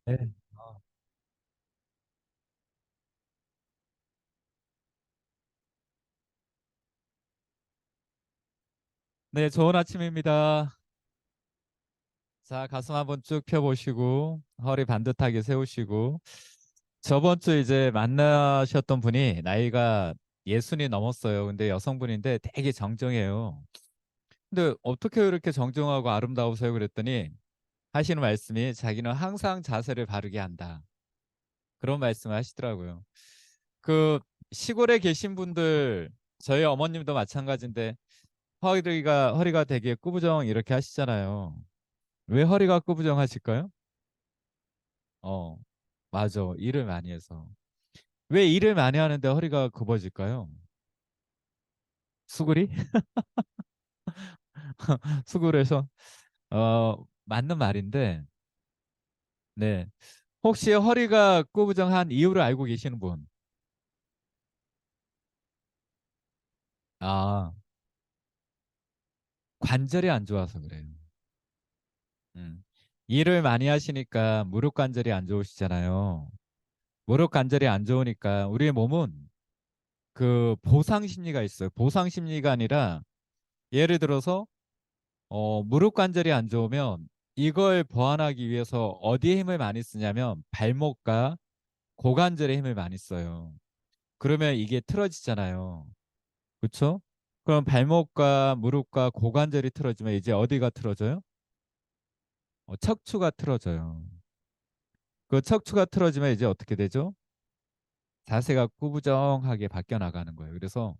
네. 어, 네, 좋은 아침입니다. 자, 가슴 한번 쭉 펴보시고, 허리 반듯하게 세우시고, 저번 주 이제 만나셨던 분이 나이가 예순이 넘었어요. 근데 여성분인데 되게 정정해요. 근데 어떻게 이렇게 정정하고 아름다우세요? 그랬더니 하시는 말씀이 자기는 항상 자세를 바르게 한다. 그런 말씀을 하시더라고요. 그 시골에 계신 분들, 저희 어머님도 마찬가지인데 허리가 되게 꾸부정 이렇게 하시잖아요. 왜 허리가 꾸부정하실까요? 어, 맞아. 일을 많이 해서. 왜 일을 많이 하는데 허리가 굽어질까요? 수그리? 수그려서 맞는 말인데, 네. 혹시 허리가 꾸부정한 이유를 알고 계시는 분? 아, 관절이 안 좋아서 그래요. 음. 일을 많이 하시니까 무릎 관절이 안 좋으시잖아요. 무릎 관절이 안 좋으니까 우리의 몸은 그 보상 심리가 있어요. 보상 심리가 아니라 예를 들어서 무릎 관절이 안 좋으면 이걸 보완하기 위해서 어디에 힘을 많이 쓰냐면 발목과 고관절에 힘을 많이 써요. 그러면 이게 틀어지잖아요. 그렇죠? 그럼 발목과 무릎과 고관절이 틀어지면 이제 어디가 틀어져요? 척추가 틀어져요. 그 척추가 틀어지면 이제 어떻게 되죠? 자세가 구부정하게 바뀌어 나가는 거예요. 그래서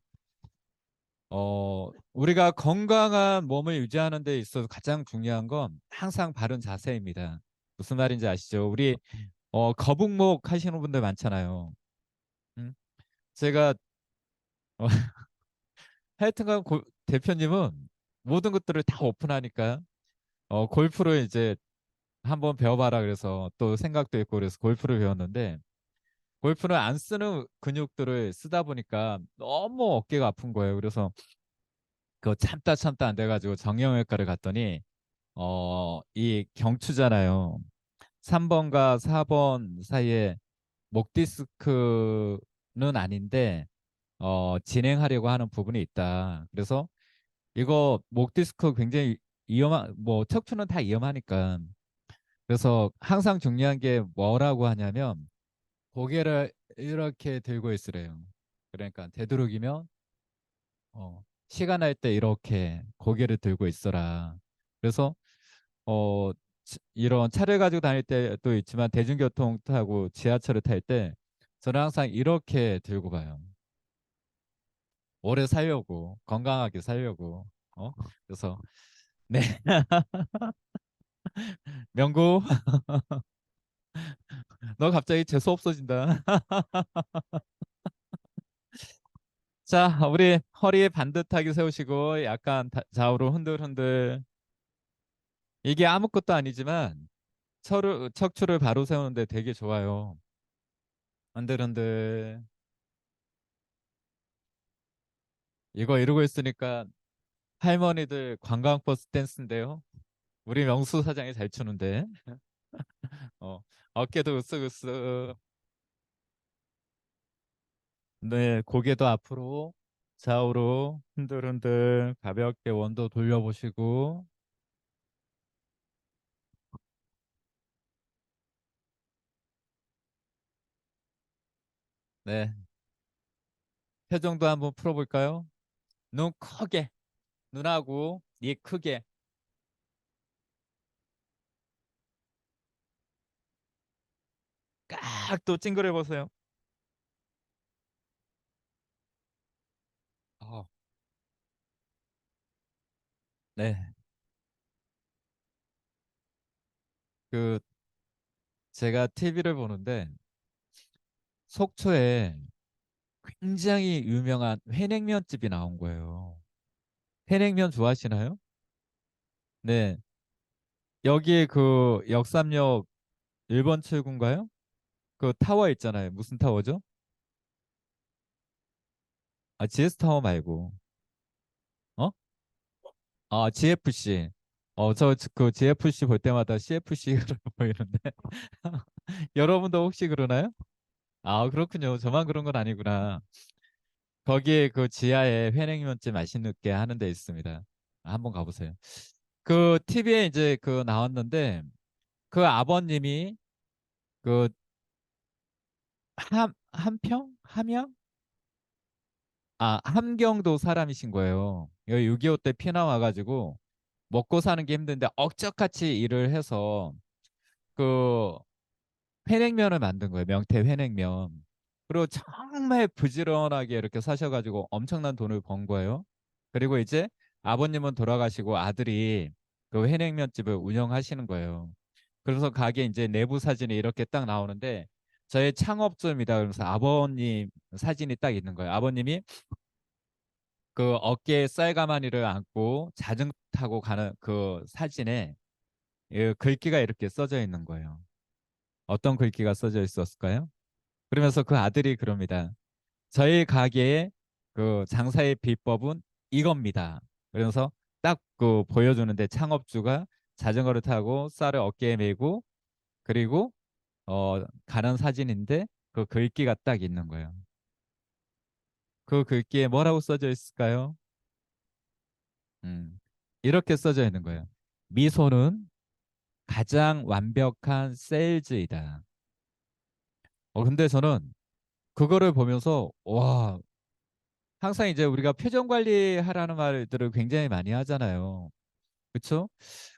우리가 건강한 몸을 유지하는 데 있어서 가장 중요한 건 항상 바른 자세입니다. 무슨 말인지 아시죠? 우리 거북목 하시는 분들 많잖아요. 음? 제가 어, 하여튼간 대표님은 모든 것들을 다 오픈하니까 골프를 이제 한번 배워봐라 그래서 또 생각도 있고 그래서 골프를 배웠는데 골프는 안 쓰는 근육들을 쓰다 보니까 너무 어깨가 아픈 거예요. 그래서 그거 참다 참다 안 돼가지고 정형외과를 갔더니 이 경추잖아요. 3번과 4번 사이에 목 디스크는 아닌데 진행하려고 하는 부분이 있다. 그래서 이거 목 디스크 굉장히 위험한 뭐 척추는 다 위험하니까 그래서 항상 중요한 게 뭐라고 하냐면 고개를 이렇게 들고 있으래요. 그러니까 되도록이면 시간 날 때 이렇게 고개를 들고 있어라. 그래서 어, 이런 차를 가지고 다닐 때도 있지만 대중교통 타고 지하철을 탈 때 저는 항상 이렇게 들고 가요. 오래 살려고, 건강하게 살려고. 그래서 네, 명구, 너 갑자기 재수 없어진다. 자, 우리 허리 반듯하게 세우시고 약간 좌우로 흔들흔들. 이게 아무것도 아니지만 척추를 바로 세우는데 되게 좋아요. 흔들흔들. 이거 이러고 있으니까 할머니들 관광버스 댄스인데요. 우리 명수 사장이 잘 추는데. 어, 어깨도 으쓱으쓱. 네, 고개도 앞으로 좌우로 흔들흔들 가볍게 원도 돌려보시고. 네, 표정도 한번 풀어볼까요? 눈 크게, 눈하고 입 크게. 깍 또 찡그려 보세요. 어, 네, 그 제가 TV를 보는데 속초에 굉장히 유명한 회냉면 집이 나온 거예요. 회냉면 좋아하시나요? 네, 여기에 그 역삼역 1번 출구인가요? 그 타워 있잖아요. 무슨 타워죠? 아, GS 타워 말고. 어? 아, GFC. 저 그 GFC 볼 때마다 CFC가 보이는데. 여러분도 혹시 그러나요? 아, 그렇군요. 저만 그런 건 아니구나. 거기에 그 지하에 회냉면집 맛있게 하는 데 있습니다. 한번 가보세요. 그 TV에 이제 그 나왔는데 그 아버님이 그 함평? 함양? 아, 함경도 사람이신 거예요. 6.25 때 피난 와가지고 먹고 사는 게 힘든데 억적같이 일을 해서 그 회냉면을 만든 거예요. 명태 회냉면. 그리고 정말 부지런하게 이렇게 사셔가지고 엄청난 돈을 번 거예요. 그리고 이제 아버님은 돌아가시고 아들이 그 회냉면 집을 운영하시는 거예요. 그래서 가게 이제 내부 사진이 이렇게 딱 나오는데 저의 창업주입니다. 그러면서 아버님 사진이 딱 있는 거예요. 아버님이 그 어깨에 쌀가마니를 안고 자전거 타고 가는 그 사진에 이 글귀가 이렇게 써져 있는 거예요. 어떤 글귀가 써져 있었을까요? 그러면서 그 아들이 그럽니다. 저희 가게의 그 장사의 비법은 이겁니다. 그러면서 딱 그 보여주는데 창업주가 자전거를 타고 쌀을 어깨에 메고 그리고 가는 사진인데 그 글귀가 딱 있는 거예요. 그 글귀에 뭐라고 써져 있을까요? 음, 이렇게 써져 있는 거예요. 미소는 가장 완벽한 세일즈이다. 근데 저는 그거를 보면서 와, 항상 이제 우리가 표정 관리하라는 말들을 굉장히 많이 하잖아요. 그렇죠?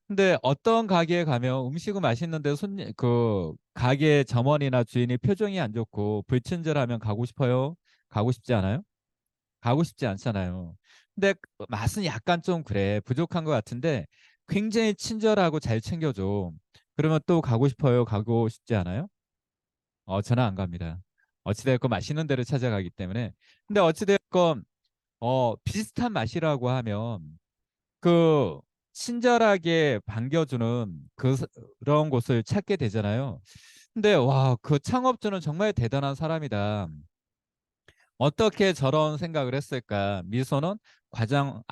근데 어떤 가게에 가면 음식은 맛있는데 손님 그 가게 점원이나 주인이 표정이 안 좋고 불친절하면 가고 싶어요? 가고 싶지 않아요? 가고 싶지 않잖아요. 근데 맛은 약간 좀 그래. 부족한 것 같은데 굉장히 친절하고 잘 챙겨줘. 그러면 또 가고 싶어요? 가고 싶지 않아요? 저는 안 갑니다. 어찌됐건 맛있는 데를 찾아가기 때문에. 근데 어찌됐건 비슷한 맛이라고 하면 그 친절하게 반겨주는 그런 곳을 찾게 되잖아요. 근데 와, 그 창업주는 정말 대단한 사람이다. 어떻게 저런 생각을 했을까? 미소는 가장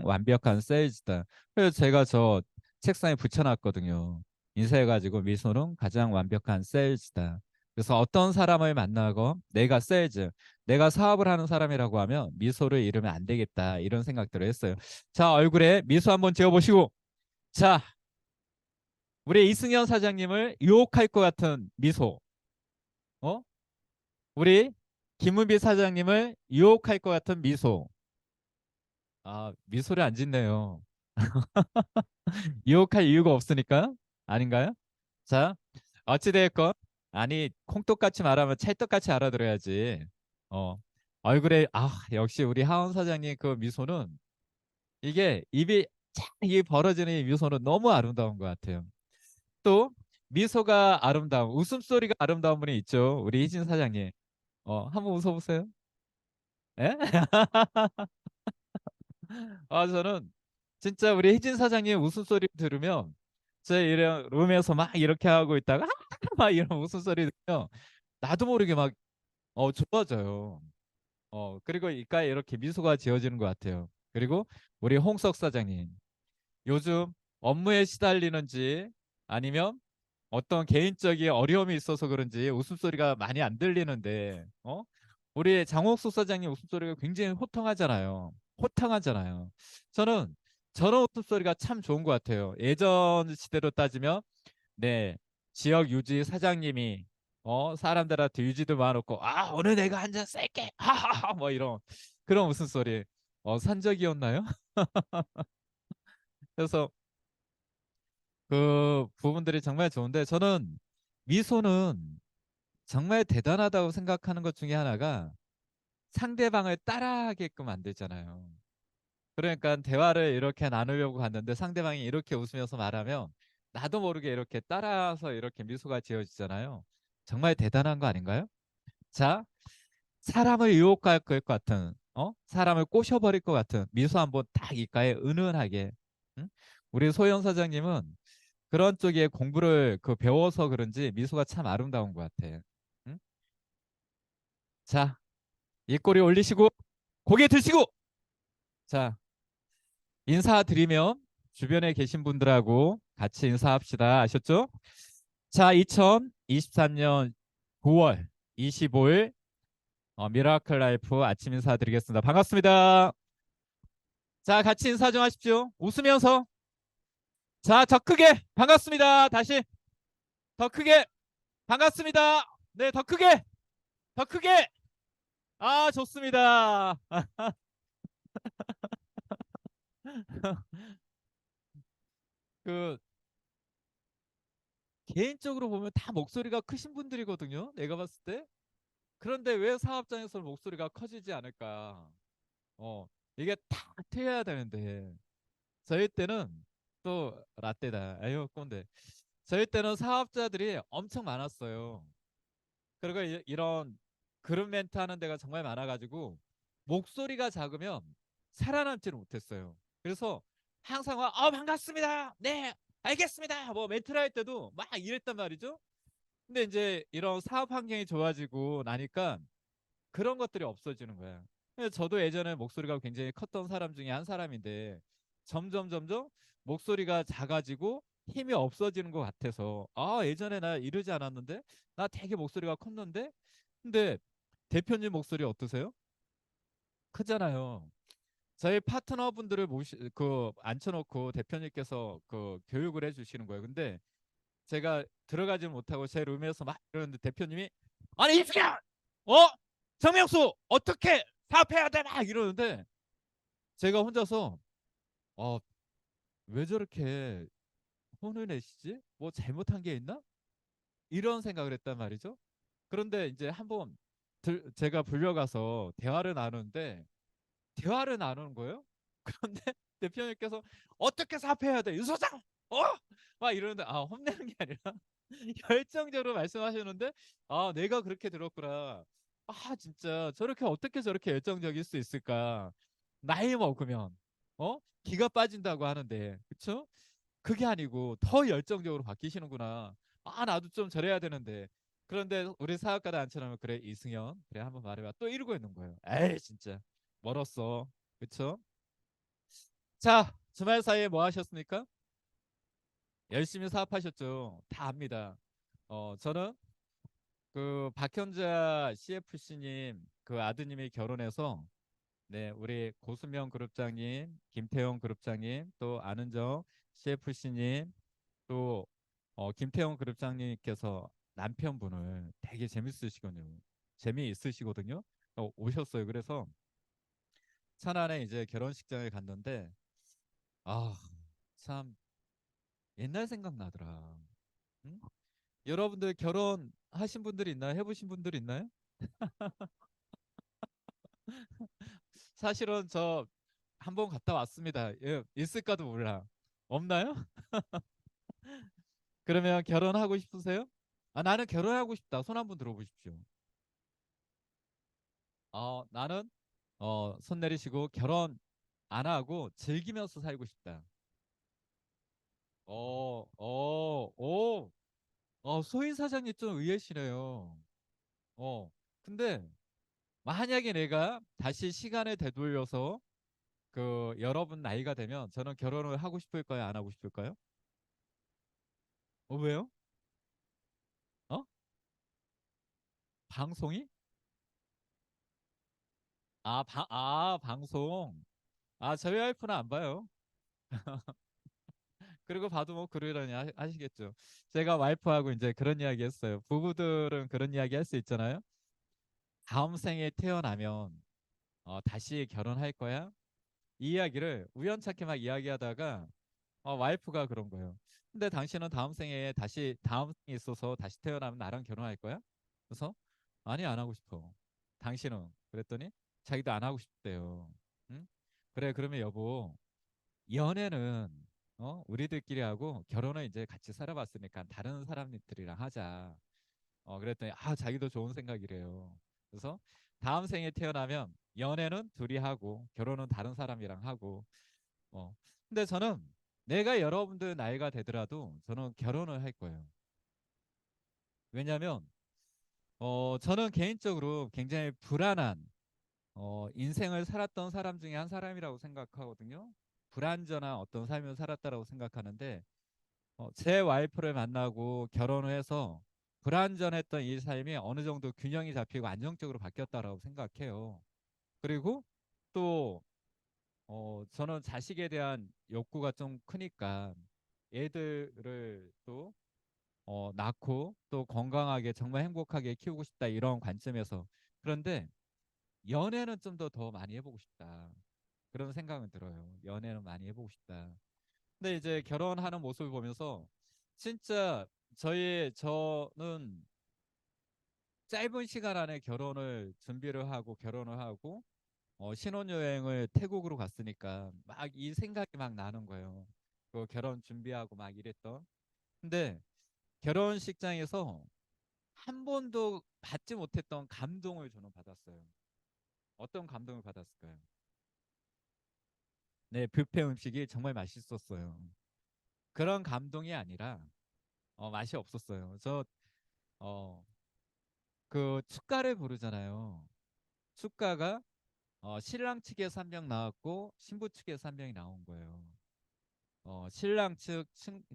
완벽한 세일즈다. 그래서 제가 저 책상에 붙여놨거든요. 인쇄해가지고 미소는 가장 완벽한 세일즈다. 그래서 어떤 사람을 만나고 내가 사업을 하는 사람이라고 하면 미소를 잃으면 안 되겠다. 이런 생각들을 했어요. 자, 얼굴에 미소 한번 지어보시고. 자, 우리 이승현 사장님을 유혹할 것 같은 미소. 어? 우리 김은비 사장님을 유혹할 것 같은 미소. 아, 미소를 안 짓네요. 유혹할 이유가 없으니까. 아닌가요? 자, 어찌됐건. 아니, 콩떡같이 말하면 찰떡같이 알아들어야지. 어, 얼굴에, 역시 우리 하원 사장님 그 미소는 이게 입이 착, 이 벌어지는 이 미소는 너무 아름다운 것 같아요. 또, 미소가 아름다운, 웃음소리가 아름다운 분이 있죠. 우리 희진 사장님. 한번 웃어보세요. 예? 저는 진짜 우리 혜진 사장님 웃음소리 들으면 제 이런 룸에서 막 이렇게 하고 있다가 막 이런 웃음소리 들으면 나도 모르게 막 좋아져요. 그리고 입가에 이렇게 미소가 지어지는 것 같아요. 그리고 우리 홍석 사장님 요즘 업무에 시달리는지 아니면 어떤 개인적인 어려움이 있어서 그런지 웃음소리가 많이 안 들리는데 우리 장옥수 사장님 웃음소리가 굉장히 호탕하잖아요. 호탕하잖아요. 저는 저런 웃음소리가 참 좋은 것 같아요. 예전 시대로 따지면 네 지역 유지 사장님이 사람들한테 유지도 많았고 오늘 내가 한 잔 쌀게 하하하 뭐 이런 그런 웃음소리 산적이었나요? 그래서 그 부분들이 정말 좋은데 저는 미소는 정말 대단하다고 생각하는 것 중에 하나가 상대방을 따라하게끔 만들잖아요. 그러니까 대화를 이렇게 나누려고 하는데 상대방이 이렇게 웃으면서 말하면 나도 모르게 이렇게 따라서 이렇게 미소가 지어지잖아요. 정말 대단한 거 아닌가요? 자, 사람을 유혹할 것 같은, 사람을 꼬셔버릴 것 같은 미소 한번 딱 입가에 은은하게. 응? 우리 소영 사장님은 그런 쪽에 공부를 그 배워서 그런지 미소가 참 아름다운 것 같아. 응? 자, 입꼬리 올리시고 고개 들시고 자 인사드리면 주변에 계신 분들하고 같이 인사합시다. 아셨죠? 자, 2023년 9월 25일 미라클 라이프 아침 인사드리겠습니다. 반갑습니다. 자, 같이 인사 좀 하십시오. 웃으면서. 자, 더 크게 반갑습니다. 다시 더 크게 반갑습니다. 네, 더 크게 더 크게. 아, 좋습니다. 그 개인적으로 보면 다 목소리가 크신 분들이거든요. 내가 봤을 때. 그런데 왜 사업장에서 목소리가 커지지 않을까? 어, 이게 다 트여야 되는데 저희 때는 또 라떼다. 아유, 꼰대. 저희 때는 사업자들이 엄청 많았어요. 그리고 이런 그룹 멘트 하는 데가 정말 많아가지고 목소리가 작으면 살아남지를 못했어요. 그래서 항상 반갑습니다. 네, 알겠습니다. 뭐 멘트를 할 때도 막 이랬단 말이죠. 근데 이제 이런 사업 환경이 좋아지고 나니까 그런 것들이 없어지는 거야. 근데 저도 예전에 목소리가 굉장히 컸던 사람 중에 한 사람인데 점점 목소리가 작아지고 힘이 없어지는 것 같아서 예전에 나 이러지 않았는데 나 되게 목소리가 컸는데 근데 대표님 목소리 어떠세요? 크잖아요. 저희 파트너분들을 앉혀놓고 대표님께서 그 교육을 해주시는 거예요. 근데 제가 들어가지 못하고 제 룸에서 막 이러는데 대표님이 아니 이승현 어 정명수 어떻게 사업해야 돼 막 이러는데 제가 혼자서 어 왜 저렇게 혼을 내시지? 뭐 잘못한 게 있나? 이런 생각을 했단 말이죠. 그런데 이제 한번 제가 불려가서 대화를 나누는데 대화를 나누는 거예요. 그런데 대표님께서 어떻게 사업해야 돼? 유 소장 어? 막 이러는데 혼내는 게 아니라 열정적으로 말씀하시는데 내가 그렇게 들었구나. 진짜 저렇게 어떻게 저렇게 열정적일 수 있을까? 나이 먹으면 기가 빠진다고 하는데 그쵸? 그게 아니고 더 열정적으로 바뀌시는구나. 나도 좀 저래야 되는데. 그런데 우리 사업가들 앉혀놓으면 그래 이승현 그래 한번 말해봐 또 이러고 있는 거예요. 에이 진짜 멀었어. 그쵸? 자, 주말 사이에 뭐 하셨습니까? 열심히 사업하셨죠. 다 압니다. 저는 그 박현자 CFC님 그 아드님이 결혼해서 네, 우리 고수명 그룹장님, 김태형 그룹장님, 또 안은정 CFC님, 또 김태형 그룹장님께서 남편분을 되게 재밌으시거든요. 재미있으시거든요. 오셨어요. 그래서 천안에 이제 결혼식장에 갔는데 참 옛날 생각나더라. 응? 여러분들 결혼하신 분들 있나요? 해보신 분들 있나요? 사실은 저 한 번 갔다 왔습니다. 예, 있을까도 몰라. 없나요? 그러면 결혼하고 싶으세요? 나는 결혼하고 싶다. 손 한번 들어보십시오. 나는 손 내리시고 결혼 안 하고 즐기면서 살고 싶다. 오, 소희 사장님 좀 의외시네요. 근데 만약에 내가 다시 시간을 되돌려서 그 여러분 나이가 되면 저는 결혼을 하고 싶을까요? 안 하고 싶을까요? 왜요? 어? 방송이? 방송. 저희 와이프는 안 봐요. 그리고 봐도 뭐 그러려니 하시겠죠. 제가 와이프하고 이제 그런 이야기 했어요. 부부들은 그런 이야기 할 수 있잖아요. 다음 생에 태어나면 다시 결혼할 거야? 이 이야기를 우연찮게 막 이야기하다가 와이프가 그런 거예요. 근데 당신은 다음 생에 다시 다음 생에 있어서 다시 태어나면 나랑 결혼할 거야? 그래서 아니 안 하고 싶어. 당신은? 그랬더니 자기도 안 하고 싶대요. 응? 그래 그러면 여보 연애는 우리들끼리 하고 결혼은 이제 같이 살아봤으니까 다른 사람들이랑 하자. 그랬더니 자기도 좋은 생각이래요. 그래서 다음 생에 태어나면 연애는 둘이 하고 결혼은 다른 사람이랑 하고 어 근데 저는 내가 여러분들 나이가 되더라도 저는 결혼을 할 거예요. 왜냐하면 저는 개인적으로 굉장히 불안한 인생을 살았던 사람 중에 한 사람이라고 생각하거든요. 불안전한 어떤 삶을 살았다라고 생각하는데 제 와이프를 만나고 결혼을 해서 불안전했던 이 삶이 어느 정도 균형이 잡히고 안정적으로 바뀌었다라고 생각해요. 그리고 또 저는 자식에 대한 욕구가 좀 크니까 애들을 또 낳고 또 건강하게 정말 행복하게 키우고 싶다 이런 관점에서. 그런데 연애는 좀 더 많이 해보고 싶다. 그런 생각은 들어요. 연애는 많이 해보고 싶다. 근데 이제 결혼하는 모습을 보면서 진짜 저는 짧은 시간 안에 결혼을 준비를 하고 결혼을 하고 신혼여행을 태국으로 갔으니까 막 이 생각이 막 나는 거예요. 그 결혼 준비하고 막 이랬던. 근데 결혼식장에서 한 번도 받지 못했던 감동을 저는 받았어요. 어떤 감동을 받았을까요? 네, 뷔페 음식이 정말 맛있었어요. 그런 감동이 아니라 맛이 없었어요. 어, 그 축가를 부르잖아요. 축가가 신랑 측에서 한 명 나왔고 신부 측에서 한 명이 나온 거예요. 신랑 측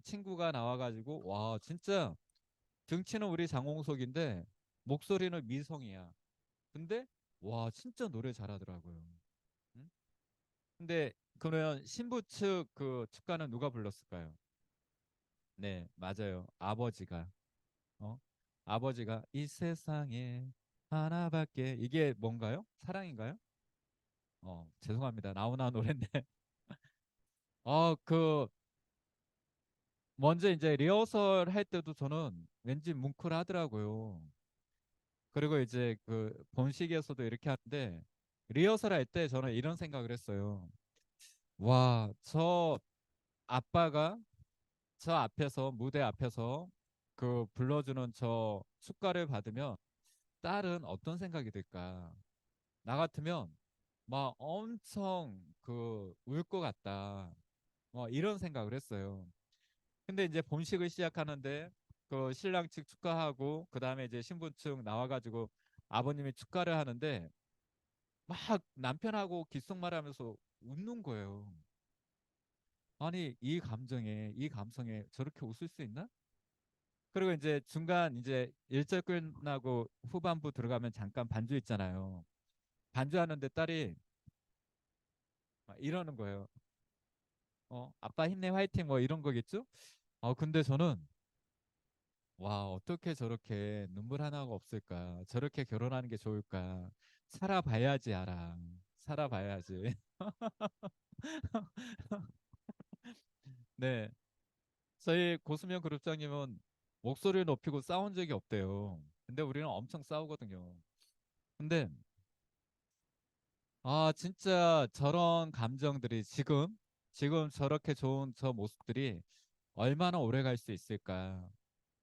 친구가 나와가지고 와 진짜 등치는 우리 장홍석인데 목소리는 미성이야. 근데 와 진짜 노래 잘하더라고요. 응? 근데 그러면 신부 측 그 축가는 누가 불렀을까요? 네, 맞아요. 아버지가 어? 아버지가 이 세상에 하나밖에 이게 뭔가요? 사랑인가요? 죄송합니다. 나훈아 노래인데. 그 먼저 이제 리허설 할 때도 저는 왠지 뭉클하더라고요. 그리고 이제 그 본식에서도 이렇게 하는데 리허설 할 때 저는 이런 생각을 했어요. 와, 아빠가 저 앞에서 무대 앞에서 그 불러주는 저 축가를 받으면 딸은 어떤 생각이 들까? 나 같으면 막 엄청 그 울 것 같다. 이런 생각을 했어요. 근데 이제 본식을 시작하는데 그 신랑 측 축가하고 그 다음에 이제 신부 측 나와가지고 아버님이 축가를 하는데 막 남편하고 귓속말하면서 웃는 거예요. 아니 이 감성에 저렇게 웃을 수 있나? 그리고 이제 중간 이제 1절 끝나고 후반부 들어가면 잠깐 반주 있잖아요. 반주하는데 딸이 막 이러는 거예요. 아빠 힘내 화이팅 뭐 이런 거겠죠? 근데 저는 와, 어떻게 저렇게 눈물 하나가 없을까? 저렇게 결혼하는 게 좋을까? 살아봐야지 알아. 살아봐야지. 네. 저희 고수명 그룹장님은 목소리를 높이고 싸운 적이 없대요. 근데 우리는 엄청 싸우거든요. 근데 진짜 저런 감정들이 지금 저렇게 좋은 저 모습들이 얼마나 오래 갈 수 있을까?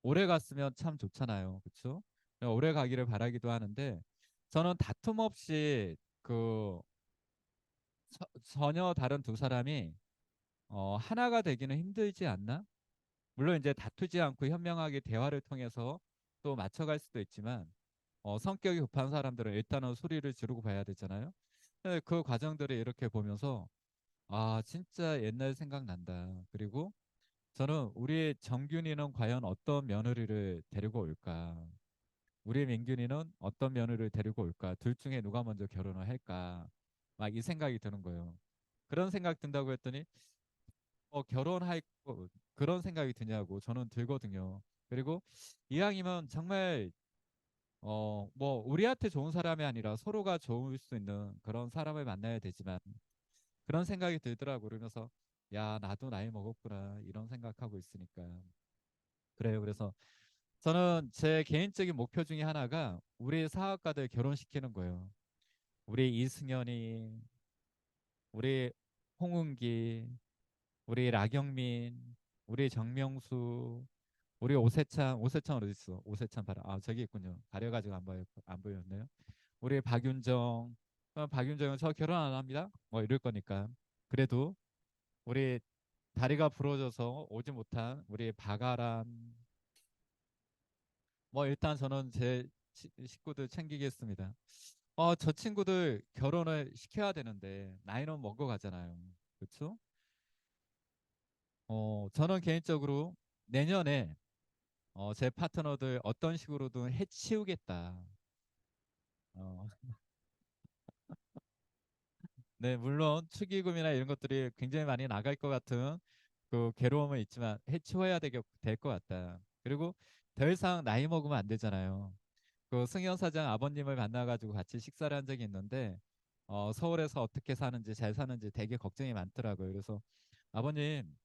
오래 갔으면 참 좋잖아요. 그렇죠? 오래 가기를 바라기도 하는데 저는 다툼 없이 그 전혀 다른 두 사람이 하나가 되기는 힘들지 않나? 물론 이제 다투지 않고 현명하게 대화를 통해서 또 맞춰갈 수도 있지만 성격이 급한 사람들은 일단은 소리를 지르고 봐야 되잖아요. 근데 그 과정들을 이렇게 보면서 진짜 옛날 생각난다. 그리고 저는 우리 정균이는 과연 어떤 며느리를 데리고 올까? 우리 민균이는 어떤 며느리를 데리고 올까? 둘 중에 누가 먼저 결혼을 할까? 막 이 생각이 드는 거예요. 그런 생각 든다고 했더니 결혼할 그런 생각이 드냐고 저는 들거든요. 그리고 이왕이면 정말 뭐 우리한테 좋은 사람이 아니라 서로가 좋을 수 있는 그런 사람을 만나야 되지만 그런 생각이 들더라고. 그러면서 야 나도 나이 먹었구나 이런 생각하고 있으니까 그래요. 그래서 저는 제 개인적인 목표 중에 하나가 우리 사업가들 결혼시키는 거예요. 우리 이승연이, 우리 홍은기, 우리 라경민, 우리 정명수, 우리 오세찬 어디 있어? 오세찬 봐라. 저기 있군요. 가려가지고 안 보였네요. 우리 박윤정, 박윤정은 저 결혼 안 합니다. 뭐 이럴 거니까. 그래도 우리 다리가 부러져서 오지 못한 우리 박아람, 뭐 일단 저는 제 식구들 챙기겠습니다. 저 친구들 결혼을 시켜야 되는데 나이는 먹어가잖아요. 그렇죠? 저는 개인적으로 내년에 제 파트너들 어떤 식으로든 해치우겠다. 어, 네, 물론 축의금이나 이런 것들이 굉장히 많이 나갈 것 같은 그 괴로움은 있지만 해치워야 될 것 같다. 그리고 더 이상 나이 먹으면 안 되잖아요. 그 승현 사장 아버님을 만나가지고 같이 식사를 한 적이 있는데 서울에서 어떻게 사는지 잘 사는지 되게 걱정이 많더라고요. 그래서 아버님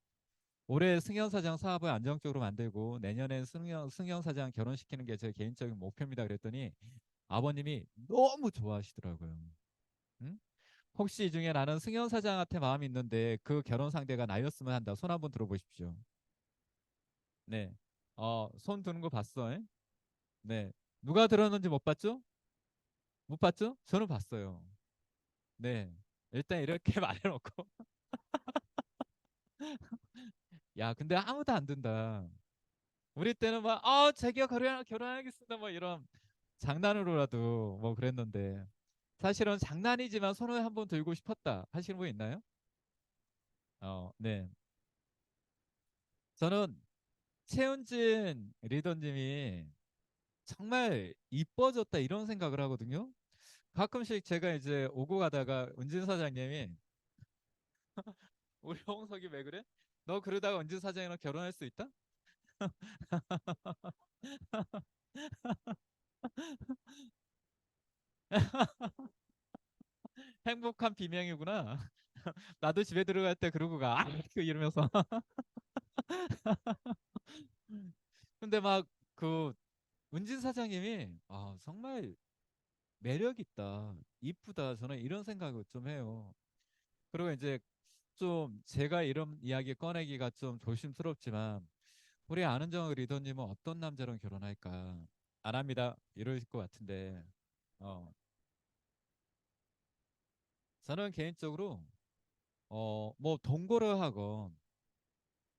올해 승현 사장 사업을 안정적으로 만들고 내년엔 승현 사장 결혼시키는 게 제 개인적인 목표입니다. 그랬더니 아버님이 너무 좋아하시더라고요. 응? 혹시 이 중에 나는 승현 사장한테 마음이 있는데 그 결혼 상대가 나였으면 한다. 손 한번 들어보십시오. 네. 손 드는 거 봤어? 에? 네. 누가 들었는지 못 봤죠? 못 봤죠? 저는 봤어요. 네. 일단 이렇게 말해놓고 야, 근데 아무도 안 든다. 우리 때는 막 자기가 결혼하겠습니다. 뭐 이런 장난으로라도 뭐 그랬는데 사실은 장난이지만 손을 한번 들고 싶었다 하시는 분 있나요? 네. 저는 최은진 리더님이 정말 이뻐졌다 이런 생각을 하거든요. 가끔씩 제가 이제 오고 가다가 은진 사장님이 우리 홍석이 왜 그래? 너 그러다가 은진 사장이랑 결혼할 수 있다? 행복한 비명이구나. 나도 집에 들어갈 때 그러고 가. 이러면서. 근데 막 그 은진 사장님이 정말 매력 있다, 이쁘다. 저는 이런 생각을 좀 해요. 그리고 이제 좀 제가 이런 이야기 꺼내기가 좀 조심스럽지만 우리 아는 정 리더님은 어떤 남자랑 결혼할까? 안 합니다. 이러실 것 같은데. 어, 저는 개인적으로 뭐 동거를 하건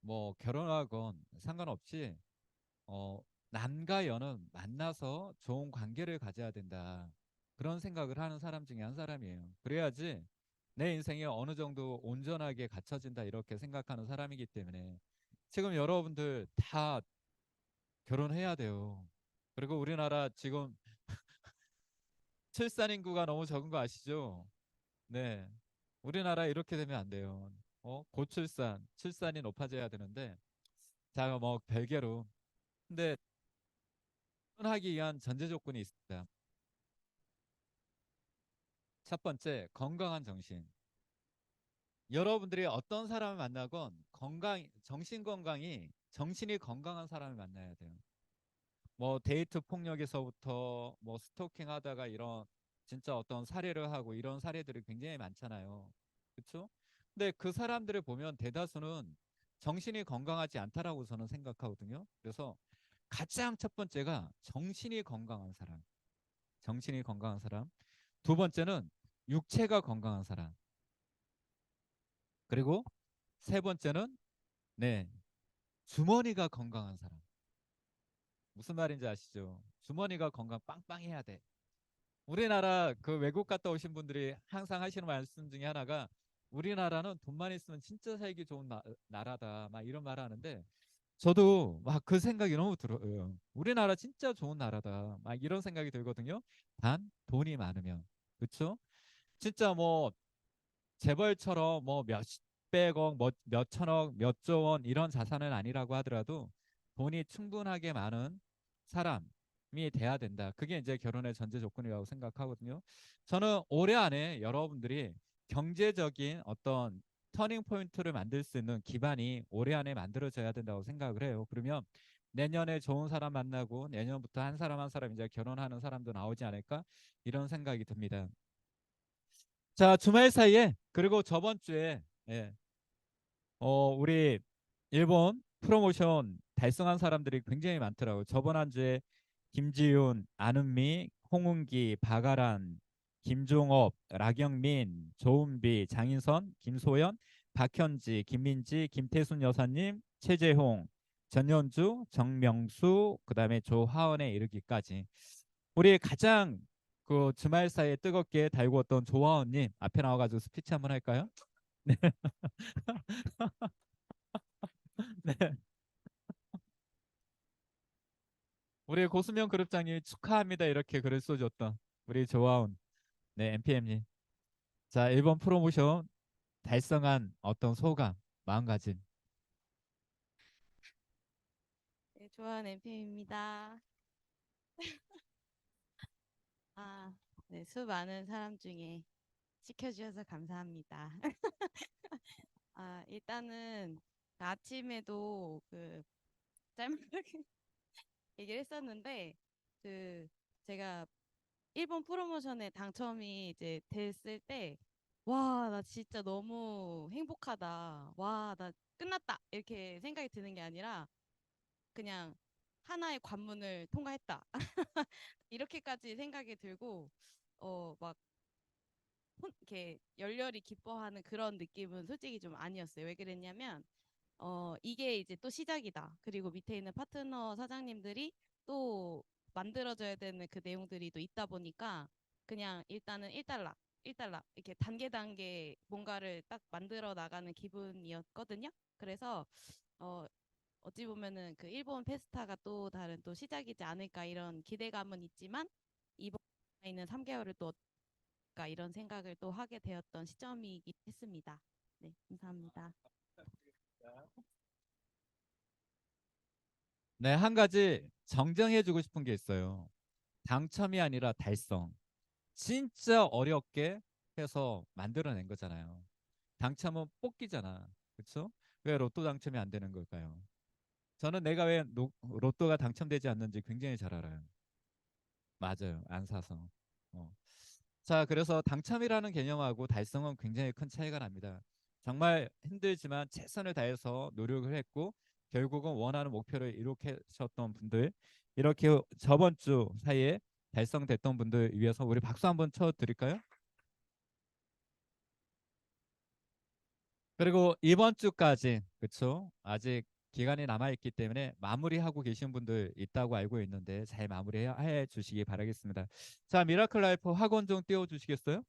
뭐 결혼하건 상관없이 어, 남과 여는 만나서 좋은 관계를 가져야 된다. 그런 생각을 하는 사람 중에 한 사람이에요. 그래야지 내 인생이 어느 정도 온전하게 갖춰진다 이렇게 생각하는 사람이기 때문에 지금 여러분들 다 결혼해야 돼요. 그리고 우리나라 지금 출산 인구가 너무 적은 거 아시죠? 네. 우리나라 이렇게 되면 안 돼요. 고출산, 출산이 높아져야 되는데 자, 뭐 별개로. 근데 결혼하기 위한 전제 조건이 있습니다. 첫 번째, 건강한 정신. 여러분들이 어떤 사람을 만나건 정신 건강이, 정신이 건강한 사람을 만나야 돼요. 뭐 데이트 폭력에서부터 뭐 스토킹 하다가 이런 진짜 어떤 사례를 하고 이런 사례들이 굉장히 많잖아요. 그렇죠? 근데 그 사람들을 보면 대다수는 정신이 건강하지 않다라고 저는 생각하거든요. 그래서 가장 첫 번째가 정신이 건강한 사람. 정신이 건강한 사람. 두 번째는 육체가 건강한 사람. 그리고 세 번째는 네, 주머니가 건강한 사람. 무슨 말인지 아시죠? 주머니가 건강 빵빵해야 돼. 우리나라 그 외국 갔다 오신 분들이 항상 하시는 말씀 중에 하나가 우리나라는 돈만 있으면 진짜 살기 좋은 나라다. 막 이런 말 하는데 저도 막 그 생각이 너무 들어요. 우리나라 진짜 좋은 나라다. 막 이런 생각이 들거든요. 단 돈이 많으면. 그렇죠? 진짜 뭐 재벌처럼 뭐 몇백억, 뭐 몇천억, 몇 조 원 이런 자산은 아니라고 하더라도 돈이 충분하게 많은 사람이 돼야 된다. 그게 이제 결혼의 전제 조건이라고 생각하거든요. 저는 올해 안에 여러분들이 경제적인 어떤 터닝 포인트를 만들 수 있는 기반이 올해 안에 만들어져야 된다고 생각을 해요. 그러면 내년에 좋은 사람 만나고 내년부터 한 사람 한 사람 이제 결혼하는 사람도 나오지 않을까 이런 생각이 듭니다. 자, 주말 사이에 그리고 저번 주에 예, 우리 일본 프로모션 달성한 사람들이 굉장히 많더라고요. 저번 한 주에 김지윤, 안은미, 홍은기, 박아란, 김종업, 라경민, 조은비, 장인선, 김소연, 박현지, 김민지, 김태순 여사님, 최재홍, 전현주, 정명수, 그다음에 조하원에 이르기까지 우리 가장 그 주말 사이에 뜨겁게 달구었던 조하원님 앞에 나와가지고 스피치 한번 할까요? 네. 네. 우리 고수명 그룹장님 축하합니다. 이렇게 글을 써줬던 우리 조아운 네 MPM님. 자, 1번 프로모션 달성한 어떤 소감, 마음가짐. 네, 좋아하는 엠피입니다. 아, 네, 수많은 사람 중에 시켜주셔서 감사합니다. 일단은 아침에도 그 짤막하게 얘기를 했었는데 그 제가 일본 프로모션에 당첨이 이제 됐을 때 와, 나 진짜 너무 행복하다. 와, 나 끝났다. 이렇게 생각이 드는 게 아니라 그냥 하나의 관문을 통과했다. 이렇게까지 생각이 들고 막 이렇게 열렬히 기뻐하는 그런 느낌은 솔직히 좀 아니었어요. 왜 그랬냐면 이게 이제 또 시작이다. 그리고 밑에 있는 파트너 사장님들이 또 만들어져야 되는 그 내용들이 또 있다 보니까 그냥 일단은 일단락 이렇게 단계 단계 뭔가를 딱 만들어 나가는 기분이었거든요. 그래서 어, 어찌 보면은 그 일본 페스타가 또 다른 또 시작이지 않을까 이런 기대감은 있지만 이번 있는 3개월을 또 어떨까 이런 생각을 또 하게 되었던 시점이긴 했습니다. 네, 감사합니다. 네, 한 가지 정정해주고 싶은 게 있어요. 당첨이 아니라 달성. 진짜 어렵게 해서 만들어낸 거잖아요. 당첨은 뽑기잖아. 그렇죠? 왜 로또 당첨이 안 되는 걸까요? 저는 내가 왜 로또가 당첨되지 않는지 굉장히 잘 알아요. 맞아요. 안 사서. 어. 자, 그래서 당첨이라는 개념하고 달성은 굉장히 큰 차이가 납니다. 정말 힘들지만 최선을 다해서 노력을 했고 결국은 원하는 목표를 이룩하셨던 분들, 이렇게 저번 주 사이에 달성됐던 분들 위해서 우리 박수 한번 쳐드릴까요? 그리고 이번 주까지 그쵸? 아직 기간이 남아 있기 때문에 마무리하고 계신 분들 있다고 알고 있는데 잘 마무리해 주시기 바라겠습니다. 자, 미라클 라이프 학원 좀 띄워 주시겠어요?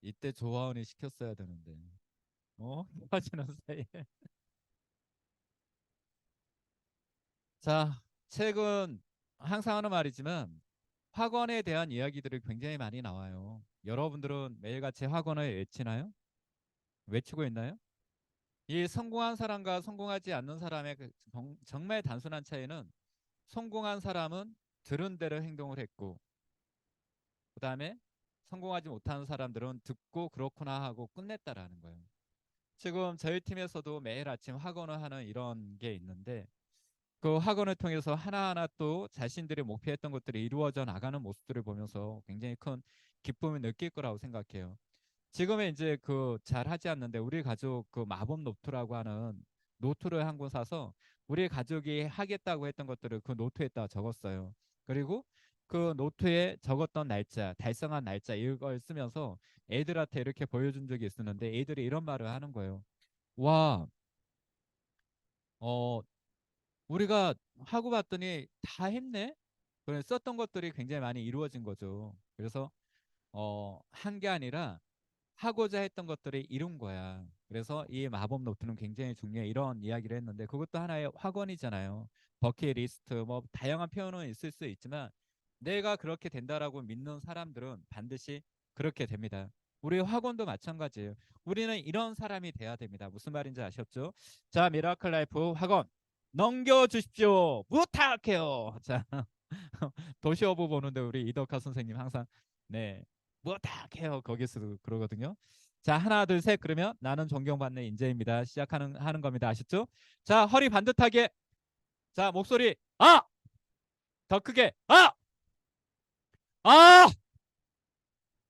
이때 조화원이 시켰어야 되는데. 헤어지는 사이에. 자, 책은 항상 하는 말이지만 학원에 대한 이야기들이 굉장히 많이 나와요. 여러분들은 매일같이 학원을 외치나요? 외치고 있나요? 이 성공한 사람과 성공하지 않는 사람의 그 정말 단순한 차이는 성공한 사람은 들은 대로 행동을 했고 그다음에 성공하지 못하는 사람들은 듣고 그렇구나 하고 끝냈다라는 거예요. 지금 저희 팀에서도 매일 아침 학원을 하는 이런 게 있는데 그 학원을 통해서 하나하나 또 자신들이 목표했던 것들이 이루어져 나가는 모습들을 보면서 굉장히 큰 기쁨을 느낄 거라고 생각해요. 지금은 이제 그 잘 하지 않는데 우리 가족 그 마법 노트라고 하는 노트를 한 권 사서 우리 가족이 하겠다고 했던 것들을 그 노트에다 적었어요. 그리고 그 노트에 적었던 날짜, 달성한 날짜 이걸 쓰면서 애들한테 이렇게 보여준 적이 있었는데 애들이 이런 말을 하는 거예요. 와, 어, 우리가 하고 봤더니 다 했네? 그래, 썼던 것들이 굉장히 많이 이루어진 거죠. 그래서 한 게 아니라 하고자 했던 것들을 이룬 거야. 그래서 이 마법 노트는 굉장히 중요해. 이런 이야기를 했는데 그것도 하나의 학원이잖아요. 버킷리스트 뭐 다양한 표현은 있을 수 있지만 내가 그렇게 된다라고 믿는 사람들은 반드시 그렇게 됩니다. 우리 학원도 마찬가지예요. 우리는 이런 사람이 돼야 됩니다. 무슨 말인지 아셨죠? 자, 미라클 라이프 학원 넘겨주십시오. 부탁해요. 자, 도시어부 보는데 우리 이덕화 선생님 항상 네 부탁해요 거기서도 그러거든요. 자, 하나 둘 셋 그러면 나는 존경받는 인재입니다. 시작하는 하는 겁니다. 아셨죠? 자, 허리 반듯하게. 자, 목소리 더 크게 아.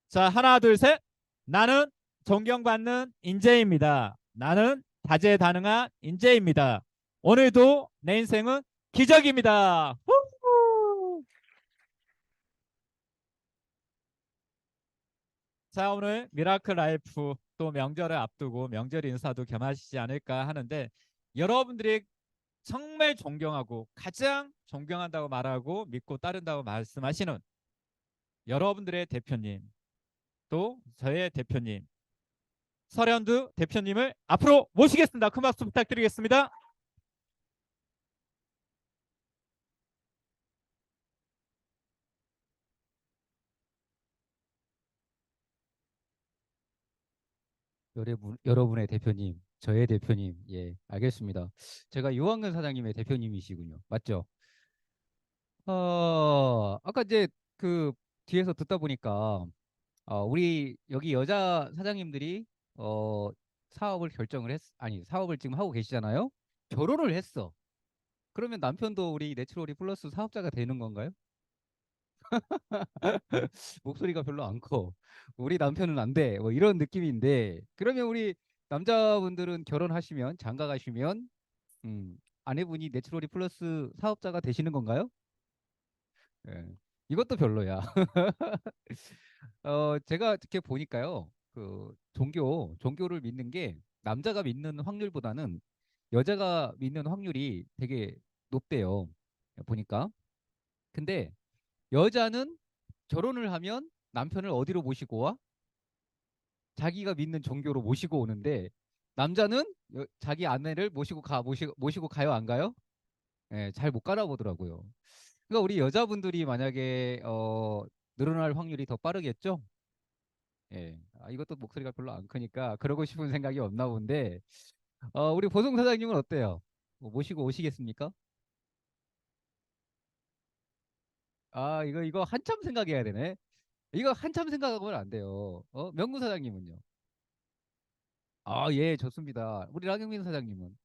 자, 하나 둘 셋. 나는 존경받는 인재입니다. 나는 다재다능한 인재입니다. 오늘도 내 인생은 기적입니다. 후! 자, 오늘 미라클 라이프 또 명절을 앞두고 명절 인사도 겸하시지 않을까 하는데 여러분들이 정말 존경하고 가장 존경한다고 말하고 믿고 따른다고 말씀하시는 여러분들의 대표님, 또 저의 대표님, 설현두 대표님을 앞으로 모시겠습니다. 큰 박수 부탁드리겠습니다. 여러분의 대표님, 저의 대표님, 예, 알겠습니다. 제가 유학년 사장님의 대표님이시군요. 맞죠? 아까 이제 그 뒤에서 듣다 보니까 우리 여기 여자 사장님들이 어, 사업을 결정을 아니, 사업을 지금 하고 계시잖아요. 결혼을 했어. 그러면 남편도 우리 내추럴이 플러스 사업자가 되는 건가요? 목소리가 별로 안 커. 우리 남편은 안 돼. 뭐 이런 느낌인데, 그러면 우리 남자분들은 결혼하시면, 장가 가시면, 아내분이 내추럴이 플러스 사업자가 되시는 건가요? 예. 이것도 별로야. 제가 이렇게 보니까요, 그 종교를 믿는 게 남자가 믿는 확률보다는 여자가 믿는 확률이 되게 높대요. 보니까. 근데 여자는 결혼을 하면 남편을 어디로 모시고 와? 자기가 믿는 종교로 모시고 오는데 남자는 자기 아내를 모시고 가요, 안 가요? 예, 잘 못 가나 보더라고요. 그러니까 우리 여자분들이 만약에 늘어날 확률이 더 빠르겠죠? 예. 이것도 목소리가 별로 안 크니까 그러고 싶은 생각이 없나 본데 우리 보성 사장님은 어때요? 뭐 모시고 오시겠습니까? 이거 한참 생각해야 되네. 이거 한참 생각하면 안 돼요. 명구 사장님은요? 예, 좋습니다. 우리 라경민 사장님은?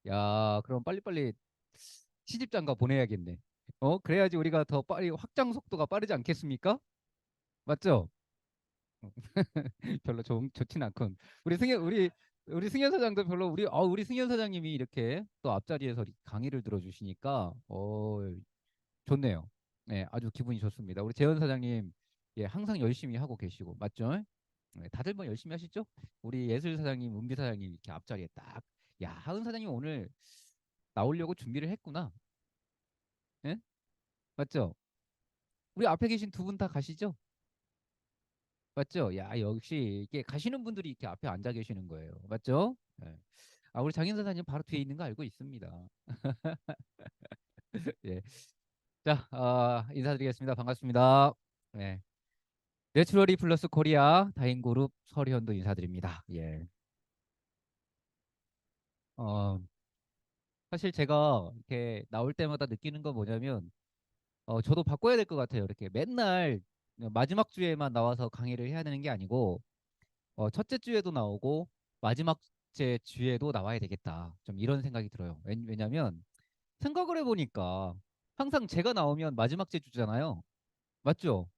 야, 그럼 빨리빨리 시집장가 보내야겠네. 그래야지 우리가 더 빨리 확장 속도가 빠르지 않겠습니까? 맞죠? 별로 좋진 않군. 우리 승현 사장도 별로 우리 승현 사장님이 이렇게 또 앞자리에서 이렇게 강의를 들어주시니까 좋네요. 네, 아주 기분이 좋습니다. 우리 재현 사장님, 예, 항상 열심히 하고 계시고 맞죠? 네, 다들 뭐 열심히 하시죠? 우리 예술 사장님, 은비 사장님 이렇게 앞자리에 딱, 야, 하은 사장님 오늘 나오려고 준비를 했구나. 예? 맞죠? 우리 앞에 계신 두 분 다 가시죠? 맞죠? 야, 역시 이게 가시는 분들이 이렇게 앞에 앉아 계시는 거예요. 맞죠? 예. 우리 장인 사장님 바로 뒤에 있는 거 알고 있습니다. 예. 자, 인사드리겠습니다. 반갑습니다. 네. 내추럴이 플러스 코리아 다인그룹 설현도 인사드립니다. 예. 어, 사실 제가 이렇게 나올 때마다 느끼는 건 뭐냐면, 저도 바꿔야 될 것 같아요. 이렇게 맨날 마지막 주에만 나와서 강의를 해야 되는 게 아니고, 첫째 주에도 나오고, 마지막 째 주에도 나와야 되겠다. 좀 이런 생각이 들어요. 왜냐면, 생각을 해보니까, 항상 제가 나오면 마지막 째 주잖아요. 맞죠?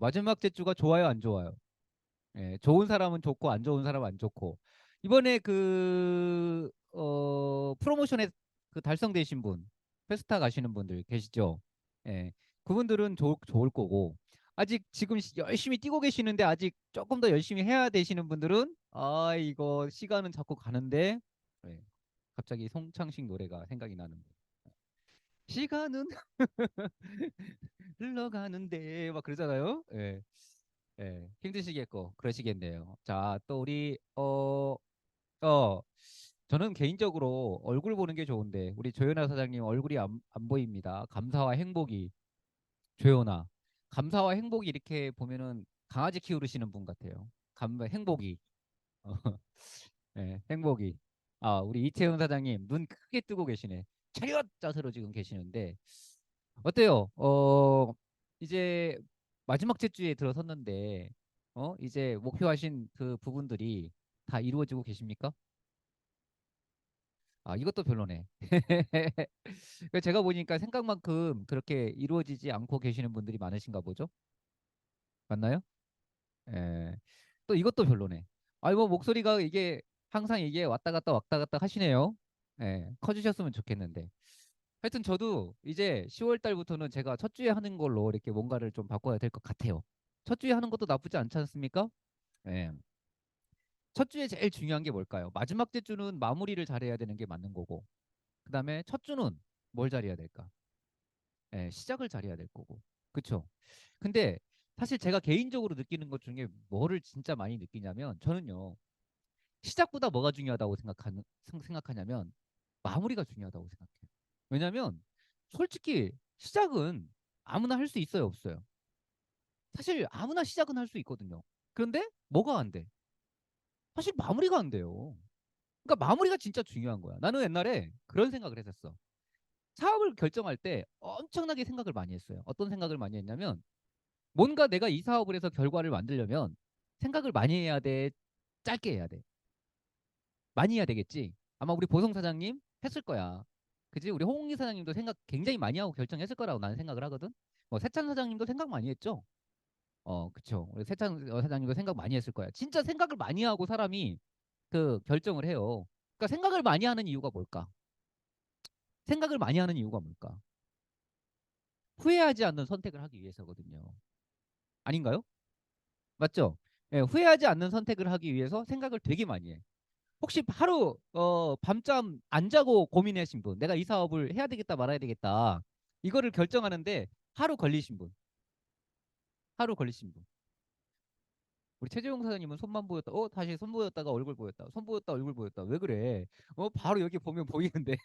마지막 째 주가 좋아요, 안 좋아요? 예, 좋은 사람은 좋고 안 좋은 사람은 안 좋고 이번에 프로모션에 그 달성되신 분 페스타 가시는 분들 계시죠? 예, 그분들은 좋을 거고 아직 지금 열심히 뛰고 계시는데 아직 조금 더 열심히 해야 되시는 분들은 이거 시간은 자꾸 가는데 예, 갑자기 송창식 노래가 생각이 나는 거예요. 시간은 흘러가는데 막 그러잖아요. 예. 예, 힘드시겠고 그러시겠네요. 자, 또 우리 어 저는 개인적으로 얼굴 보는 게 좋은데 우리 조연아 사장님 얼굴이 안 보입니다. 감사와 행복이 조연아. 감사와 행복이 이렇게 보면은 강아지 키우시는 분 같아요. 행복이. 어, 예, 행복이. 우리 이태훈 사장님 눈 크게 뜨고 계시네. 차렷 자세로 지금 계시는데 어때요? 이제 마지막 제주에 들어섰는데, 이제 목표하신 그 부분들이 다 이루어지고 계십니까? 이것도 별로네. 제가 보니까 생각만큼 그렇게 이루어지지 않고 계시는 분들이 많으신가 보죠? 맞나요? 예. 또 이것도 별로네. 뭐 목소리가 이게 항상 이게 왔다 갔다 하시네요. 예. 커주셨으면 좋겠는데. 하여튼 저도 이제 10월 달부터는 제가 첫 주에 하는 걸로 이렇게 뭔가를 좀 바꿔야 될 것 같아요. 첫 주에 하는 것도 나쁘지 않지 않습니까? 예. 첫 주에 제일 중요한 게 뭘까요? 마지막 주는 마무리를 잘해야 되는 게 맞는 거고, 그 다음에 첫 주는 뭘 잘해야 될까? 예, 시작을 잘해야 될 거고. 그쵸? 근데 사실 제가 개인적으로 느끼는 것 중에 뭐를 진짜 많이 느끼냐면 저는요. 시작보다 뭐가 중요하다고 생각하냐면 마무리가 중요하다고 생각해요. 왜냐면 솔직히 시작은 아무나 할 수 있어요, 없어요? 사실 아무나 시작은 할 수 있거든요. 그런데 뭐가 안 돼? 사실 마무리가 안 돼요. 그러니까 마무리가 진짜 중요한 거야. 나는 옛날에 그런 생각을 했었어. 사업을 결정할 때 엄청나게 생각을 많이 했어요. 어떤 생각을 많이 했냐면 뭔가 내가 이 사업을 해서 결과를 만들려면 생각을 많이 해야 돼, 짧게 해야 돼. 많이 해야 되겠지. 아마 우리 보성 사장님 했을 거야. 그지? 우리 홍희 사장님도 생각 굉장히 많이 하고 결정했을 거라고 나는 생각을 하거든. 뭐 세찬 사장님도 생각 많이 했죠. 그쵸. 우리 세찬 사장님도 생각 많이 했을 거야. 진짜 생각을 많이 하고 사람이 그 결정을 해요. 그러니까 생각을 많이 하는 이유가 뭘까? 생각을 많이 하는 이유가 뭘까? 후회하지 않는 선택을 하기 위해서거든요. 아닌가요? 맞죠? 예, 후회하지 않는 선택을 하기 위해서 생각을 되게 많이 해. 혹시 하루 밤잠 안 자고 고민하신 분, 내가 이 사업을 해야 되겠다 말아야 되겠다. 이거를 결정하는데 하루 걸리신 분, 하루 걸리신 분. 우리 최재용 사장님은 손만 보였다. 다시 손 보였다가 얼굴 보였다. 손 보였다 얼굴 보였다. 왜 그래? 바로 여기 보면 보이는데.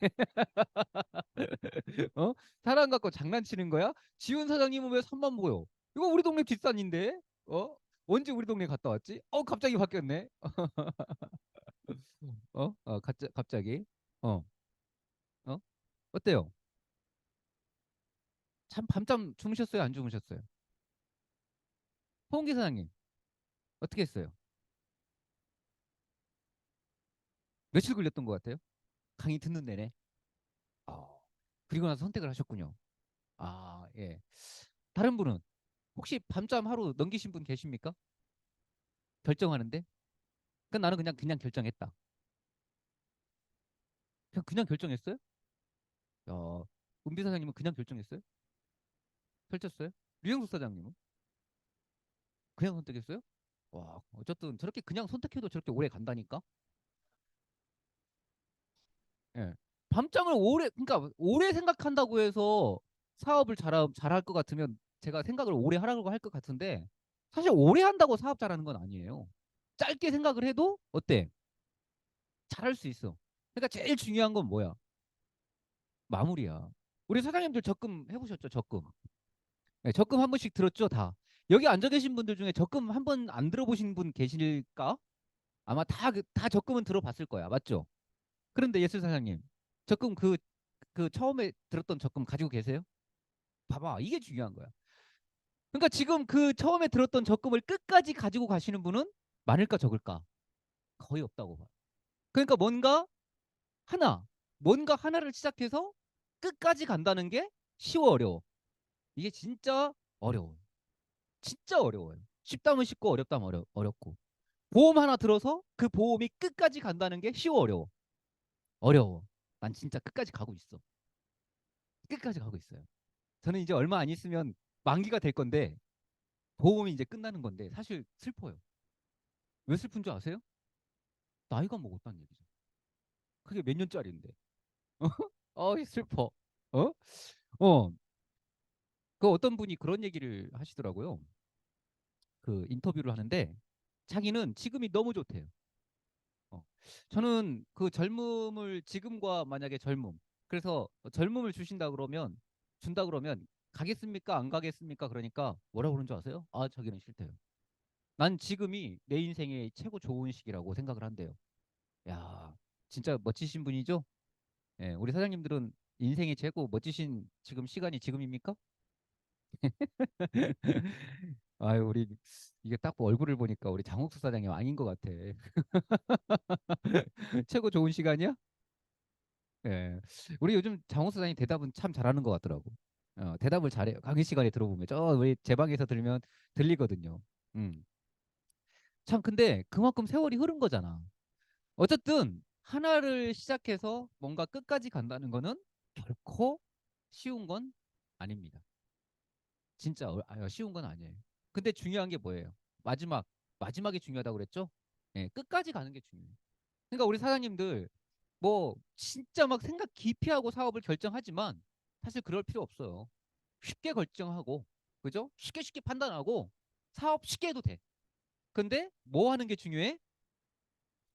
어? 사람 갖고 장난치는 거야? 지훈 사장님은 왜 손만 보여? 이거 우리 동네 뒷산인데? 어? 언제 우리 동네 갔다 왔지? 갑자기 바뀌었네. 갑자기. 어, 어? 어때요? 참 밤잠 주무셨어요? 안 주무셨어요? 홍기 사장님 어떻게 했어요? 며칠 걸렸던 것 같아요? 강의 듣는 내내. 아, 그리고 나서 선택을 하셨군요. 아, 예. 다른 분은 혹시 밤잠 하루 넘기신 분 계십니까? 결정하는데? 나는 그냥 결정했다. 그냥 결정했어요? 야, 은비 사장님은 그냥 결정했어요? 펼쳤어요? 류영숙 사장님은 그냥 선택했어요? 와, 어쨌든 저렇게 그냥 선택해도 저렇게 오래 간다니까? 예. 밤잠을 그러니까 오래 생각한다고 해서 사업을 잘할 것 같으면 제가 생각을 오래 하라고 할 것 같은데 사실 오래 한다고 사업 잘하는 건 아니에요. 짧게 생각을 해도 어때? 잘할 수 있어. 그러니까 제일 중요한 건 뭐야? 마무리야. 우리 사장님들 적금 해보셨죠? 적금. 네, 적금 한 번씩 들었죠? 다. 여기 앉아 계신 분들 중에 적금 한 번 안 들어보신 분 계실까? 아마 다 적금은 들어봤을 거야. 맞죠? 그런데 예술 사장님, 적금 그 처음에 들었던 적금 가지고 계세요? 봐봐, 이게 중요한 거야. 그러니까 지금 그 처음에 들었던 적금을 끝까지 가지고 가시는 분은 많을까 적을까? 거의 없다고 봐. 그러니까 뭔가 하나를 시작해서 끝까지 간다는 게 쉬워 어려워. 이게 진짜 어려워요. 진짜 어려워요. 쉽다면 쉽고 어렵다면 어렵고. 보험 하나 들어서 그 보험이 끝까지 간다는 게 쉬워 어려워. 어려워. 난 진짜 끝까지 가고 있어. 끝까지 가고 있어요. 저는 이제 얼마 안 있으면 만기가 될 건데 보험이 이제 끝나는 건데 사실 슬퍼요. 왜 슬픈 줄 아세요? 나이가 먹었다는 얘기죠. 그게 몇 년짜리인데. 슬퍼. 어? 어. 그 어떤 분이 그런 얘기를 하시더라고요. 그 인터뷰를 하는데 자기는 지금이 너무 좋대요. 어. 저는 그 젊음을 지금과 만약에 그래서 젊음을 준다 그러면 가겠습니까? 안 가겠습니까? 그러니까 뭐라고 그러는 줄 아세요? 자기는 싫대요. 난 지금이 내 인생의 최고 좋은 시기라고 생각을 한대요. 야, 진짜 멋지신 분이죠? 예, 우리 사장님들은 인생의 최고 멋지신 지금 시간이 지금입니까? 아유, 우리 이게 딱 얼굴을 보니까 우리 장옥수 사장님 아닌 것 같아. 최고 좋은 시간이야? 예. 우리 요즘 장옥수 사장님 대답은 참 잘하는 것 같더라고. 대답을 잘해요. 강의 시간에 들어보면 우리 제 방에서 들으면 들리거든요. 음. 참 근데 그만큼 세월이 흐른 거잖아. 어쨌든 하나를 시작해서 뭔가 끝까지 간다는 거는 결코 쉬운 건 아닙니다. 진짜 쉬운 건 아니에요. 근데 중요한 게 뭐예요? 마지막, 마지막이 중요하다고 그랬죠? 예, 끝까지 가는 게 중요해요. 그러니까 우리 사장님들 뭐 진짜 막 생각 깊이 하고 사업을 결정하지만 사실 그럴 필요 없어요. 쉽게 결정하고, 그죠? 쉽게 판단하고 사업 쉽게 해도 돼. 근데 뭐 하는 게 중요해?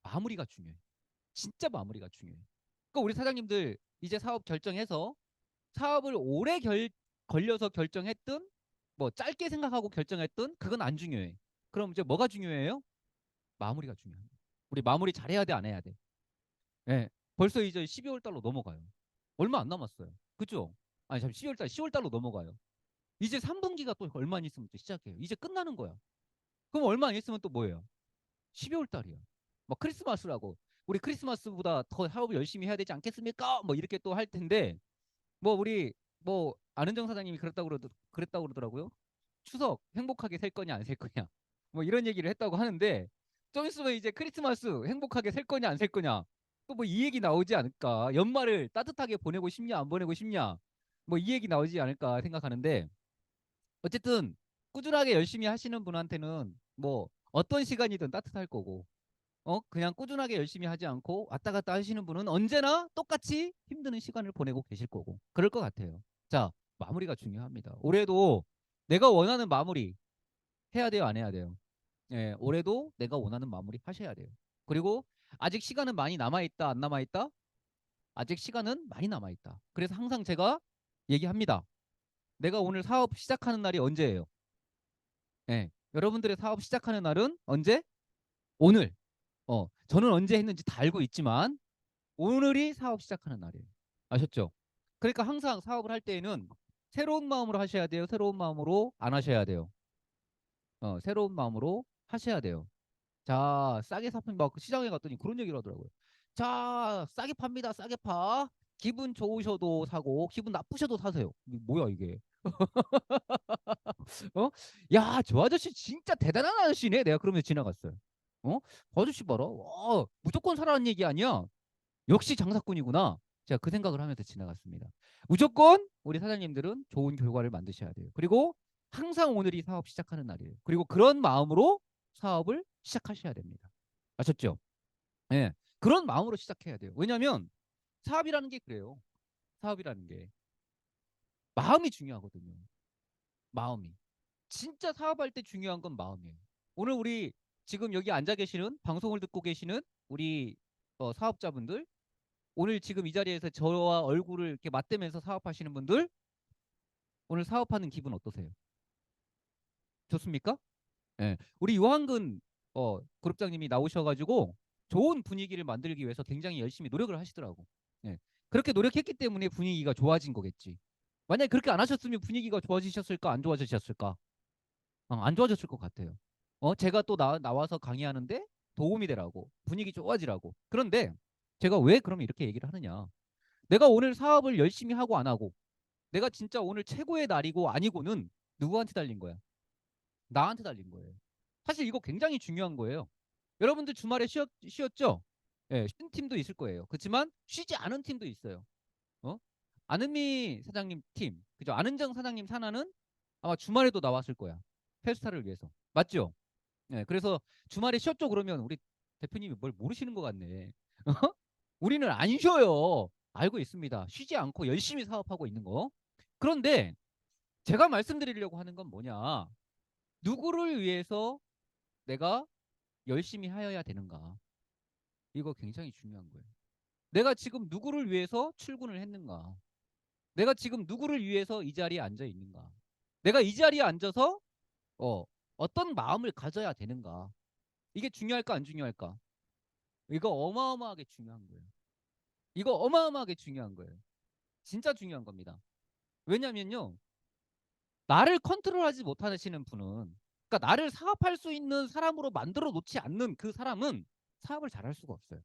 마무리가 중요해. 진짜 마무리가 중요해. 그러니까 우리 사장님들 이제 사업 결정해서 사업을 오래 걸려서 결정했든 뭐 짧게 생각하고 결정했든 그건 안 중요해. 그럼 이제 뭐가 중요해요? 마무리가 중요합니다. 우리 마무리 잘해야 돼, 안 해야 돼? 예. 벌써 이제 12월 달로 넘어가요. 얼마 안 남았어요. 그죠? 아니, 잠시 12월 달, 10월 달로 넘어가요. 이제 3분기가 또 얼마 안 있으면 또 시작해요. 이제 끝나는 거야. 그럼 얼마 안 있으면 또 뭐예요? 12월 달이야. 막 크리스마스라고. 우리 크리스마스보다 더 사업을 열심히 해야 되지 않겠습니까? 뭐 이렇게 또 할 텐데 뭐 우리 뭐 안은정 사장님이 그랬다고 그러더라고요. 추석 행복하게 살 거냐 안 살 거냐 뭐 이런 얘기를 했다고 하는데 좀 있으면 이제 크리스마스 행복하게 살 거냐 안 살 거냐 또 뭐 이 얘기 나오지 않을까. 연말을 따뜻하게 보내고 싶냐 안 보내고 싶냐 뭐 이 얘기 나오지 않을까 생각하는데 어쨌든 꾸준하게 열심히 하시는 분한테는 뭐 어떤 시간이든 따뜻할 거고 그냥 꾸준하게 열심히 하지 않고 왔다 갔다 하시는 분은 언제나 똑같이 힘드는 시간을 보내고 계실 거고 그럴 것 같아요. 자, 마무리가 중요합니다. 올해도 내가 원하는 마무리 해야 돼요, 안 해야 돼요? 예, 올해도 내가 원하는 마무리 하셔야 돼요. 그리고 아직 시간은 많이 남아 있다, 안 남아 있다? 아직 시간은 많이 남아 있다. 그래서 항상 제가 얘기합니다. 내가 오늘 사업 시작하는 날이 언제예요? 예, 여러분들의 사업 시작하는 날은 언제? 오늘. 저는 언제 했는지 다 알고 있지만 오늘이 사업 시작하는 날이에요. 아셨죠? 그러니까 항상 사업을 할 때에는 새로운 마음으로 하셔야 돼요. 새로운 마음으로 안 하셔야 돼요. 새로운 마음으로 하셔야 돼요. 자, 싸게 사품 막 시장에 갔더니 그런 얘기를 하더라고요. 자, 싸게 팝니다. 싸게 파. 기분 좋으셔도 사고 기분 나쁘셔도 사세요. 뭐야 이게? 어? 야, 저 아저씨 진짜 대단한 아저씨네. 내가 그러면서 지나갔어요. 저 아저씨 봐라. 와, 무조건 사라는 얘기 아니야. 역시 장사꾼이구나. 제가 그 생각을 하면서 지나갔습니다. 무조건 우리 사장님들은 좋은 결과를 만드셔야 돼요. 그리고 항상 오늘이 사업 시작하는 날이에요. 그리고 그런 마음으로 사업을 시작하셔야 됩니다. 아셨죠? 예. 그런 마음으로 시작해야 돼요. 왜냐하면 사업이라는 게 그래요. 사업이라는 게 마음이 중요하거든요. 마음이. 진짜 사업할 때 중요한 건 마음이에요. 오늘 우리 지금 여기 앉아 계시는 방송을 듣고 계시는 우리 사업자분들 오늘 지금 이 자리에서 저와 얼굴을 이렇게 맞대면서 사업하시는 분들 오늘 사업하는 기분 어떠세요? 좋습니까? 예. 우리 요한근 그룹장님이 나오셔가지고 좋은 분위기를 만들기 위해서 굉장히 열심히 노력을 하시더라고. 예. 그렇게 노력했기 때문에 분위기가 좋아진 거겠지. 만약에 그렇게 안 하셨으면 분위기가 좋아지셨을까 안 좋아지셨을까? 안 좋아졌을 것 같아요. 제가 또 나와서 강의하는데 도움이 되라고 분위기 좋아지라고. 그런데 제가 왜 그럼 이렇게 얘기를 하느냐? 내가 오늘 사업을 열심히 하고 안 하고 내가 진짜 오늘 최고의 날이고 아니고는 누구한테 달린 거야? 나한테 달린 거예요. 사실 이거 굉장히 중요한 거예요. 여러분들 주말에 쉬었죠? 예, 쉰 팀도 있을 거예요. 그렇지만 쉬지 않은 팀도 있어요. 어? 안은미 사장님 팀, 그죠? 안은정 사장님 산하는 아마 주말에도 나왔을 거야. 페스타를 위해서. 맞죠? 예, 그래서 주말에 쉬었죠? 그러면 우리 대표님이 뭘 모르시는 것 같네. 우리는 안 쉬어요. 알고 있습니다. 쉬지 않고 열심히 사업하고 있는 거. 그런데 제가 말씀드리려고 하는 건 뭐냐? 누구를 위해서 내가 열심히 하여야 되는가? 이거 굉장히 중요한 거예요. 내가 지금 누구를 위해서 출근을 했는가? 내가 지금 누구를 위해서 이 자리에 앉아 있는가? 내가 이 자리에 앉아서 어떤 마음을 가져야 되는가? 이게 중요할까 안 중요할까? 이거 어마어마하게 중요한 거예요. 이거 어마어마하게 중요한 거예요. 진짜 중요한 겁니다. 왜냐면요. 나를 컨트롤하지 못하시는 분은 그러니까 나를 사업할 수 있는 사람으로 만들어 놓지 않는 그 사람은 사업을 잘할 수가 없어요.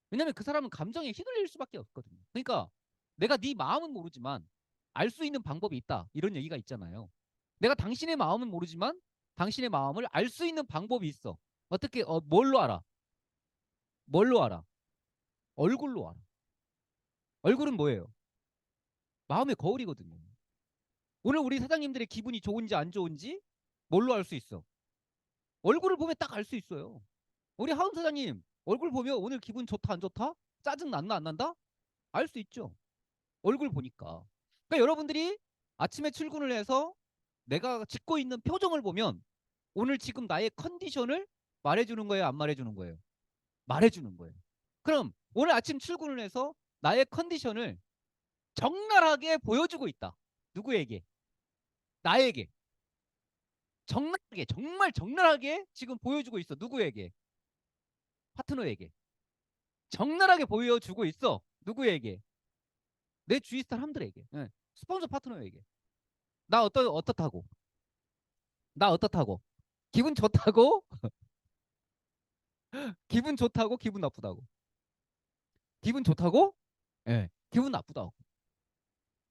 왜냐면 그 사람은 감정에 휘둘릴 수밖에 없거든요. 그러니까 내가 네 마음은 모르지만 알 수 있는 방법이 있다. 이런 얘기가 있잖아요. 내가 당신의 마음은 모르지만 당신의 마음을 알 수 있는 방법이 있어. 어떻게 뭘로 알아? 뭘로 알아? 얼굴로 알아. 얼굴은 뭐예요? 마음의 거울이거든요. 오늘 우리 사장님들의 기분이 좋은지 안 좋은지 뭘로 알 수 있어? 얼굴을 보면 딱 알 수 있어요. 우리 하은 사장님 얼굴 보면 오늘 기분 좋다 안 좋다? 짜증 난다 안 난다? 알 수 있죠. 얼굴 보니까. 그러니까 여러분들이 아침에 출근을 해서 내가 짓고 있는 표정을 보면 오늘 지금 나의 컨디션을 말해주는 거예요, 안 말해주는 거예요? 말해주는 거예요. 그럼 오늘 아침 출근을 해서 나의 컨디션을 적나라하게 보여주고 있다. 누구에게? 나에게. 적나라하게, 정말 적나라하게 지금 보여주고 있어. 누구에게? 파트너에게. 적나라하게 보여주고 있어. 누구에게? 내 주위 사람들에게. 예. 스폰서 파트너에게. 나 어떻다고? 나 어떻다고? 기분 좋다고? 기분 좋다고? 기분 나쁘다고? 기분 좋다고? 예. 기분 나쁘다고.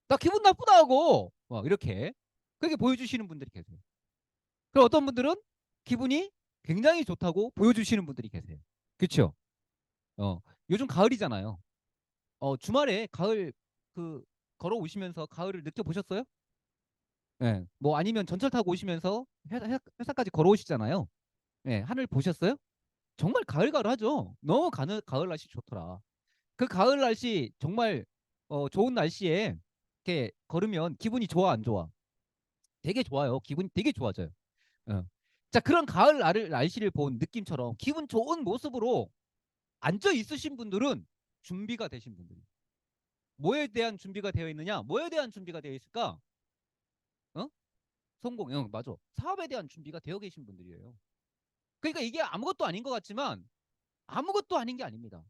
나 기분 나쁘다고. 막 이렇게. 그렇게 보여주시는 분들이 계세요. 그리고 어떤 분들은 기분이 굉장히 좋다고 보여주시는 분들이 계세요. 그렇죠? 요즘 가을이잖아요. 주말에 가을 그 걸어오시면서 가을을 느껴보셨어요? 예. 뭐 아니면 전철 타고 오시면서 회사까지 걸어오시잖아요. 예. 하늘 보셨어요? 정말 가을가을하죠. 너무 가을 날씨 좋더라. 그 가을 날씨 정말 좋은 날씨에 이렇게 걸으면 기분이 좋아 안 좋아? 되게 좋아요. 기분이 되게 좋아져요. 어. 자, 그런 가을 날씨를 본 느낌처럼 기분 좋은 모습으로 앉아 있으신 분들은 준비가 되신 분들이에요. 뭐에 대한 준비가 되어 있느냐? 뭐에 대한 준비가 되어 있을까? 어? 성공, 맞아. 사업에 대한 준비가 되어 계신 분들이에요. 그러니까 이게 아무것도 아닌 것 같지만 아무것도 아닌 게 아닙니다.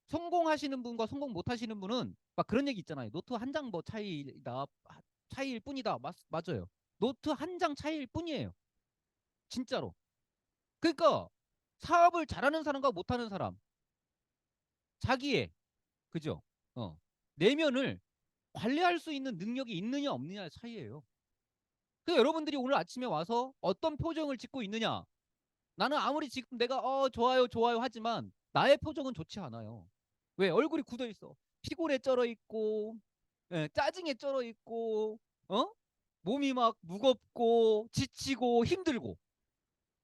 성공하시는 분과 성공 못 하시는 분은 막 그런 얘기 있잖아요. 노트 한 장 뭐 차이일 뿐이다. 맞아요. 노트 한 장 차이일 뿐이에요. 진짜로. 그러니까 사업을 잘하는 사람과 못하는 사람, 자기의 그죠? 내면을 관리할 수 있는 능력이 있느냐 없느냐의 차이예요. 그 여러분들이 오늘 아침에 와서 어떤 표정을 짓고 있느냐? 나는 아무리 지금 내가 좋아요 좋아요 하지만 나의 표정은 좋지 않아요. 왜? 얼굴이 굳어 있어. 피곤에 쩔어 있고, 짜증에 쩔어 있고, 몸이 막 무겁고 지치고 힘들고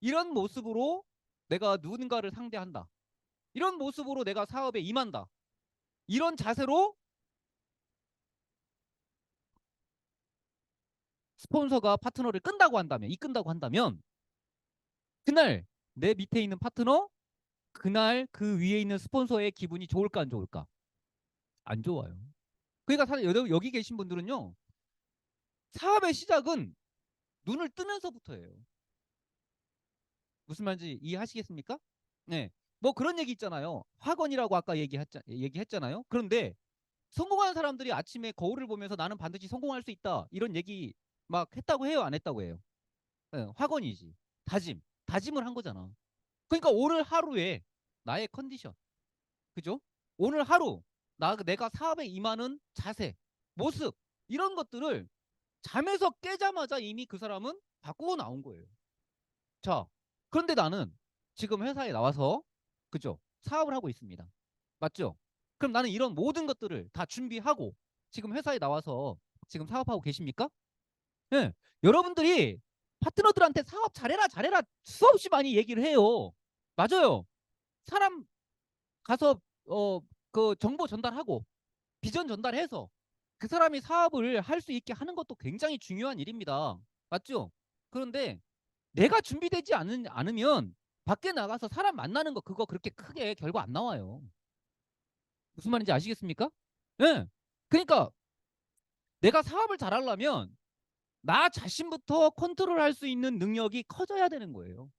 이런 모습으로 내가 누군가를 상대한다. 이런 모습으로 내가 사업에 임한다. 이런 자세로 스폰서가 파트너를 이끈다고 한다면 그날 내 밑에 있는 파트너, 그날 그 위에 있는 스폰서의 기분이 좋을까 안 좋을까? 안 좋아요. 그러니까 사실 여기 계신 분들은요. 사업의 시작은 눈을 뜨면서부터예요. 무슨 말인지 이해하시겠습니까? 네. 뭐 그런 얘기 있잖아요. 학원이라고 아까 얘기했잖아요. 그런데 성공한 사람들이 아침에 거울을 보면서 나는 반드시 성공할 수 있다. 이런 얘기 막 했다고 해요? 안 했다고 해요? 네, 학원이지. 다짐을 한 거잖아. 그러니까 오늘 하루에 나의 컨디션, 그죠? 오늘 하루 내가 사업에 임하는 자세, 모습 이런 것들을 잠에서 깨자마자 이미 그 사람은 바꾸고 나온 거예요. 자, 그런데 나는 지금 회사에 나와서 그죠? 사업을 하고 있습니다. 맞죠? 그럼 나는 이런 모든 것들을 다 준비하고 지금 회사에 나와서 지금 사업하고 계십니까? 예. 여러분들이 파트너들한테 사업 잘해라 잘해라 수없이 많이 얘기를 해요. 맞아요. 사람 가서 그 정보 전달하고 비전 전달해서 그 사람이 사업을 할 수 있게 하는 것도 굉장히 중요한 일입니다. 맞죠? 그런데 내가 준비되지 않으면 밖에 나가서 사람 만나는 거 그거 그렇게 크게 결과 안 나와요. 무슨 말인지 아시겠습니까? 예. 그러니까 내가 사업을 잘하려면 나 자신부터 컨트롤할 수 있는 능력이 커져야 되는 거예요.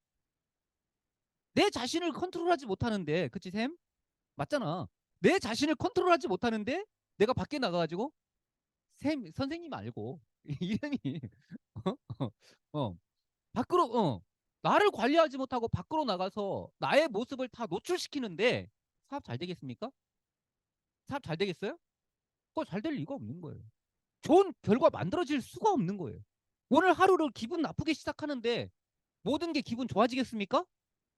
내 자신을 컨트롤하지 못하는데, 그치 샘? 맞잖아. 내 자신을 컨트롤하지 못하는데 내가 밖에 나가가지고 샘 선생님 알고 이름이 어, 밖으로 나를 관리하지 못하고 밖으로 나가서 나의 모습을 다 노출시키는데 사업 잘 되겠습니까? 사업 잘 되겠어요? 그거 잘 될 리가 없는 거예요. 좋은 결과 만들어질 수가 없는 거예요. 오늘 하루를 기분 나쁘게 시작하는데 모든 게 기분 좋아지겠습니까?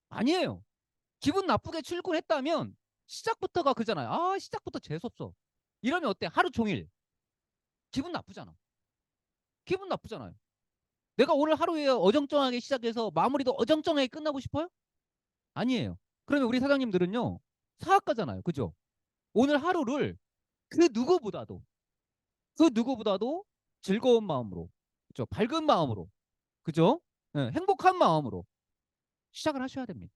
아니에요. 기분 나쁘게 출근했다면 시작부터가 그잖아요. 아, 시작부터 재수없어. 이러면 어때? 하루 종일 기분 나쁘잖아. 기분 나쁘잖아요. 내가 오늘 하루에 어정쩡하게 시작해서 마무리도 어정쩡하게 끝나고 싶어요? 아니에요. 그러면 우리 사장님들은요. 사학가잖아요. 그죠? 오늘 하루를 그 누구보다도 그 누구보다도 즐거운 마음으로, 그죠? 밝은 마음으로, 그죠? 예, 행복한 마음으로 시작을 하셔야 됩니다.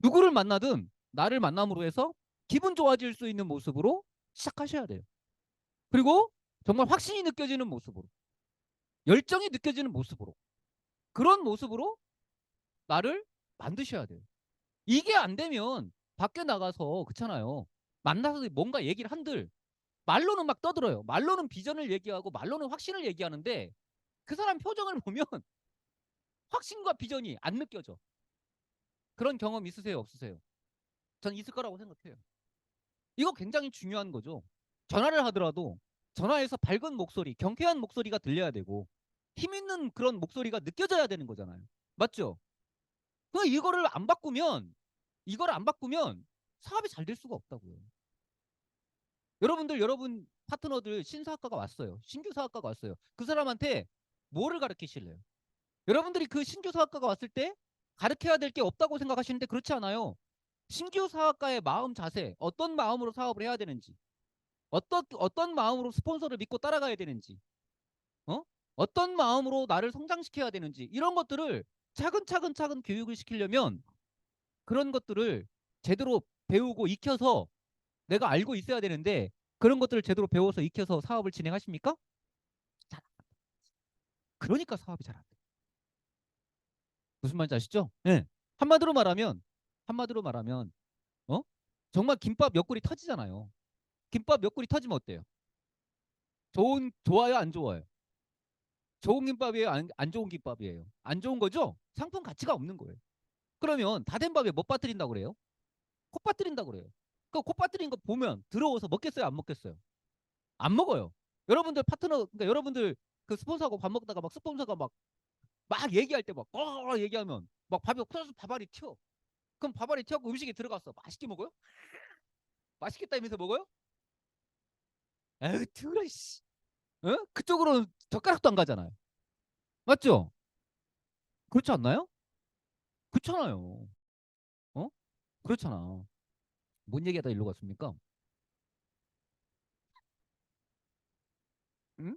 누구를 만나든 나를 만남으로 해서 기분 좋아질 수 있는 모습으로 시작하셔야 돼요. 그리고 정말 확신이 느껴지는 모습으로, 열정이 느껴지는 모습으로, 그런 모습으로 나를 만드셔야 돼요. 이게 안 되면 밖에 나가서 그렇잖아요. 만나서 뭔가 얘기를 한들 말로는 막 떠들어요. 말로는 비전을 얘기하고 말로는 확신을 얘기하는데 그 사람 표정을 보면 확신과 비전이 안 느껴져. 그런 경험 있으세요? 없으세요? 전 있을 거라고 생각해요. 이거 굉장히 중요한 거죠. 전화를 하더라도 전화에서 밝은 목소리, 경쾌한 목소리가 들려야 되고 힘 있는 그런 목소리가 느껴져야 되는 거잖아요. 맞죠? 그 이거를 안 바꾸면 사업이 잘 될 수가 없다고요. 여러분 파트너들 신사학과가 왔어요. 신규 사학과가 왔어요. 그 사람한테 뭐를 가르치실래요? 여러분들이 그 신규 사학과가 왔을 때 가르쳐야 될 게 없다고 생각하시는데 그렇지 않아요. 신규 사학과의 마음 자세, 어떤 마음으로 사업을 해야 되는지, 어떤 마음으로 스폰서를 믿고 따라가야 되는지, 어? 어떤 마음으로 나를 성장시켜야 되는지 이런 것들을 차근차근 교육을 시키려면 그런 것들을 제대로 배우고 익혀서 내가 알고 있어야 되는데 그런 것들을 제대로 배워서 익혀서 사업을 진행하십니까? 잘 안 돼요. 그러니까 사업이 잘 안 돼요. 무슨 말인지 아시죠? 네. 한마디로 말하면 한마디로 말하면 어? 정말 김밥 옆구리 터지잖아요. 김밥 옆구리 터지면 어때요? 좋아요, 안 좋아요? 좋은 김밥이에요, 안 좋은 김밥이에요? 안 좋은 거죠? 상품 가치가 없는 거예요. 그러면 다 된 밥에 못 빠뜨린다고 그래요? 코 빠뜨린다고 그래요. 그 코 빠뜨린 거 보면 들어오서 먹겠어요, 안 먹겠어요? 안 먹어요. 여러분들 파트너, 그러니까 여러분들 그 스폰서하고 밥 먹다가 막 스폰서가 막 얘기할 때 막 얘기하면 막 밥이 퍼져서 밥알이 튀어. 그럼 밥알이 튀어고 음식이 들어갔어. 맛있게 먹어요? 맛있겠다면서 먹어요? 에휴, 들어 씨. 어? 그쪽으로 젓가락도 안 가잖아요. 맞죠? 그렇지 않나요? 그렇잖아요. 어? 그렇잖아. 뭔 얘기하다 일로 갔습니까? 응?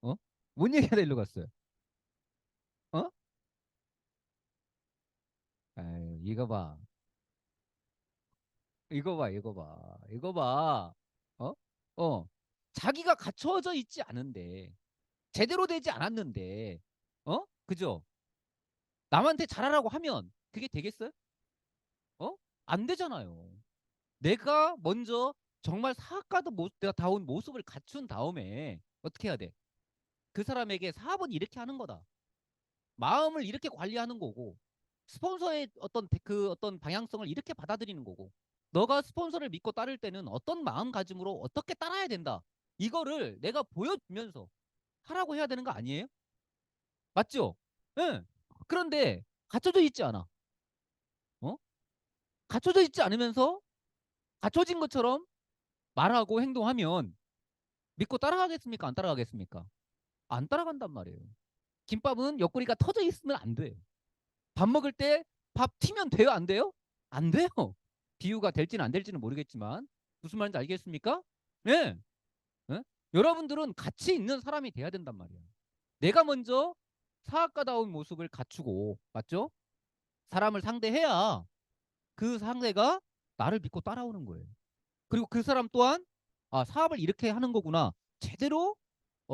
어? 뭔 얘기하다 일로 갔어요? 어? 아유, 이거 봐. 이거 봐, 이거 봐. 이거 봐. 어? 어. 자기가 갖춰져 있지 않은데, 제대로 되지 않았는데, 그죠? 남한테 잘하라고 하면 그게 되겠어요? 어? 안 되잖아요. 내가 먼저 정말 사학가도 내가 다운 모습을 갖춘 다음에 어떻게 해야 돼? 그 사람에게 사업은 이렇게 하는 거다. 마음을 이렇게 관리하는 거고, 스폰서의 어떤 방향성을 이렇게 받아들이는 거고, 너가 스폰서를 믿고 따를 때는 어떤 마음가짐으로 어떻게 따라야 된다. 이거를 내가 보여주면서 하라고 해야 되는 거 아니에요? 맞죠? 예. 그런데 갖춰져 있지 않아. 어? 갖춰져 있지 않으면서 갖춰진 것처럼 말하고 행동하면 믿고 따라가겠습니까? 안 따라가겠습니까? 안 따라간단 말이에요. 김밥은 옆구리가 터져 있으면 안 돼요. 밥 먹을 때 밥 튀면 돼요? 안 돼요? 안 돼요. 비유가 될지는 안 될지는 모르겠지만 무슨 말인지 알겠습니까? 예. 예? 여러분들은 가치 있는 사람이 돼야 된단 말이에요. 내가 먼저 사학가다운 모습을 갖추고 맞죠? 사람을 상대해야 그 상대가 나를 믿고 따라오는 거예요. 그리고 그 사람 또한 아, 사업을 이렇게 하는 거구나. 제대로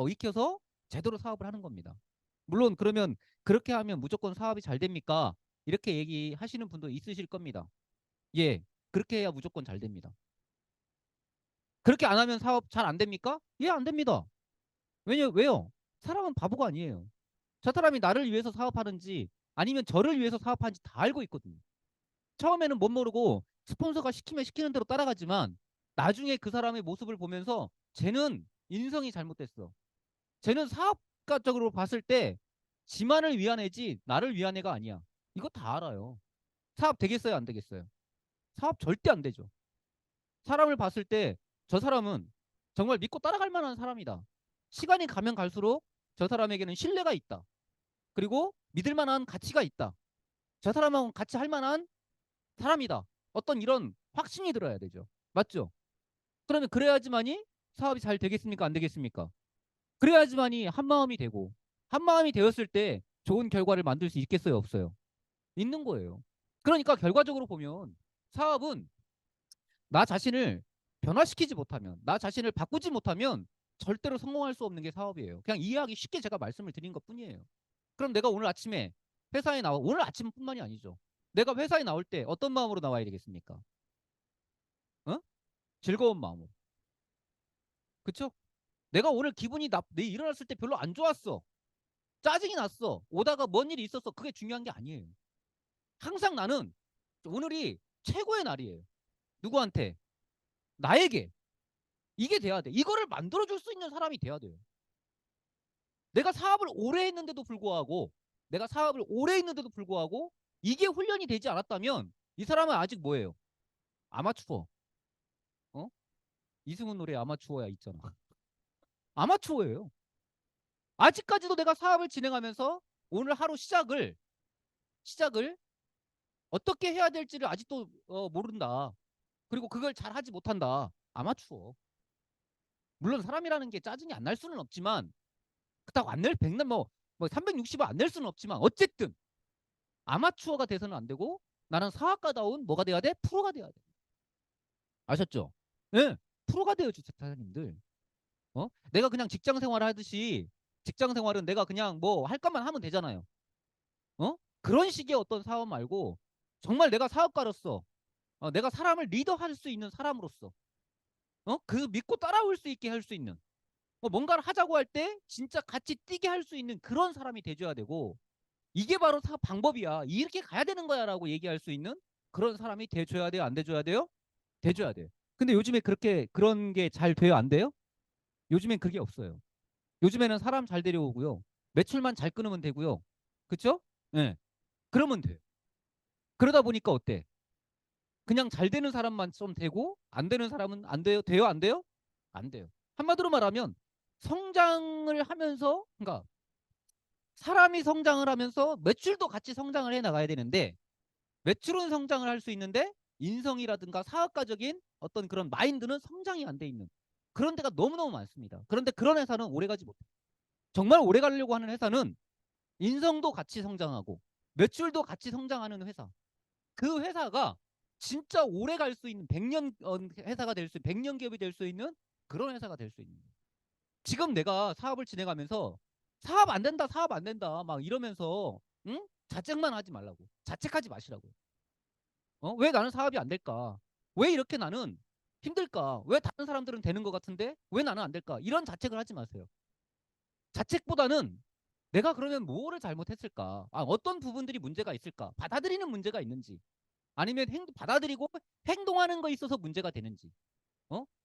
익혀서 제대로 사업을 하는 겁니다. 물론 그러면 그렇게 하면 무조건 사업이 잘 됩니까? 이렇게 얘기하시는 분도 있으실 겁니다. 예, 그렇게 해야 무조건 잘 됩니다. 그렇게 안 하면 사업 잘 안 됩니까? 예, 안 됩니다. 왜요? 사람은 바보가 아니에요. 저 사람이 나를 위해서 사업하는지 아니면 저를 위해서 사업하는지 다 알고 있거든요. 처음에는 못 모르고 스폰서가 시키면 시키는 대로 따라가지만 나중에 그 사람의 모습을 보면서 쟤는 인성이 잘못됐어. 쟤는 사업가적으로 봤을 때 지만을 위한 애지 나를 위한 애가 아니야. 이거 다 알아요. 사업 되겠어요? 안 되겠어요? 사업 절대 안 되죠. 사람을 봤을 때 저 사람은 정말 믿고 따라갈 만한 사람이다. 시간이 가면 갈수록 저 사람에게는 신뢰가 있다. 그리고 믿을 만한 가치가 있다. 저 사람하고 같이 할 만한 사람이다. 어떤 이런 확신이 들어야 되죠. 맞죠? 그러면 그래야지만이 사업이 잘 되겠습니까? 안 되겠습니까? 그래야지만이 한 마음이 되고 한 마음이 되었을 때 좋은 결과를 만들 수 있겠어요, 없어요? 있는 거예요. 그러니까 결과적으로 보면 사업은 나 자신을 변화시키지 못하면, 나 자신을 바꾸지 못하면 절대로 성공할 수 없는 게 사업이에요. 그냥 이해하기 쉽게 제가 말씀을 드린 것뿐이에요. 그럼 내가 오늘 아침에 회사에 나와, 오늘 아침뿐만이 아니죠. 내가 회사에 나올 때 어떤 마음으로 나와야 되겠습니까? 어? 즐거운 마음으로. 그쵸? 내가 오늘 기분이 내 일어났을 때 별로 안 좋았어. 짜증이 났어. 오다가 뭔 일이 있었어. 그게 중요한 게 아니에요. 항상 나는 오늘이 최고의 날이에요. 누구한테? 나에게. 이게 돼야 돼. 이거를 만들어줄 수 있는 사람이 돼야 돼요. 내가 사업을 오래 했는데도 불구하고, 내가 사업을 오래 했는데도 불구하고, 이게 훈련이 되지 않았다면, 이 사람은 아직 뭐예요? 아마추어. 어? 이승훈 노래 아마추어야 있잖아. 아마추어예요. 아직까지도 내가 사업을 진행하면서 오늘 하루 시작을 어떻게 해야 될지를 아직도 모른다. 그리고 그걸 잘 하지 못한다. 아마추어. 물론 사람이라는 게 짜증이 안 날 수는 없지만, 그렇다고 안 낼, 백날 뭐 360은 안 낼 수는 없지만, 어쨌든 아마추어가 돼서는 안 되고, 나는 사업가다운 뭐가 돼야 돼? 프로가 돼야 돼. 아셨죠? 네. 프로가 되어주세요, 사장님들. 내가 그냥 직장 생활 하듯이, 직장 생활은 내가 그냥 뭐 할 것만 하면 되잖아요. 그런 식의 어떤 사업 말고, 정말 내가 사업가로서, 내가 사람을 리더할 수 있는 사람으로서, 그 믿고 따라올 수 있게 할 수 있는, 뭔가를 하자고 할 때 진짜 같이 뛰게 할 수 있는 그런 사람이 돼줘야 되고, 이게 바로 방법이야. 이렇게 가야 되는 거야라고 얘기할 수 있는 그런 사람이 돼줘야 돼요? 안 돼줘야 돼요? 돼줘야 돼요. 근데 요즘에 그렇게 그런 게 잘 돼요? 안 돼요? 요즘엔 그게 없어요. 요즘에는 사람 잘 데려오고요. 매출만 잘 끊으면 되고요. 그쵸? 네. 그러면 돼. 그러다 보니까 어때? 그냥 잘 되는 사람만 좀 되고 안 되는 사람은 안 돼요? 돼요? 안 돼요? 안 돼요. 한마디로 말하면 성장을 하면서, 그러니까 사람이 성장을 하면서 매출도 같이 성장을 해 나가야 되는데, 매출은 성장을 할 수 있는데 인성이라든가 사업가적인 어떤 그런 마인드는 성장이 안 돼 있는 그런 데가 너무너무 많습니다. 그런데 그런 회사는 오래 가지 못해요. 정말 오래 가려고 하는 회사는 인성도 같이 성장하고 매출도 같이 성장하는 회사. 그 회사가 진짜 오래 갈 수 있는 100년 회사가 될 수, 100년 기업이 될 수 있는 그런 회사가 될 수 있는 거예요. 지금 내가 사업을 진행하면서 사업 안 된다, 사업 안 된다 막 이러면서, 응? 자책만 하지 말라고. 자책하지 마시라고. 왜 나는 사업이 안 될까? 왜 이렇게 나는 힘들까? 왜 다른 사람들은 되는 것 같은데 왜 나는 안 될까? 이런 자책을 하지 마세요. 자책보다는 내가 그러면 뭐를 잘못했을까? 어떤 부분들이 문제가 있을까? 받아들이는 문제가 있는지, 아니면 받아들이고 행동하는 거에 있어서 문제가 되는지,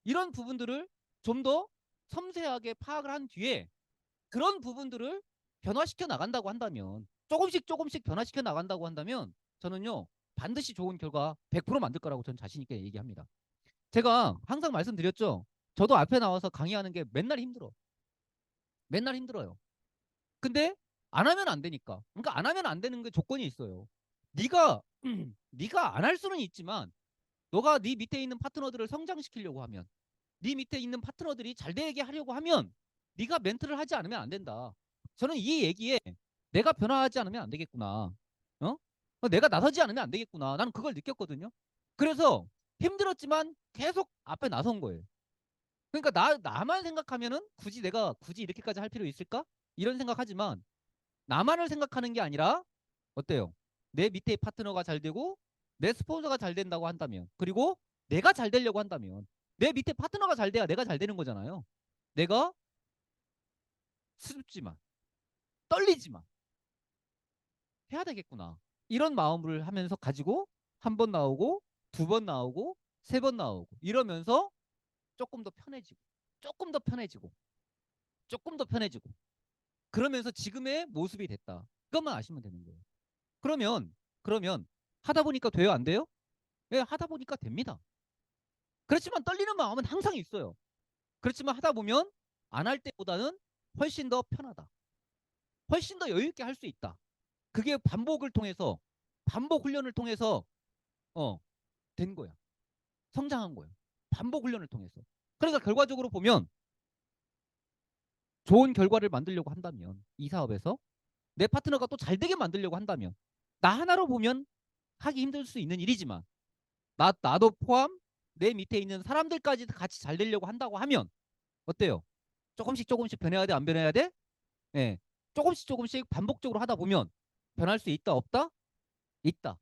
이런 부분들을 좀 더 섬세하게 파악을 한 뒤에 그런 부분들을 변화시켜 나간다고 한다면, 조금씩 조금씩 변화시켜 나간다고 한다면, 저는요 반드시 좋은 결과 100% 만들 거라고 저는 자신 있게 얘기합니다. 제가 항상 말씀드렸죠. 저도 앞에 나와서 강의하는 게 맨날 힘들어. 맨날 힘들어요. 근데 안 하면 안 되니까. 그러니까 안 하면 안 되는 게 조건이 있어요. 네가 네가 안 할 수는 있지만, 너가 네 밑에 있는 파트너들을 성장시키려고 하면, 네 밑에 있는 파트너들이 잘 되게 하려고 하면, 네가 멘트를 하지 않으면 안 된다. 저는 이 얘기에 내가 변화하지 않으면 안 되겠구나. 어? 내가 나서지 않으면 안 되겠구나. 나는 그걸 느꼈거든요. 그래서 힘들었지만 계속 앞에 나선 거예요. 그러니까 나만 생각하면은 굳이 이렇게까지 할 필요 있을까? 이런 생각하지만, 나만을 생각하는 게 아니라 어때요? 내 밑에 파트너가 잘 되고 내 스폰서가 잘 된다고 한다면, 그리고 내가 잘 되려고 한다면, 내 밑에 파트너가 잘 돼야 내가 잘 되는 거잖아요. 내가 스럽지만, 떨리지만 해야 되겠구나. 이런 마음을 하면서 가지고 한 번 나오고, 두 번 나오고, 세 번 나오고 이러면서 조금 더 편해지고, 조금 더 편해지고, 조금 더 편해지고, 그러면서 지금의 모습이 됐다. 그것만 아시면 되는 거예요. 그러면 하다 보니까 돼요, 안 돼요? 예, 하다 보니까 됩니다. 그렇지만 떨리는 마음은 항상 있어요. 그렇지만 하다 보면 안 할 때보다는 훨씬 더 편하다. 훨씬 더 여유 있게 할 수 있다. 그게 반복을 통해서, 반복 훈련을 통해서 어, 된 거야. 성장한 거야. 반복 훈련을 통해서. 그러니까 결과적으로 보면 좋은 결과를 만들려고 한다면, 이 사업에서 내 파트너가 또 잘 되게 만들려고 한다면, 나 하나로 보면 하기 힘들 수 있는 일이지만 나도 포함 내 밑에 있는 사람들까지 같이 잘 되려고 한다고 하면 어때요? 조금씩 조금씩 변해야 돼, 안 변해야 돼? 예. 조금씩 조금씩 반복적으로 하다 보면 변할 수 있다, 없다? 있다.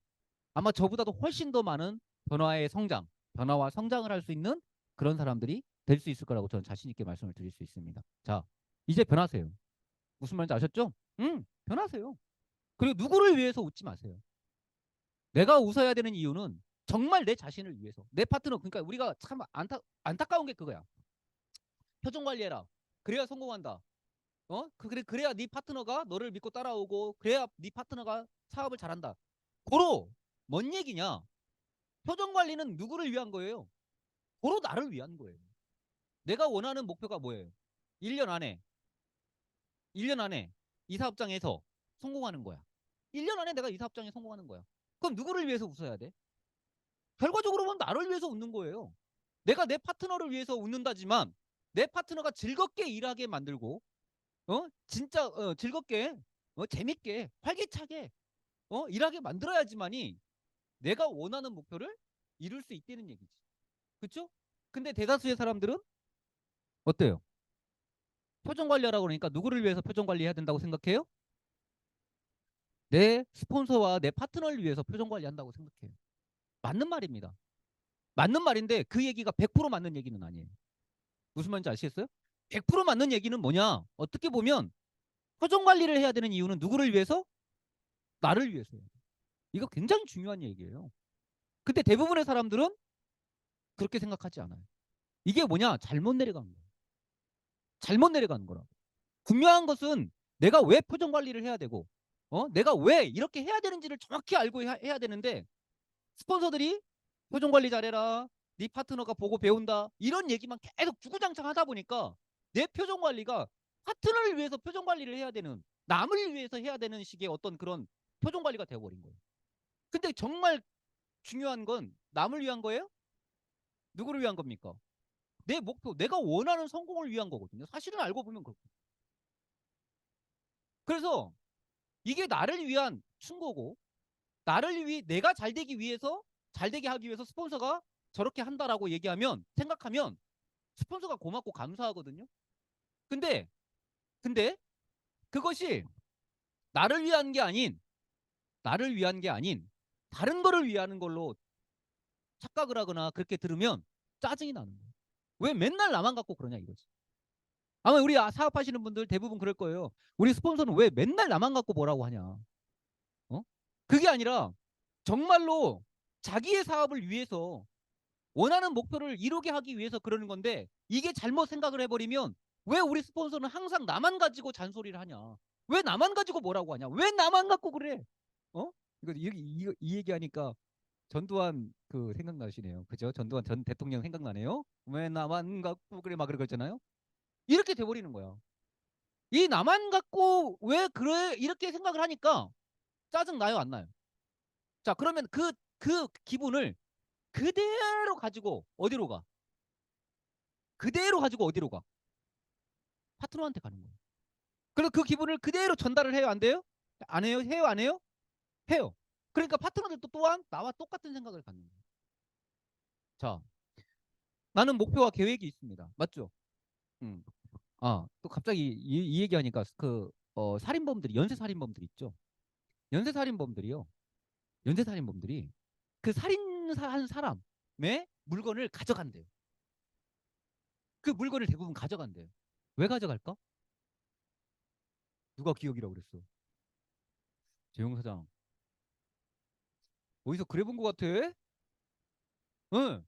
아마 저보다도 훨씬 더 많은 변화와 성장을 할 수 있는 그런 사람들이 될 수 있을 거라고 저는 자신 있게 말씀을 드릴 수 있습니다. 자, 이제 변하세요. 무슨 말인지 아셨죠? 변하세요. 그리고 누구를 위해서 웃지 마세요. 내가 웃어야 되는 이유는 정말 내 자신을 위해서. 내 파트너, 그러니까 우리가 참 안타까운 게 그거야. 표정 관리해라. 그래야 성공한다. 그래야 네 파트너가 너를 믿고 따라오고, 그래야 네 파트너가 사업을 잘한다. 고로 뭔 얘기냐? 표정 관리는 누구를 위한 거예요? 고로 나를 위한 거예요. 내가 원하는 목표가 뭐예요? 1년 안에 1년 안에 이 사업장에서 성공하는 거야. 1년 안에 내가 이 사업장에 성공하는 거야. 그럼 누구를 위해서 웃어야 돼? 결과적으로 보면 나를 위해서 웃는 거예요. 내가 내 파트너를 위해서 웃는다지만 내 파트너가 즐겁게 일하게 만들고, 진짜 즐겁게, 재밌게, 활기차게 일하게 만들어야지만이 내가 원하는 목표를 이룰 수 있다는 얘기지. 그렇죠? 근데 대다수의 사람들은 어때요? 표정 관리하라고 그러니까 누구를 위해서 표정 관리해야 된다고 생각해요? 내 스폰서와 내 파트너를 위해서 표정 관리한다고 생각해요. 맞는 말입니다. 맞는 말인데 그 얘기가 100% 맞는 얘기는 아니에요. 무슨 말인지 아시겠어요? 100% 맞는 얘기는 뭐냐? 어떻게 보면 표정 관리를 해야 되는 이유는 누구를 위해서? 나를 위해서요. 이거 굉장히 중요한 얘기예요. 근데 대부분의 사람들은 그렇게 생각하지 않아요. 이게 뭐냐? 잘못 내려간 거예요. 잘못 내려가는 거라고. 분명한 것은 내가 왜 표정 관리를 해야 되고, 내가 왜 이렇게 해야 되는지를 정확히 알고 해야 되는데, 스폰서들이 표정 관리 잘해라, 네 파트너가 보고 배운다, 이런 얘기만 계속 주구장창 하다 보니까 내 표정 관리가 파트너를 위해서 표정 관리를 해야 되는, 남을 위해서 해야 되는 식의 어떤 그런 표정 관리가 되어버린 거예요. 근데 정말 중요한 건 남을 위한 거예요? 누구를 위한 겁니까? 내 목표, 내가 원하는 성공을 위한 거거든요. 사실은 알고 보면 그렇고. 그래서 이게 나를 위한 충고고, 내가 잘 되기 위해서, 잘 되게 하기 위해서 스폰서가 저렇게 한다라고 얘기하면, 생각하면 스폰서가 고맙고 감사하거든요. 근데 그것이 나를 위한 게 아닌 다른 거를 위하는 걸로 착각을 하거나 그렇게 들으면 짜증이 나는 거예요. 왜 맨날 나만 갖고 그러냐 이거지. 아마 우리 사업하시는 분들 대부분 그럴 거예요. 우리 스폰서는 왜 맨날 나만 갖고 뭐라고 하냐. 그게 아니라 정말로 자기의 사업을 위해서 원하는 목표를 이루게 하기 위해서 그러는 건데, 이게 잘못 생각을 해버리면 왜 우리 스폰서는 항상 나만 가지고 잔소리를 하냐? 왜 나만 가지고 뭐라고 하냐? 왜 나만 갖고 그래? 어? 이 얘기하니까 전두환 그 생각나시네요. 그죠? 전두환 전 대통령 생각나네요. 왜 나만 갖고 그래 막 그러잖아요. 이렇게 돼버리는 거야. 이 나만 갖고 왜 그래 이렇게 생각을 하니까 짜증 나요, 안 나요? 자, 그러면 그 기분을 그대로 가지고 어디로 가? 그대로 가지고 어디로 가? 파트너한테 가는 거예요. 그리고 그 기분을 그대로 전달을 해요, 안 돼요? 안 해요? 해요, 안 해요? 해요. 그러니까 파트너들도 또한 나와 똑같은 생각을 갖는 거예요. 자, 나는 목표와 계획이 있습니다. 맞죠? 음. 또 갑자기 이 얘기하니까 살인범들이, 연쇄살인범들 있죠? 연쇄살인범들이요. 연쇄살인범들이 그 살인한 사람의 물건을 가져간대요. 그 물건을 대부분 가져간대요. 왜 가져갈까? 누가 기억이라고 그랬어? 재용 사장. 어디서 그래 본 것 같아? 응.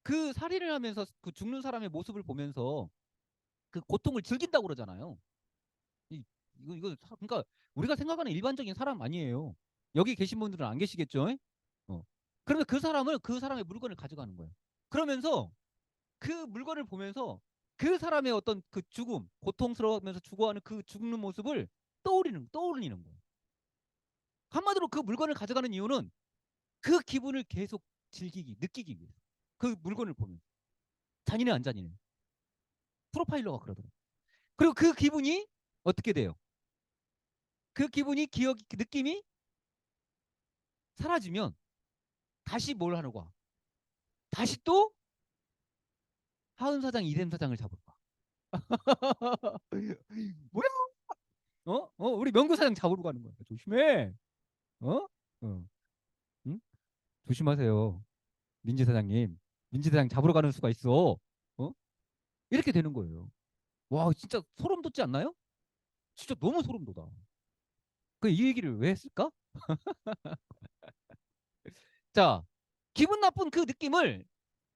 그 살인을 하면서 그 죽는 사람의 모습을 보면서 그 고통을 즐긴다고 그러잖아요. 그러니까 우리가 생각하는 일반적인 사람 아니에요. 여기 계신 분들은 안 계시겠죠? 어. 그러면 그 사람의 물건을 가져가는 거예요. 그러면서 그 물건을 보면서 그 사람의 어떤 그 죽음, 고통스러워하면서 죽어가는 그 죽는 모습을 떠올리는 거예요. 한마디로 그 물건을 가져가는 이유는 그 기분을 계속 느끼기 위해서. 그 물건을 보면. 잔인해, 안 잔인해? 프로파일러가 그러더라고요. 그리고 그 기분이 어떻게 돼요? 그 기분이 그 느낌이 사라지면 다시 뭘 하러 가? 다시 또 하은 사장, 이샘 사장을 잡으러 가. 뭐야? 우리 명구 사장 잡으러 가는 거야. 조심해. 어? 어. 응? 조심하세요. 민지 사장님. 민지 사장 잡으러 가는 수가 있어. 어? 이렇게 되는 거예요. 와, 진짜 소름 돋지 않나요? 진짜 너무 소름 돋아. 그 이 얘기를 왜 했을까? 자, 기분 나쁜 그 느낌을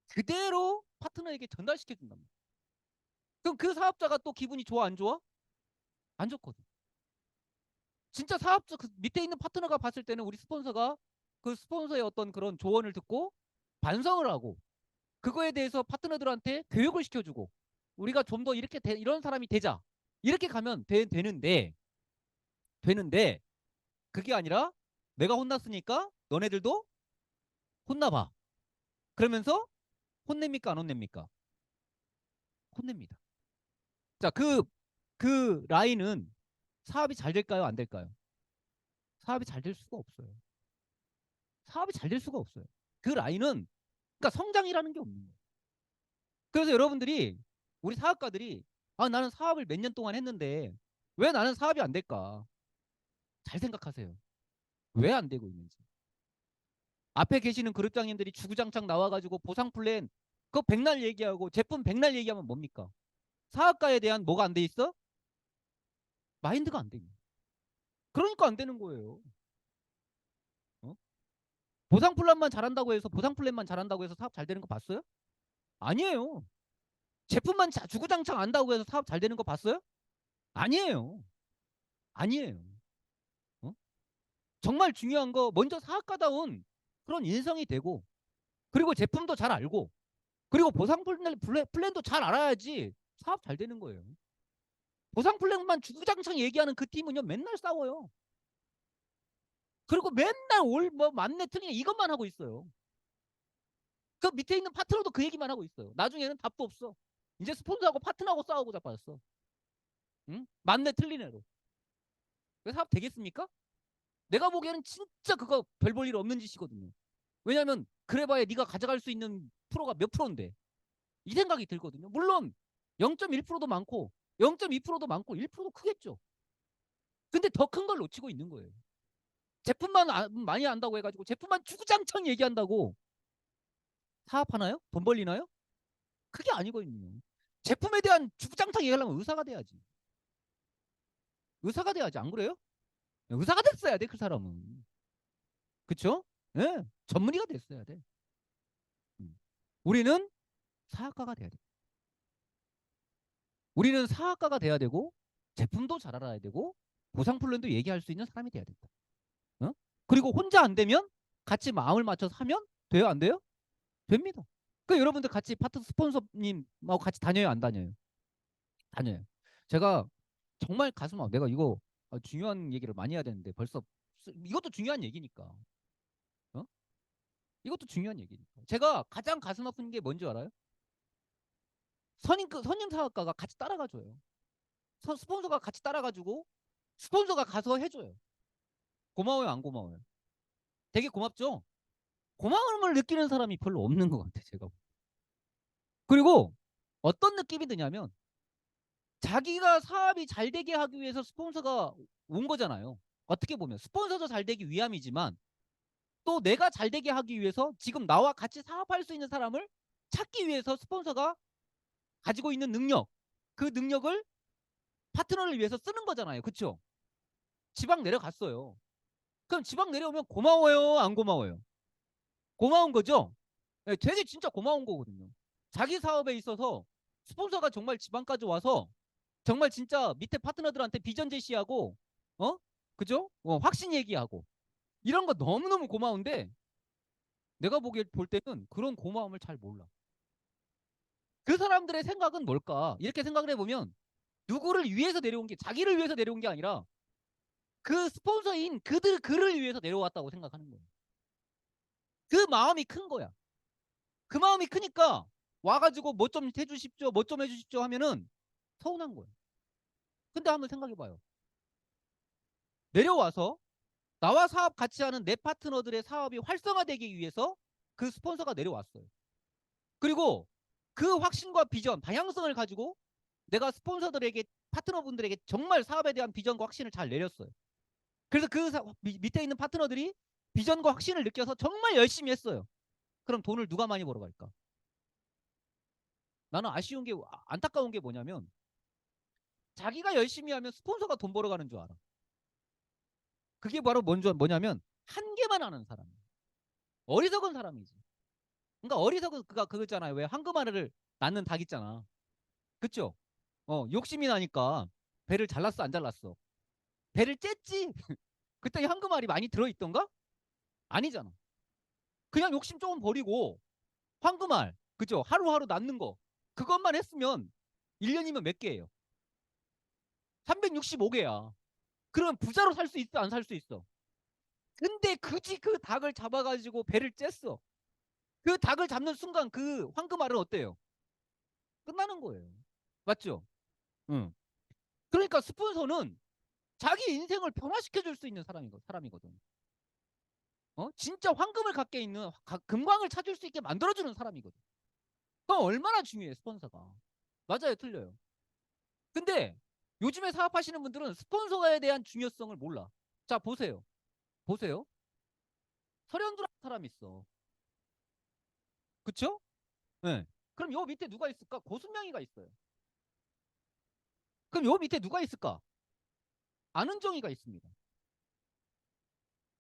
그대로 파트너에게 전달시켜 준답니다. 그럼 그 사업자가 또 기분이 좋아, 안 좋아? 안 좋거든. 진짜 사업자 그 밑에 있는 파트너가 봤을 때는 우리 스폰서가 그 스폰서의 어떤 그런 조언을 듣고 반성을 하고 그거에 대해서 파트너들한테 교육을 시켜주고 우리가 좀 더 이렇게 이런 사람이 되자 이렇게 가면 되는데 그게 아니라 내가 혼났으니까 너네들도 혼나봐. 그러면서 혼냅니까 안 혼냅니까? 혼냅니다. 자, 그 라인은 사업이 잘 될까요 안 될까요? 사업이 잘 될 수가 없어요. 사업이 잘 될 수가 없어요. 그 라인은 그러니까 성장이라는 게 없는 거예요. 그래서 여러분들이 우리 사업가들이 아 나는 사업을 몇 년 동안 했는데 왜 나는 사업이 안 될까? 잘 생각하세요. 왜 안 되고 있는지. 앞에 계시는 그룹장님들이 주구장창 나와가지고 보상 플랜 그거 백날 얘기하고 제품 백날 얘기하면 뭡니까? 사업가에 대한 뭐가 안 돼 있어? 마인드가 안 돼 있는. 그러니까 안 되는 거예요. 어? 보상 플랜만 잘한다고 해서 보상 플랜만 잘한다고 해서 사업 잘 되는 거 봤어요? 아니에요. 제품만 주구장창 안다고 해서 사업 잘 되는 거 봤어요? 아니에요. 아니에요. 어? 정말 중요한 거 먼저 사업가다운 그런 인성이 되고 그리고 제품도 잘 알고 그리고 보상 플랜도 잘 알아야지 사업 잘 되는 거예요. 보상 플랜만 주구장창 얘기하는 그 팀은요 맨날 싸워요. 그리고 맨날 뭐 만내 틀리냐 이것만 하고 있어요. 그 밑에 있는 파트너도 그 얘기만 하고 있어요. 나중에는 답도 없어. 이제 스폰서하고 파트너하고 싸우고 자빠졌어. 응? 만내 틀린 애로. 그 사업 되겠습니까? 내가 보기에는 진짜 그거 별 볼 일 없는 짓이거든요. 왜냐면 그래봐야 네가 가져갈 수 있는 프로가 몇 프로인데 이 생각이 들거든요. 물론 0.1%도 많고 0.2%도 많고 1%도 크겠죠. 근데 더 큰 걸 놓치고 있는 거예요. 제품만 많이 안다고 해가지고 제품만 주구장창 얘기한다고 사업하나요? 돈 벌리나요? 그게 아니거든요. 제품에 대한 주구장창 얘기하려면 의사가 돼야지. 의사가 돼야지. 안 그래요? 의사가 됐어야 돼, 그 사람은. 그쵸? 예. 전문의가 됐어야 돼. 우리는 사학가가 돼야 돼. 우리는 사학가가 돼야 되고 제품도 잘 알아야 되고 보상 플랜도 얘기할 수 있는 사람이 돼야 된다. 어? 그리고 혼자 안 되면 같이 마음을 맞춰서 하면 돼요, 안 돼요? 됩니다. 그 여러분들 같이 파트 스폰서님하고 같이 다녀요, 안 다녀요? 다녀요. 제가 정말 가슴 아파. 내가 이거 중요한 얘기를 많이 해야 되는데 벌써 이것도 중요한 얘기니까. 어? 이것도 중요한 얘기니까. 제가 가장 가슴 아픈 게 뭔지 알아요? 선임 사업가가 같이 따라가줘요. 스폰서가 같이 따라가지고 스폰서가 가서 해줘요. 고마워요, 안 고마워요? 되게 고맙죠? 고마움을 느끼는 사람이 별로 없는 것 같아, 제가. 그리고 어떤 느낌이 드냐면 자기가 사업이 잘 되게 하기 위해서 스폰서가 온 거잖아요. 어떻게 보면 스폰서도 잘 되기 위함이지만 또 내가 잘 되게 하기 위해서 지금 나와 같이 사업할 수 있는 사람을 찾기 위해서 스폰서가 가지고 있는 능력, 그 능력을 파트너를 위해서 쓰는 거잖아요. 그렇죠? 지방 내려갔어요. 그럼 지방 내려오면 고마워요, 안 고마워요? 고마운 거죠? 네, 되게 진짜 고마운 거거든요. 자기 사업에 있어서 스폰서가 정말 지방까지 와서 정말 진짜 밑에 파트너들한테 비전 제시하고 그죠? 확신 얘기하고 이런 거 너무너무 고마운데 내가 볼 때는 그런 고마움을 잘 몰라. 그 사람들의 생각은 뭘까? 이렇게 생각을 해보면 누구를 위해서 내려온 게 자기를 위해서 내려온 게 아니라 그 스폰서인 그를 위해서 내려왔다고 생각하는 거예요. 그 마음이 큰 거야. 그 마음이 크니까 와가지고 뭐 좀 해주십시오, 뭐 좀 해주십시오 하면은 서운한 거예요. 근데 한번 생각해봐요. 내려와서 나와 사업 같이 하는 내 파트너들의 사업이 활성화되기 위해서 그 스폰서가 내려왔어요. 그리고 그 확신과 비전, 방향성을 가지고 내가 스폰서들에게, 파트너분들에게 정말 사업에 대한 비전과 확신을 잘 내렸어요. 그래서 그 밑에 있는 파트너들이 비전과 확신을 느껴서 정말 열심히 했어요. 그럼 돈을 누가 많이 벌어갈까? 나는 아쉬운 게, 안타까운 게 뭐냐면 자기가 열심히 하면 스폰서가 돈 벌어가는 줄 알아. 그게 바로 뭐냐면 한계만 하는 사람. 어리석은 사람이지. 그러니까 어리석은 그가 그거잖아요. 왜 황금알을 낳는 닭 있잖아. 그쵸? 욕심이 나니까 배를 잘랐어, 안 잘랐어? 배를 쬐지. 그때 황금알이 많이 들어있던가? 아니잖아. 그냥 욕심 조금 버리고 황금알, 그죠? 하루하루 낳는 거. 그것만 했으면 1년이면 몇 개예요? 365개야. 그럼 부자로 살 수 있어, 안 살 수 있어? 근데 굳이 그 닭을 잡아가지고 배를 쬐어. 그 닭을 잡는 순간 그 황금알은 어때요? 끝나는 거예요. 맞죠? 응. 그러니까 스폰서는 자기 인생을 변화시켜 줄 수 있는 사람이거든. 진짜 황금을 갖게 있는, 금광을 찾을 수 있게 만들어주는 사람이거든. 그건 얼마나 중요해, 스폰서가. 맞아요, 틀려요. 근데 요즘에 사업하시는 분들은 스폰서에 대한 중요성을 몰라. 자, 보세요. 보세요. 설현두라는 사람이 있어. 그쵸? 네. 그럼 요 밑에 누가 있을까? 고순명이가 있어요. 그럼 요 밑에 누가 있을까? 안은정이가 있습니다.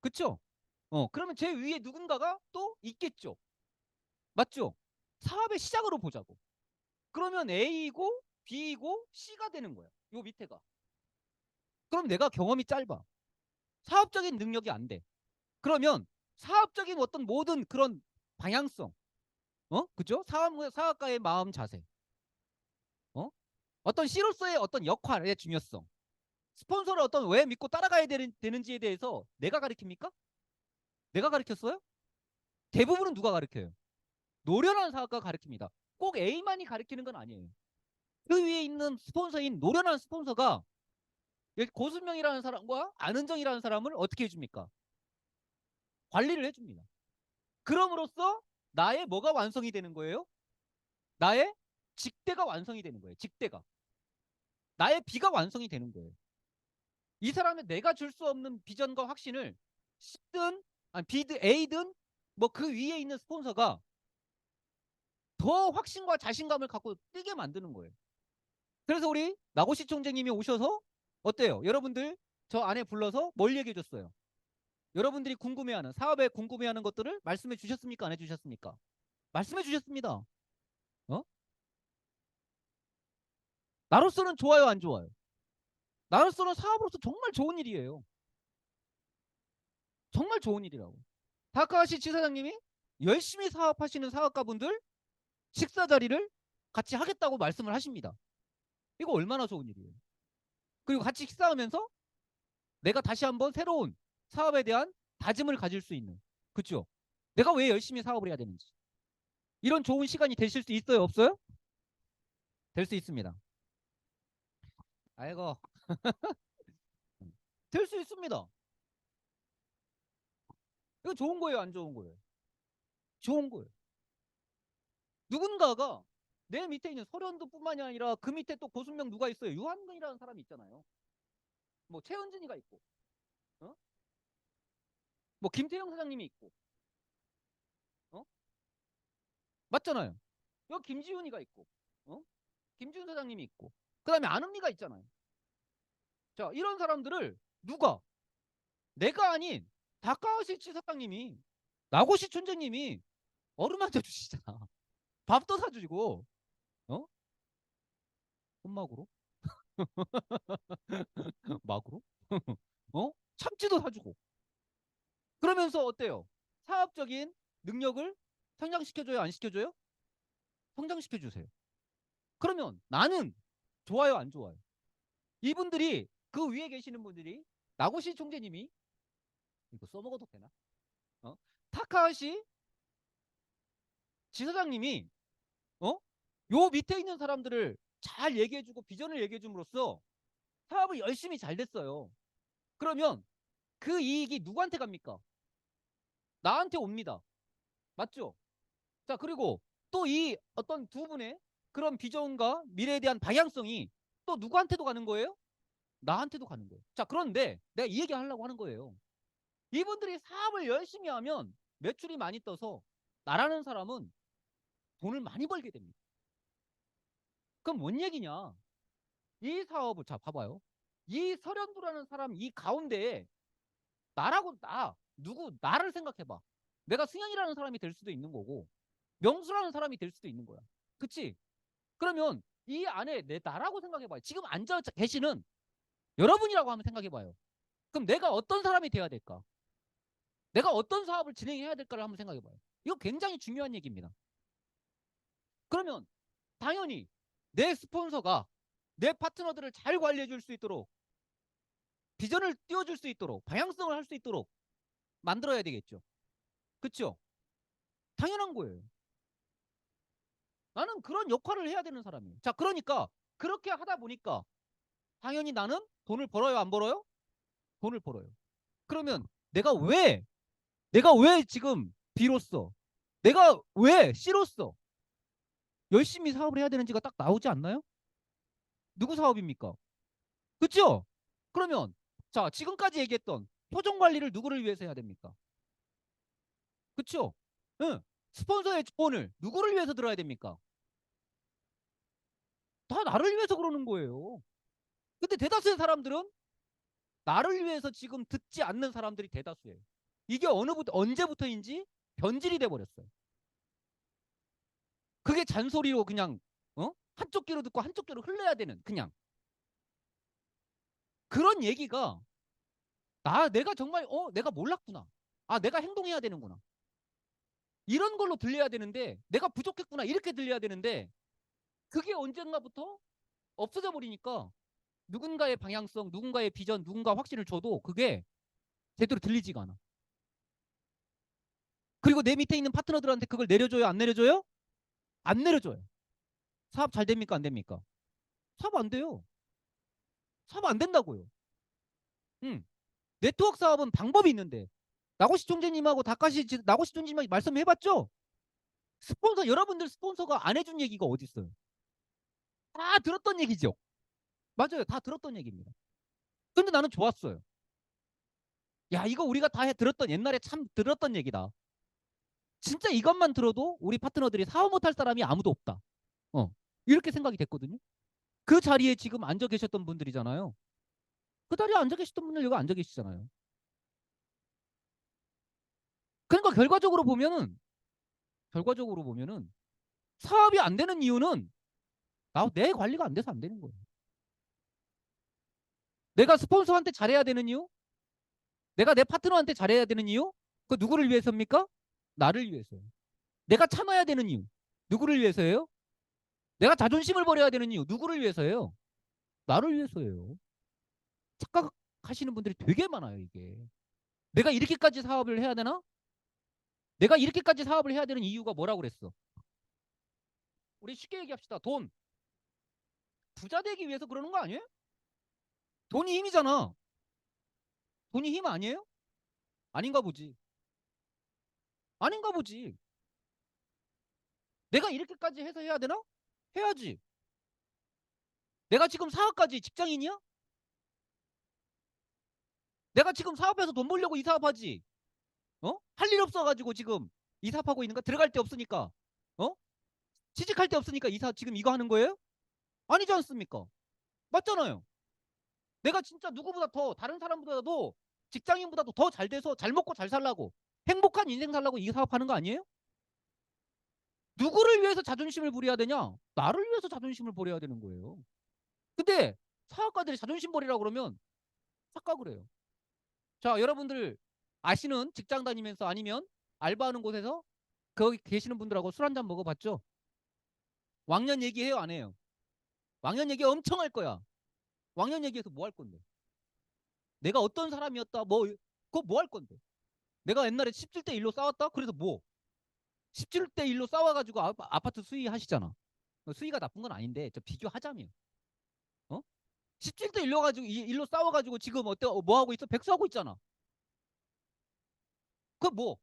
그쵸? 그러면 제 위에 누군가가 또 있겠죠. 맞죠? 사업의 시작으로 보자고. 그러면 A이고 B이고 C가 되는 거야. 요 밑에가. 그럼 내가 경험이 짧아. 사업적인 능력이 안 돼. 그러면 사업적인 어떤 모든 그런 방향성, 그죠? 사업가의 마음 자세, 어? 어떤 C로서의 어떤 역할의 중요성, 스폰서를 어떤 왜 믿고 따라가야 되는지에 대해서 내가 가르칩니까? 내가 가르쳤어요? 대부분은 누가 가르쳐요? 노련한 사업가가 가르칩니다. 꼭 A만이 가르치는 건 아니에요. 그 위에 있는 스폰서인 노련한 스폰서가 고순명이라는 사람과 안은정이라는 사람을 어떻게 해줍니까? 관리를 해줍니다. 그럼으로써 나의 뭐가 완성이 되는 거예요? 나의 직대가 완성이 되는 거예요. 직대가. 나의 비가 완성이 되는 거예요. 이 사람은 내가 줄 수 없는 비전과 확신을 C든 아니 B든 A든 뭐 그 위에 있는 스폰서가 더 확신과 자신감을 갖고 뛰게 만드는 거예요. 그래서 우리 나고시 총재님이 오셔서 어때요? 여러분들 저 안에 불러서 뭘 얘기해 줬어요? 여러분들이 궁금해하는 사업에 궁금해하는 것들을 말씀해 주셨습니까? 안 해주셨습니까? 말씀해 주셨습니다. 어? 나로서는 좋아요, 안 좋아요? 나로서는 사업으로서 정말 좋은 일이에요. 정말 좋은 일이라고. 다카하시 지사장님이 열심히 사업하시는 사업가분들 식사 자리를 같이 하겠다고 말씀을 하십니다. 이거 얼마나 좋은 일이에요. 그리고 같이 식사하면서 내가 다시 한번 새로운 사업에 대한 다짐을 가질 수 있는, 그렇죠? 내가 왜 열심히 사업을 해야 되는지, 이런 좋은 시간이 되실 수 있어요, 없어요? 될 수 있습니다. 아이고, 될 수 있습니다. 이거 좋은 거예요, 안 좋은 거예요? 좋은 거예요. 누군가가 내 밑에 있는 설현두뿐만이 아니라 그 밑에 또 고순명 누가 있어요? 유한근이라는 사람이 있잖아요. 뭐 최은진이가 있고, 어? 뭐 김태형 사장님이 있고, 어? 맞잖아요. 여기 김지훈이가 있고, 어? 김지훈 사장님이 있고, 그다음에 안은미가 있잖아요. 자, 이런 사람들을 누가, 내가 아닌 다카오시치 사장님이, 나고시 촌장님이 어루만져 주시잖아. 밥도 사주고, 어? 혼막으로? 막으로? 참치도 사주고. 그러면서 어때요? 사업적인 능력을 성장시켜줘요, 안 시켜줘요? 성장시켜주세요. 그러면 나는 좋아요, 안 좋아요? 이분들이, 그 위에 계시는 분들이, 나고시 총재님이, 이거 써먹어도 되나? 타카하시 지사장님이, 요 밑에 있는 사람들을 잘 얘기해주고 비전을 얘기해줌으로써 사업을 열심히 잘 됐어요. 그러면 그 이익이 누구한테 갑니까? 나한테 옵니다. 맞죠? 자, 그리고 또 이 어떤 두 분의 그런 비전과 미래에 대한 방향성이 또 누구한테도 가는 거예요? 나한테도 가는 거예요. 자, 그런데 내가 이 얘기 하려고 하는 거예요. 이분들이 사업을 열심히 하면 매출이 많이 떠서 나라는 사람은 돈을 많이 벌게 됩니다. 그럼 뭔 얘기냐? 이 사업을, 자, 봐봐요. 이 설현두라는 사람 이 가운데에 나를 생각해봐. 내가 승현이라는 사람이 될 수도 있는 거고, 명수라는 사람이 될 수도 있는 거야. 그치? 그러면 이 안에 나라고 생각해봐요. 지금 앉아 계시는 여러분이라고 한번 생각해봐요. 그럼 내가 어떤 사람이 돼야 될까? 내가 어떤 사업을 진행해야 될까를 한번 생각해봐요. 이거 굉장히 중요한 얘기입니다. 그러면 당연히 내 스폰서가 내 파트너들을 잘 관리해 줄 수 있도록 비전을 띄워줄 수 있도록 방향성을 할 수 있도록 만들어야 되겠죠. 그렇죠? 당연한 거예요. 나는 그런 역할을 해야 되는 사람이에요. 자, 그러니까 그렇게 하다 보니까 당연히 나는 돈을 벌어요, 안 벌어요? 돈을 벌어요. 그러면 내가 왜 지금 B로서, 내가 왜 C로서 열심히 사업을 해야 되는지가 딱 나오지 않나요? 누구 사업입니까? 그렇죠? 그러면 자, 지금까지 얘기했던 표정 관리를 누구를 위해서 해야 됩니까? 그렇죠? 응. 스폰서의 조언을 누구를 위해서 들어야 됩니까? 다 나를 위해서 그러는 거예요. 근데 대다수의 사람들은 나를 위해서 지금 듣지 않는 사람들이 대다수예요. 이게 언제부터인지 변질이 돼 버렸어요. 그게 잔소리로 그냥 한쪽 귀로 듣고 한쪽 귀로 흘러야 되는 그냥 그런 얘기가 내가 정말 내가 몰랐구나. 아, 내가 행동해야 되는구나. 이런 걸로 들려야 되는데 내가 부족했구나. 이렇게 들려야 되는데 그게 언젠가부터 없어져 버리니까 누군가의 방향성, 누군가의 비전, 누군가 확신을 줘도 그게 제대로 들리지가 않아. 그리고 내 밑에 있는 파트너들한테 그걸 내려줘요? 안 내려줘요? 안 내려줘요. 사업 잘 됩니까? 안 됩니까? 사업 안 돼요. 사업 안 된다고요. 네트워크 사업은 방법이 있는데 나고시 총재님하고 나고시 총재님하고 말씀해봤죠? 여러분들 스폰서가 안 해준 얘기가 어디 있어요? 다 들었던 얘기죠. 맞아요. 다 들었던 얘기입니다. 근데 나는 좋았어요. 야, 이거 우리가 다 들었던 옛날에 참 들었던 얘기다. 진짜 이것만 들어도 우리 파트너들이 사업 못할 사람이 아무도 없다. 이렇게 생각이 됐거든요. 그 자리에 지금 앉아 계셨던 분들이잖아요. 그 자리에 앉아 계셨던 분들 여기 앉아 계시잖아요. 그러니까 결과적으로 보면은 사업이 안 되는 이유는 내 관리가 안 돼서 안 되는 거예요. 내가 스폰서한테 잘해야 되는 이유? 내가 내 파트너한테 잘해야 되는 이유? 그 누구를 위해서입니까? 나를 위해서요. 내가 참아야 되는 이유? 누구를 위해서예요? 내가 자존심을 버려야 되는 이유? 누구를 위해서예요? 나를 위해서예요. 착각하시는 분들이 되게 많아요, 이게. 내가 이렇게까지 사업을 해야 되나? 내가 이렇게까지 사업을 해야 되는 이유가 뭐라고 그랬어? 우리 쉽게 얘기합시다. 돈. 부자 되기 위해서 그러는 거 아니에요? 돈이 힘이잖아. 돈이 힘 아니에요? 아닌가 보지. 아닌가 보지. 내가 이렇게까지 해서 해야 되나? 해야지. 내가 지금 사업까지 직장인이야? 내가 지금 사업해서 돈 벌려고 이 사업하지. 할 일 없어가지고 지금 이 사업하고 있는가? 들어갈 데 없으니까. 어? 취직할 데 없으니까 이 사업 지금 이거 하는 거예요? 아니지 않습니까? 맞잖아요. 내가 진짜 누구보다 더 다른 사람보다도 직장인보다도 더 잘 돼서 잘 먹고 잘 살라고 행복한 인생 살라고 이 사업하는 거 아니에요? 누구를 위해서 자존심을 부려야 되냐? 나를 위해서 자존심을 버려야 되는 거예요. 근데 사업가들이 자존심 버리라고 그러면 착각을 해요. 자, 여러분들 아시는 직장 다니면서 아니면 알바하는 곳에서 거기 계시는 분들하고 술 한잔 먹어봤죠? 왕년 얘기해요, 안 해요? 왕년 얘기 엄청 할 거야. 왕년 얘기해서 뭐 할 건데? 내가 어떤 사람이었다, 그거 뭐 할 건데? 내가 옛날에 17대 1로 싸웠다? 그래서 뭐? 17대 1로 싸워가지고 아파트 수위 하시잖아. 수위가 나쁜 건 아닌데, 저 비교하자면. 어? 17대 1로 가지고 일로 싸워가지고 지금 어때? 뭐 하고 있어? 백수하고 있잖아. 그 뭐?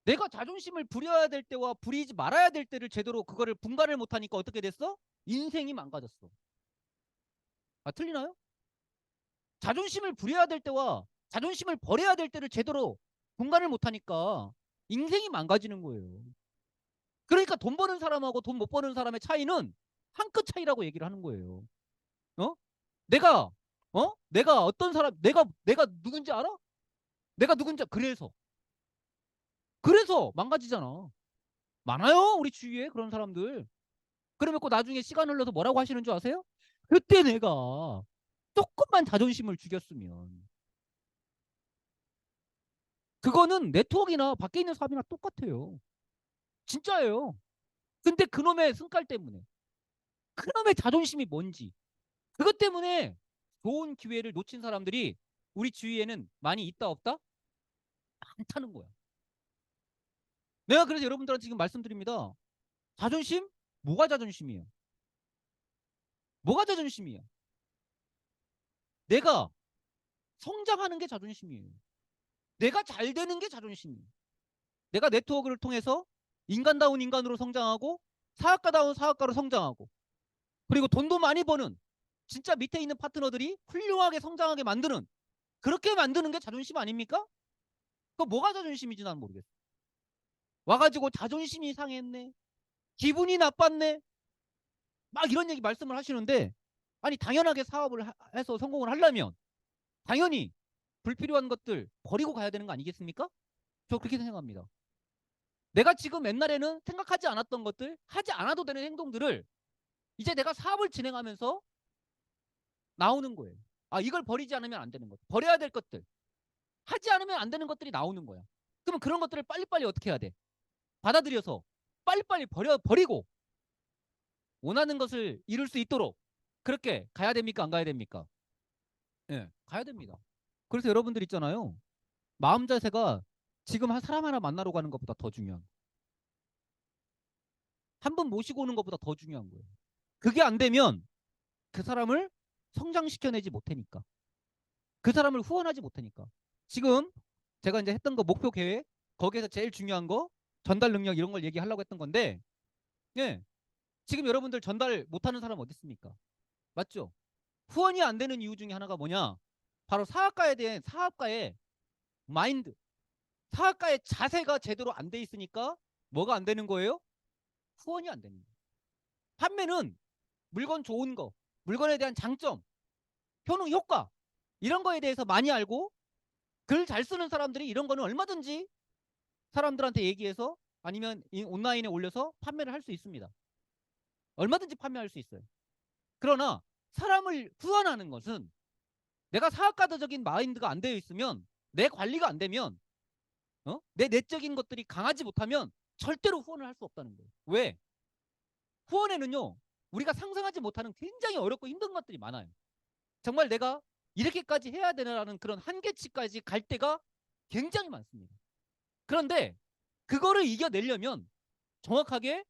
내가 자존심을 부려야 될 때와 부리지 말아야 될 때를 제대로 그거를 분간을 못하니까 어떻게 됐어? 인생이 망가졌어. 아, 틀리나요? 자존심을 부려야 될 때와 자존심을 버려야 될 때를 제대로 분간을 못하니까 인생이 망가지는 거예요. 그러니까 돈 버는 사람하고 돈 못 버는 사람의 차이는 한 끗 차이라고 얘기를 하는 거예요. 어? 내가 내가 어떤 사람 내가 누군지 알아? 내가 누군지 그래서 망가지잖아. 많아요 우리 주위에 그런 사람들. 그러면 그 나중에 시간 흘러서 뭐라고 하시는 줄 아세요? 그때 내가 조금만 자존심을 죽였으면. 그거는 네트워크나 밖에 있는 사람이나 똑같아요. 진짜예요. 근데 그놈의 승깔 때문에 그놈의 자존심이 뭔지 그것 때문에 좋은 기회를 놓친 사람들이 우리 주위에는 많이 있다 없다? 많다는 거야. 내가 그래서 여러분들한테 지금 말씀드립니다. 자존심? 뭐가 자존심이에요? 뭐가 자존심이에요? 내가 성장하는 게 자존심이에요. 내가 잘 되는 게 자존심이에요. 내가 네트워크를 통해서 인간다운 인간으로 성장하고 사업가다운 사업가로 성장하고 그리고 돈도 많이 버는 진짜 밑에 있는 파트너들이 훌륭하게 성장하게 만드는 그렇게 만드는 게 자존심 아닙니까? 그거 뭐가 자존심인지 난 모르겠어. 와가지고 자존심이 상했네. 기분이 나빴네. 막 이런 얘기 말씀을 하시는데 아니 당연하게 사업을 해서 성공을 하려면 당연히 불필요한 것들 버리고 가야 되는 거 아니겠습니까? 저 그렇게 생각합니다. 내가 지금 옛날에는 생각하지 않았던 것들 하지 않아도 되는 행동들을 이제 내가 사업을 진행하면서 나오는 거예요. 아 이걸 버리지 않으면 안 되는 것 버려야 될 것들 하지 않으면 안 되는 것들이 나오는 거야. 그러면 그런 것들을 빨리빨리 어떻게 해야 돼? 받아들여서 빨리빨리 버리고 원하는 것을 이룰 수 있도록 그렇게 가야 됩니까? 안 가야 됩니까? 예, 가야 됩니다. 그래서 여러분들 있잖아요. 마음 자세가 지금 한 사람 하나 만나러 가는 것보다 더 중요한. 한 분 모시고 오는 것보다 더 중요한 거예요. 그게 안 되면 그 사람을 성장시켜내지 못하니까. 그 사람을 후원하지 못하니까. 지금 제가 이제 했던 거 목표 계획 거기에서 제일 중요한 거 전달 능력 이런 걸 얘기하려고 했던 건데 예, 지금 여러분들 전달 못하는 사람 어디 있습니까? 맞죠? 후원이 안 되는 이유 중에 하나가 뭐냐? 바로 사업가에 대한 사업가의 마인드, 사업가의 자세가 제대로 안 돼 있으니까 뭐가 안 되는 거예요? 후원이 안 되는 거예요. 판매는 물건 좋은 거, 물건에 대한 장점, 효능, 효과 이런 거에 대해서 많이 알고 글 잘 쓰는 사람들이 이런 거는 얼마든지 사람들한테 얘기해서 아니면 온라인에 올려서 판매를 할 수 있습니다. 얼마든지 판매할 수 있어요. 그러나 사람을 후원하는 것은 내가 사업가적인 마인드가 안 되어 있으면 내 관리가 안 되면 내 내적인 것들이 강하지 못하면 절대로 후원을 할 수 없다는 거예요. 왜? 후원에는요 우리가 상상하지 못하는 굉장히 어렵고 힘든 것들이 많아요. 정말 내가 이렇게까지 해야 되나라는 그런 한계치까지 갈 때가 굉장히 많습니다. 그런데 그거를 이겨내려면 정확하게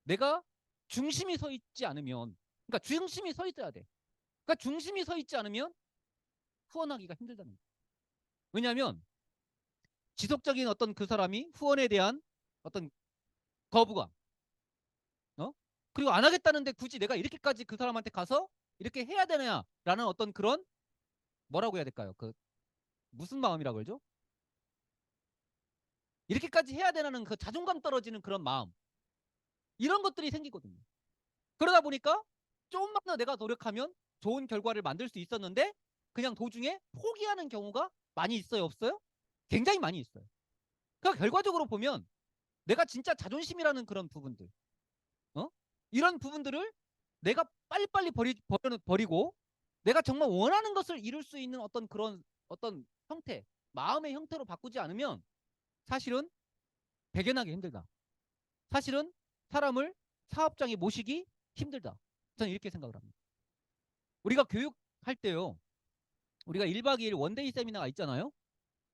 내가 중심이 서 있지 않으면 그러니까 중심이 서 있어야 돼. 그러니까 중심이 서 있지 않으면 후원하기가 힘들다는 거예요. 왜냐하면 지속적인 어떤 그 사람이 후원에 대한 어떤 거부감 그리고 안 하겠다는데 굳이 내가 이렇게까지 그 사람한테 가서 이렇게 해야 되냐라는 어떤 그런 뭐라고 해야 될까요? 그 무슨 마음이라고 그러죠? 이렇게까지 해야 되나는 그 자존감 떨어지는 그런 마음 이런 것들이 생기거든요. 그러다 보니까 조금만 더 내가 노력하면 좋은 결과를 만들 수 있었는데 그냥 도중에 포기하는 경우가 많이 있어요 없어요? 굉장히 많이 있어요. 그러니까 결과적으로 보면 내가 진짜 자존심이라는 그런 부분들 이런 부분들을 내가 빨리빨리 버리고 내가 정말 원하는 것을 이룰 수 있는 어떤 그런 어떤 형태 마음의 형태로 바꾸지 않으면 사실은 배견하기 힘들다. 사실은 사람을 사업장에 모시기 힘들다. 저는 이렇게 생각을 합니다. 우리가 교육할 때요. 우리가 1박 2일 원데이 세미나가 있잖아요.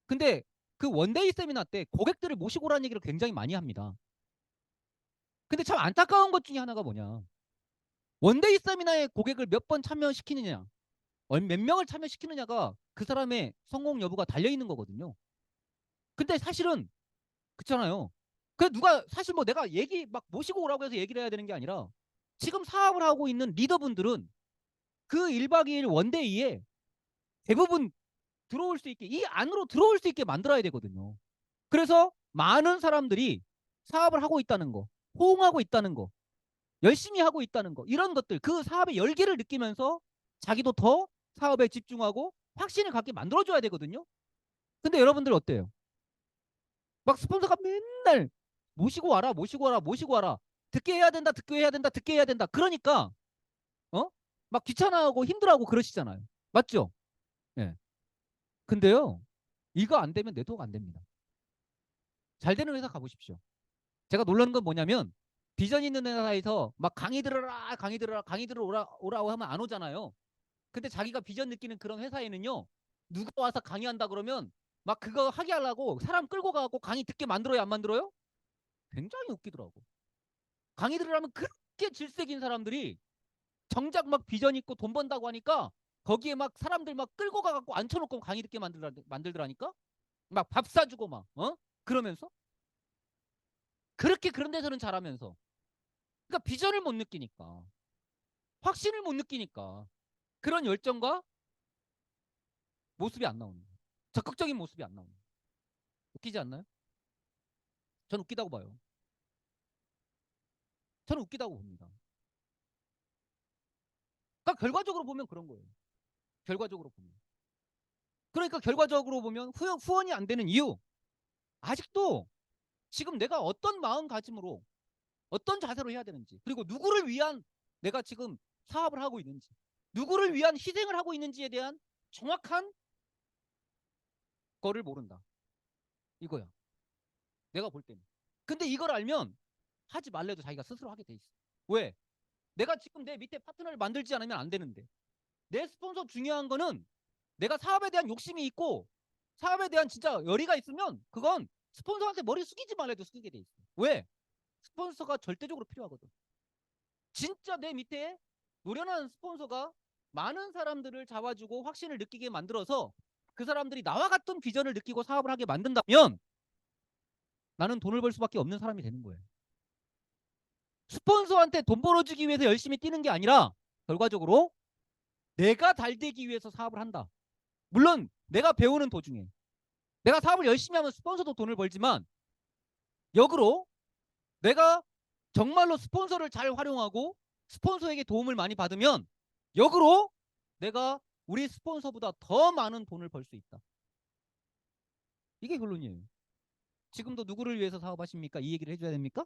근데 그 원데이 세미나 때 고객들을 모시고 오라는 얘기를 굉장히 많이 합니다. 근데 참 안타까운 것 중에 하나가 뭐냐. 원데이 세미나에 고객을 몇 번 참여시키느냐, 몇 명을 참여시키느냐가 그 사람의 성공 여부가 달려 있는 거거든요. 근데 사실은 그렇잖아요. 그 누가 사실 뭐 내가 얘기 막 모시고 오라고 해서 얘기를 해야 되는 게 아니라 지금 사업을 하고 있는 리더분들은 그 1박 2일 원데이에 대부분 들어올 수 있게, 이 안으로 들어올 수 있게 만들어야 되거든요. 그래서 많은 사람들이 사업을 하고 있다는 거, 호응하고 있다는 거, 열심히 하고 있다는 거, 이런 것들, 그 사업의 열기를 느끼면서 자기도 더 사업에 집중하고 확신을 갖게 만들어줘야 되거든요. 근데 여러분들 어때요? 막 스폰서가 맨날 모시고 와라, 모시고 와라, 모시고 와라. 듣게 해야 된다, 듣게 해야 된다, 듣게 해야 된다. 그러니까 막 귀찮아하고 힘들어하고 그러시잖아요. 맞죠? 예. 근데요, 이거 안 되면 네트워크 안 됩니다. 잘 되는 회사 가보십시오. 제가 놀라는 건 뭐냐면 비전 있는 회사에서 막 강의 들어라, 강의 들어라, 강의 들어 오라고 하면 안 오잖아요. 근데 자기가 비전 느끼는 그런 회사에는요, 누가 와서 강의한다 그러면 막 그거 하게 하려고 사람 끌고 가고 강의 듣게 만들어요, 안 만들어요? 굉장히 웃기더라고. 강의 들으려면 그렇게 질색인 사람들이 정작 막 비전 있고 돈 번다고 하니까 거기에 막 사람들 막 끌고 가갖고 앉혀놓고 강의 듣게 만들더라니까? 막 밥 사주고 막, 그러면서? 그렇게 그런 데서는 잘하면서. 그러니까 비전을 못 느끼니까. 확신을 못 느끼니까. 그런 열정과 모습이 안 나오는 거예요. 적극적인 모습이 안 나오는 거예요. 웃기지 않나요? 전 웃기다고 봐요. 저는 웃기다고 봅니다. 그러니까 결과적으로 보면 그런 거예요. 결과적으로 보면. 그러니까 결과적으로 보면 후원이 안 되는 이유. 아직도 지금 내가 어떤 마음가짐으로 어떤 자세로 해야 되는지, 그리고 누구를 위한 내가 지금 사업을 하고 있는지, 누구를 위한 희생을 하고 있는지에 대한 정확한 거를 모른다. 이거야. 내가 볼 때는. 근데 이걸 알면 하지 말래도 자기가 스스로 하게 돼 있어. 왜? 내가 지금 내 밑에 파트너를 만들지 않으면 안 되는데, 내 스폰서 중요한 거는 내가 사업에 대한 욕심이 있고 사업에 대한 진짜 열의가 있으면 그건 스폰서한테 머리 숙이지 말래도 숙이게 돼 있어. 왜? 스폰서가 절대적으로 필요하거든. 진짜 내 밑에 노련한 스폰서가 많은 사람들을 잡아주고 확신을 느끼게 만들어서 그 사람들이 나와 같은 비전을 느끼고 사업을 하게 만든다면 나는 돈을 벌 수밖에 없는 사람이 되는 거예요. 스폰서한테 돈 벌어주기 위해서 열심히 뛰는 게 아니라 결과적으로 내가 잘 되기 위해서 사업을 한다. 물론 내가 배우는 도중에 내가 사업을 열심히 하면 스폰서도 돈을 벌지만 역으로 내가 정말로 스폰서를 잘 활용하고 스폰서에게 도움을 많이 받으면 역으로 내가 우리 스폰서보다 더 많은 돈을 벌 수 있다. 이게 결론이에요. 지금도 누구를 위해서 사업하십니까? 이 얘기를 해줘야 됩니까?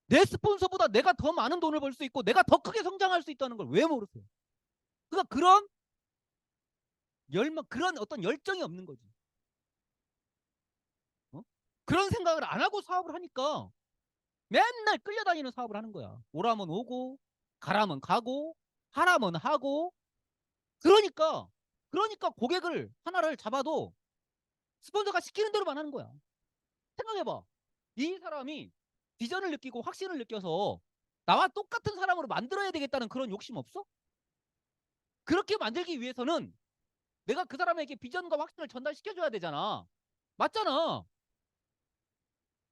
내 스폰서보다 내가 더 많은 돈을 벌 수 있고 내가 더 크게 성장할 수 있다는 걸 왜 모르세요? 그러니까 그런 열망, 그런 어떤 열정이 없는 거지. 그런 생각을 안 하고 사업을 하니까 맨날 끌려다니는 사업을 하는 거야. 오라면 오고 가라면 가고 하라면 하고. 그러니까 고객을 하나를 잡아도 스폰서가 시키는 대로만 하는 거야. 생각해봐. 이 사람이 비전을 느끼고 확신을 느껴서 나와 똑같은 사람으로 만들어야 되겠다는 그런 욕심 없어? 그렇게 만들기 위해서는 내가 그 사람에게 비전과 확신을 전달시켜줘야 되잖아. 맞잖아.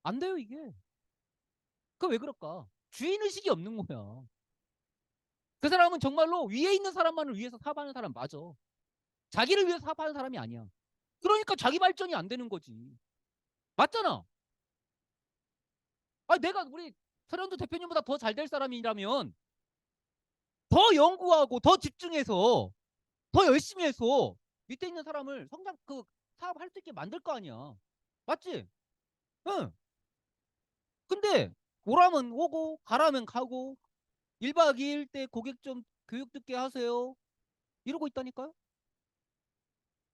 안 돼요, 이게. 그 왜 그럴까? 주인의식이 없는 거야. 그 사람은 정말로 위에 있는 사람만을 위해서 사업하는 사람 맞아. 자기를 위해서 사업하는 사람이 아니야. 그러니까 자기 발전이 안 되는 거지. 맞잖아. 아, 내가 우리 서련도 대표님보다 더 잘 될 사람이라면 더 연구하고 더 집중해서 더 열심히 해서 밑에 있는 사람을 사업할 수 있게 만들 거 아니야. 맞지? 응. 근데 오라면 오고 가라면 가고 1박 2일 때 고객 좀 교육 듣게 하세요. 이러고 있다니까요.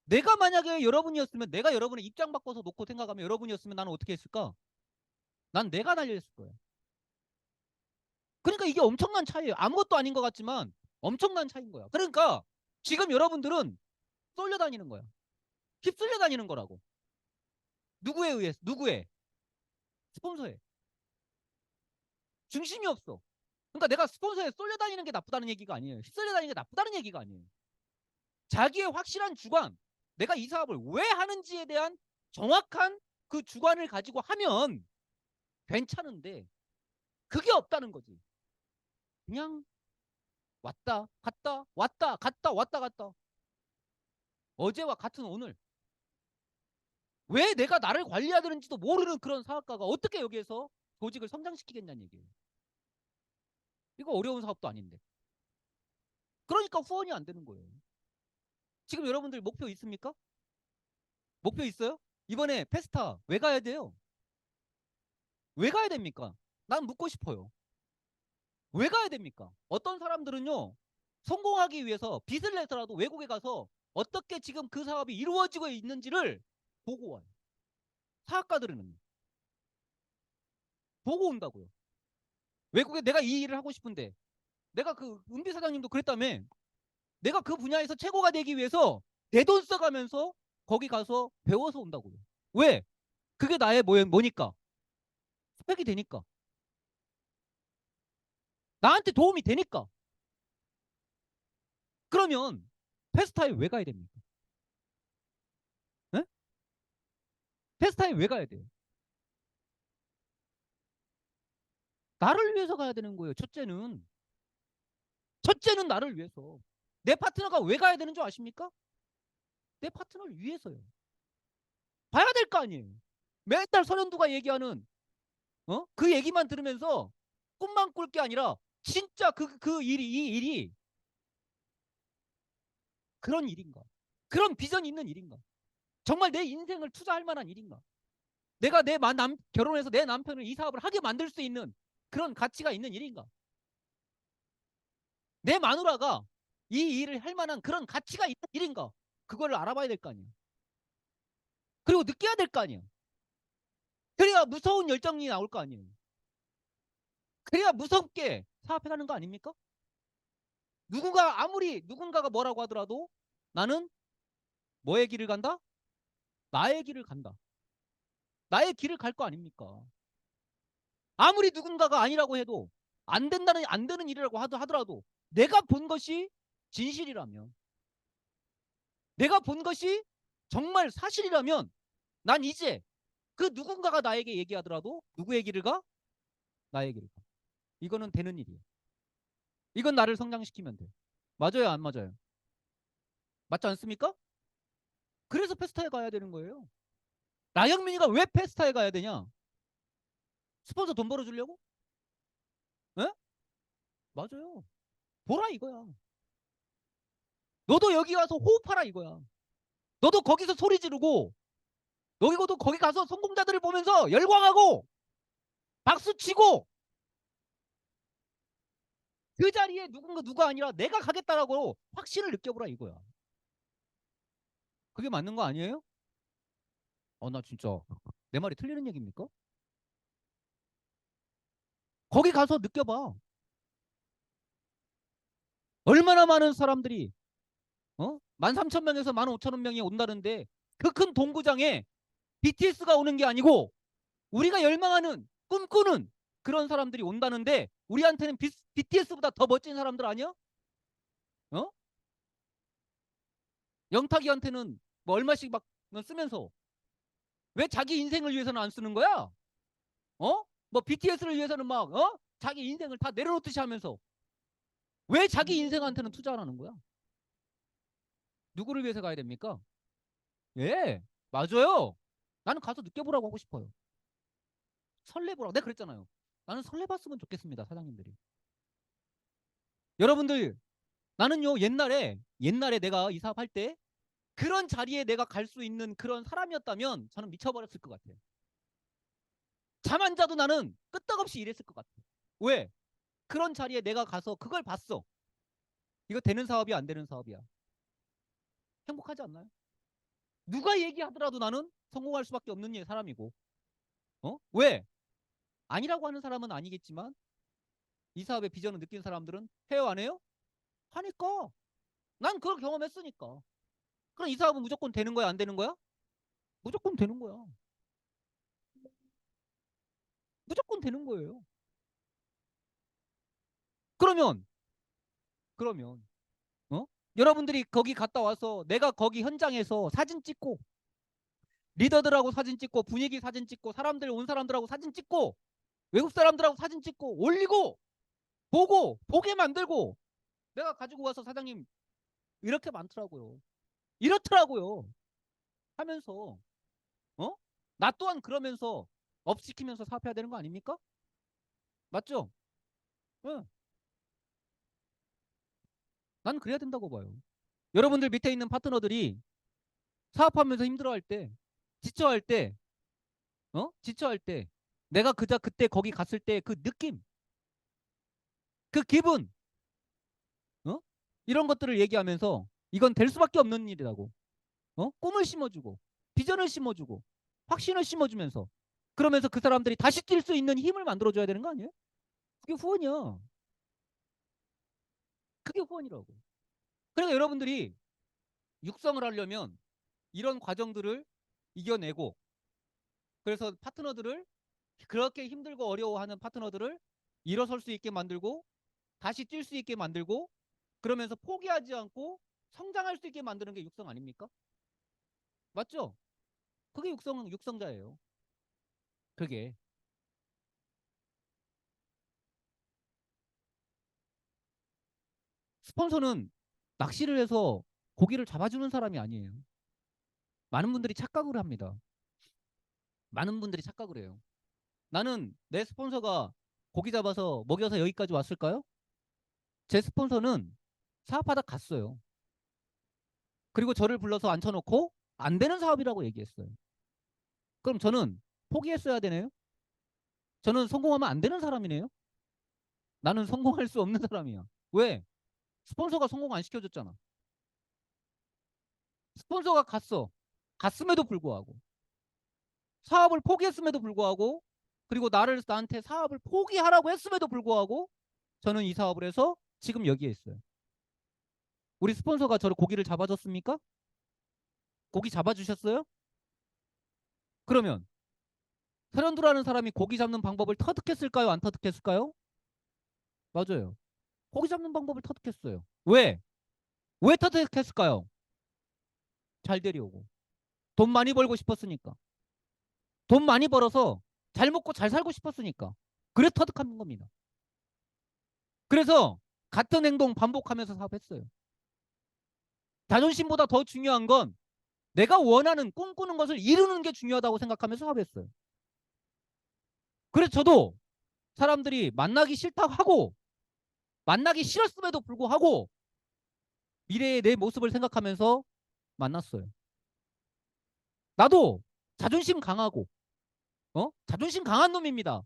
내가 만약에 여러분이었으면, 내가 여러분의 입장 바꿔서 놓고 생각하면 여러분이었으면 나는 어떻게 했을까? 난 내가 달려있을 거야. 그러니까 이게 엄청난 차이예요. 아무것도 아닌 것 같지만 엄청난 차이인 거야. 그러니까 지금 여러분들은 쏠려다니는 거야. 휩쓸려 다니는 거라고. 누구에 의해서? 누구에? 스폰서에. 중심이 없어. 그러니까 내가 스폰서에 쏠려다니는 게 나쁘다는 얘기가 아니에요. 휩쓸려다니는 게 나쁘다는 얘기가 아니에요. 자기의 확실한 주관, 내가 이 사업을 왜 하는지에 대한 정확한 그 주관을 가지고 하면 괜찮은데 그게 없다는 거지. 그냥 왔다 갔다 왔다 갔다 왔다 갔다. 어제와 같은 오늘. 왜 내가 나를 관리해야 되는지도 모르는 그런 사업가가 어떻게 여기에서 조직을 성장시키겠냐는 얘기예요. 이거 어려운 사업도 아닌데. 그러니까 후원이 안 되는 거예요. 지금 여러분들 목표 있습니까? 목표 있어요? 이번에 페스타 왜 가야 돼요? 왜 가야 됩니까? 난 묻고 싶어요. 왜 가야 됩니까? 어떤 사람들은요, 성공하기 위해서 빚을 내서라도 외국에 가서 어떻게 지금 그 사업이 이루어지고 있는지를 보고 와요. 사업가들은 보고 온다고요. 외국에 내가 이 일을 하고 싶은데, 내가 그 은비 사장님도 그랬다며. 내가 그 분야에서 최고가 되기 위해서 내 돈 써가면서 거기 가서 배워서 온다고요. 왜? 그게 나의 뭐니까? 스펙이 되니까. 나한테 도움이 되니까. 그러면 페스타에 왜 가야 됩니까? 에? 페스타에 왜 가야 돼요? 나를 위해서 가야 되는 거예요. 첫째는 나를 위해서. 내 파트너가 왜 가야 되는 줄 아십니까? 내 파트너를 위해서요. 봐야 될 거 아니에요. 맨날 선현두가 얘기하는 그 얘기만 들으면서 꿈만 꿀 게 아니라 진짜 이 일이 그런 일인가? 그런 비전이 있는 일인가? 정말 내 인생을 투자할 만한 일인가? 내가 결혼해서 내 남편을 이 사업을 하게 만들 수 있는 그런 가치가 있는 일인가? 내 마누라가 이 일을 할 만한 그런 가치가 있는 일인가? 그걸 알아봐야 될 거 아니에요. 그리고 느껴야 될 거 아니에요. 그래야 무서운 열정이 나올 거 아니에요. 그래야 무섭게 사업해 가는 거 아닙니까? 누군가가 뭐라고 하더라도 나는 뭐의 길을 간다? 나의 길을 간다. 나의 길을 갈 거 아닙니까? 아무리 누군가가 아니라고 해도 안 되는 일이라고 하더라도 내가 본 것이 진실이라면, 내가 본 것이 정말 사실이라면 난 이제 그 누군가가 나에게 얘기하더라도 누구의 길을 가? 나의 길을 가. 이거는 되는 일이에요. 이건 나를 성장시키면 돼. 맞아요, 안 맞아요? 맞지 않습니까? 그래서 페스타에 가야 되는 거예요. 나영민이가 왜 페스타에 가야 되냐? 스폰서 돈 벌어주려고? 에? 맞아요. 보라 이거야. 너도 여기 가서 호흡하라 이거야. 너도 거기서 소리 지르고, 너도 거기 가서 성공자들을 보면서 열광하고 박수 치고, 그 자리에 누가 아니라 내가 가겠다라고 확신을 느껴보라 이거야. 그게 맞는 거 아니에요? 나 진짜 내 말이 틀리는 얘기입니까? 거기 가서 느껴봐. 얼마나 많은 사람들이 13,000명에서 15,000명이 온다는데 그 큰 동구장에 BTS가 오는 게 아니고 우리가 열망하는 꿈꾸는 그런 사람들이 온다는데 우리한테는 BTS보다 더 멋진 사람들 아니야? 어? 영탁이한테는 뭐 얼마씩 막 쓰면서 왜 자기 인생을 위해서는 안 쓰는 거야? 뭐 BTS를 위해서는 막 자기 인생을 다 내려놓듯이 하면서 왜 자기 인생한테는 투자 안 하는 거야? 누구를 위해서 가야 됩니까? 예, 맞아요. 나는 가서 느껴보라고 하고 싶어요. 설레보라고. 내가 그랬잖아요. 나는 설레봤으면 좋겠습니다, 사장님들이. 여러분들, 나는요, 옛날에 내가 이 사업 할 때 그런 자리에 내가 갈 수 있는 그런 사람이었다면 저는 미쳐버렸을 것 같아요. 잠 안 자도 나는 끄떡없이 일했을 것 같아요. 왜? 그런 자리에 내가 가서 그걸 봤어. 이거 되는 사업이 안 되는 사업이야. 행복하지 않나요? 누가 얘기하더라도 나는 성공할 수밖에 없는 사람이고. 왜? 아니라고 하는 사람은 아니겠지만 이 사업의 비전을 느낀 사람들은 해요 안 해요? 하니까. 난 그걸 경험했으니까. 그럼 이 사업은 무조건 되는 거야 안 되는 거야? 무조건 되는 거야. 무조건 되는 거예요. 그러면 어? 여러분들이 거기 갔다 와서 내가 거기 현장에서 사진 찍고 리더들하고 사진 찍고 분위기 사진 찍고 사람들 온 사람들하고 사진 찍고 외국 사람들하고 사진 찍고 올리고 보고 보게 만들고 내가 가지고 와서 사장님 이렇게 많더라고요. 이렇더라고요. 하면서 어? 나 또한 그러면서 업시키면서 사업해야 되는 거 아닙니까? 맞죠? 응. 난 그래야 된다고 봐요. 여러분들 밑에 있는 파트너들이 사업하면서 힘들어할 때, 지쳐할 때, 지쳐할 때, 내가 그때 거기 갔을 때 그 느낌, 그 기분, 어? 이런 것들을 얘기하면서 이건 될 수밖에 없는 일이라고. 꿈을 심어주고, 비전을 심어주고, 확신을 심어주면서, 그러면서 그 사람들이 다시 뛸 수 있는 힘을 만들어줘야 되는 거 아니에요? 그게 후원이야. 그게 후원이라고. 그러니까 여러분들이 육성을 하려면 이런 과정들을 이겨내고, 그래서 파트너들을 그렇게 힘들고 어려워하는 파트너들을 일어설 수 있게 만들고 다시 뛸 수 있게 만들고 그러면서 포기하지 않고 성장할 수 있게 만드는 게 육성 아닙니까? 맞죠? 그게 육성자예요. 그게 스폰서는 낚시를 해서 고기를 잡아주는 사람이 아니에요. 많은 분들이 착각을 합니다. 많은 분들이 착각을 해요. 나는 내 스폰서가 고기 잡아서 먹여서 여기까지 왔을까요? 제 스폰서는 사업하다 갔어요. 그리고 저를 불러서 앉혀놓고 안 되는 사업이라고 얘기했어요. 그럼 저는 포기했어야 되네요? 저는 성공하면 안 되는 사람이네요? 나는 성공할 수 없는 사람이야. 왜? 스폰서가 성공 안 시켜줬잖아. 스폰서가 갔어. 갔음에도 불구하고 사업을 포기했음에도 불구하고 그리고 나한테 사업을 포기하라고 했음에도 불구하고 저는 이 사업을 해서 지금 여기에 있어요. 우리 스폰서가 저를 고기를 잡아줬습니까? 고기 잡아주셨어요? 그러면 세련두라는 사람이 고기 잡는 방법을 터득했을까요? 안 터득했을까요? 맞아요. 고기 잡는 방법을 터득했어요. 왜? 왜 터득했을까요? 잘 데려오고. 돈 많이 벌고 싶었으니까. 돈 많이 벌어서 잘 먹고 잘 살고 싶었으니까. 그래 터득하는 겁니다. 그래서 같은 행동 반복하면서 사업했어요. 자존심보다 더 중요한 건 내가 원하는 꿈꾸는 것을 이루는 게 중요하다고 생각하면서 사업했어요. 그래서 저도 사람들이 만나기 싫다고 하고 만나기 싫었음에도 불구하고 미래의 내 모습을 생각하면서 만났어요. 나도 자존심 강하고 자존심 강한 놈입니다.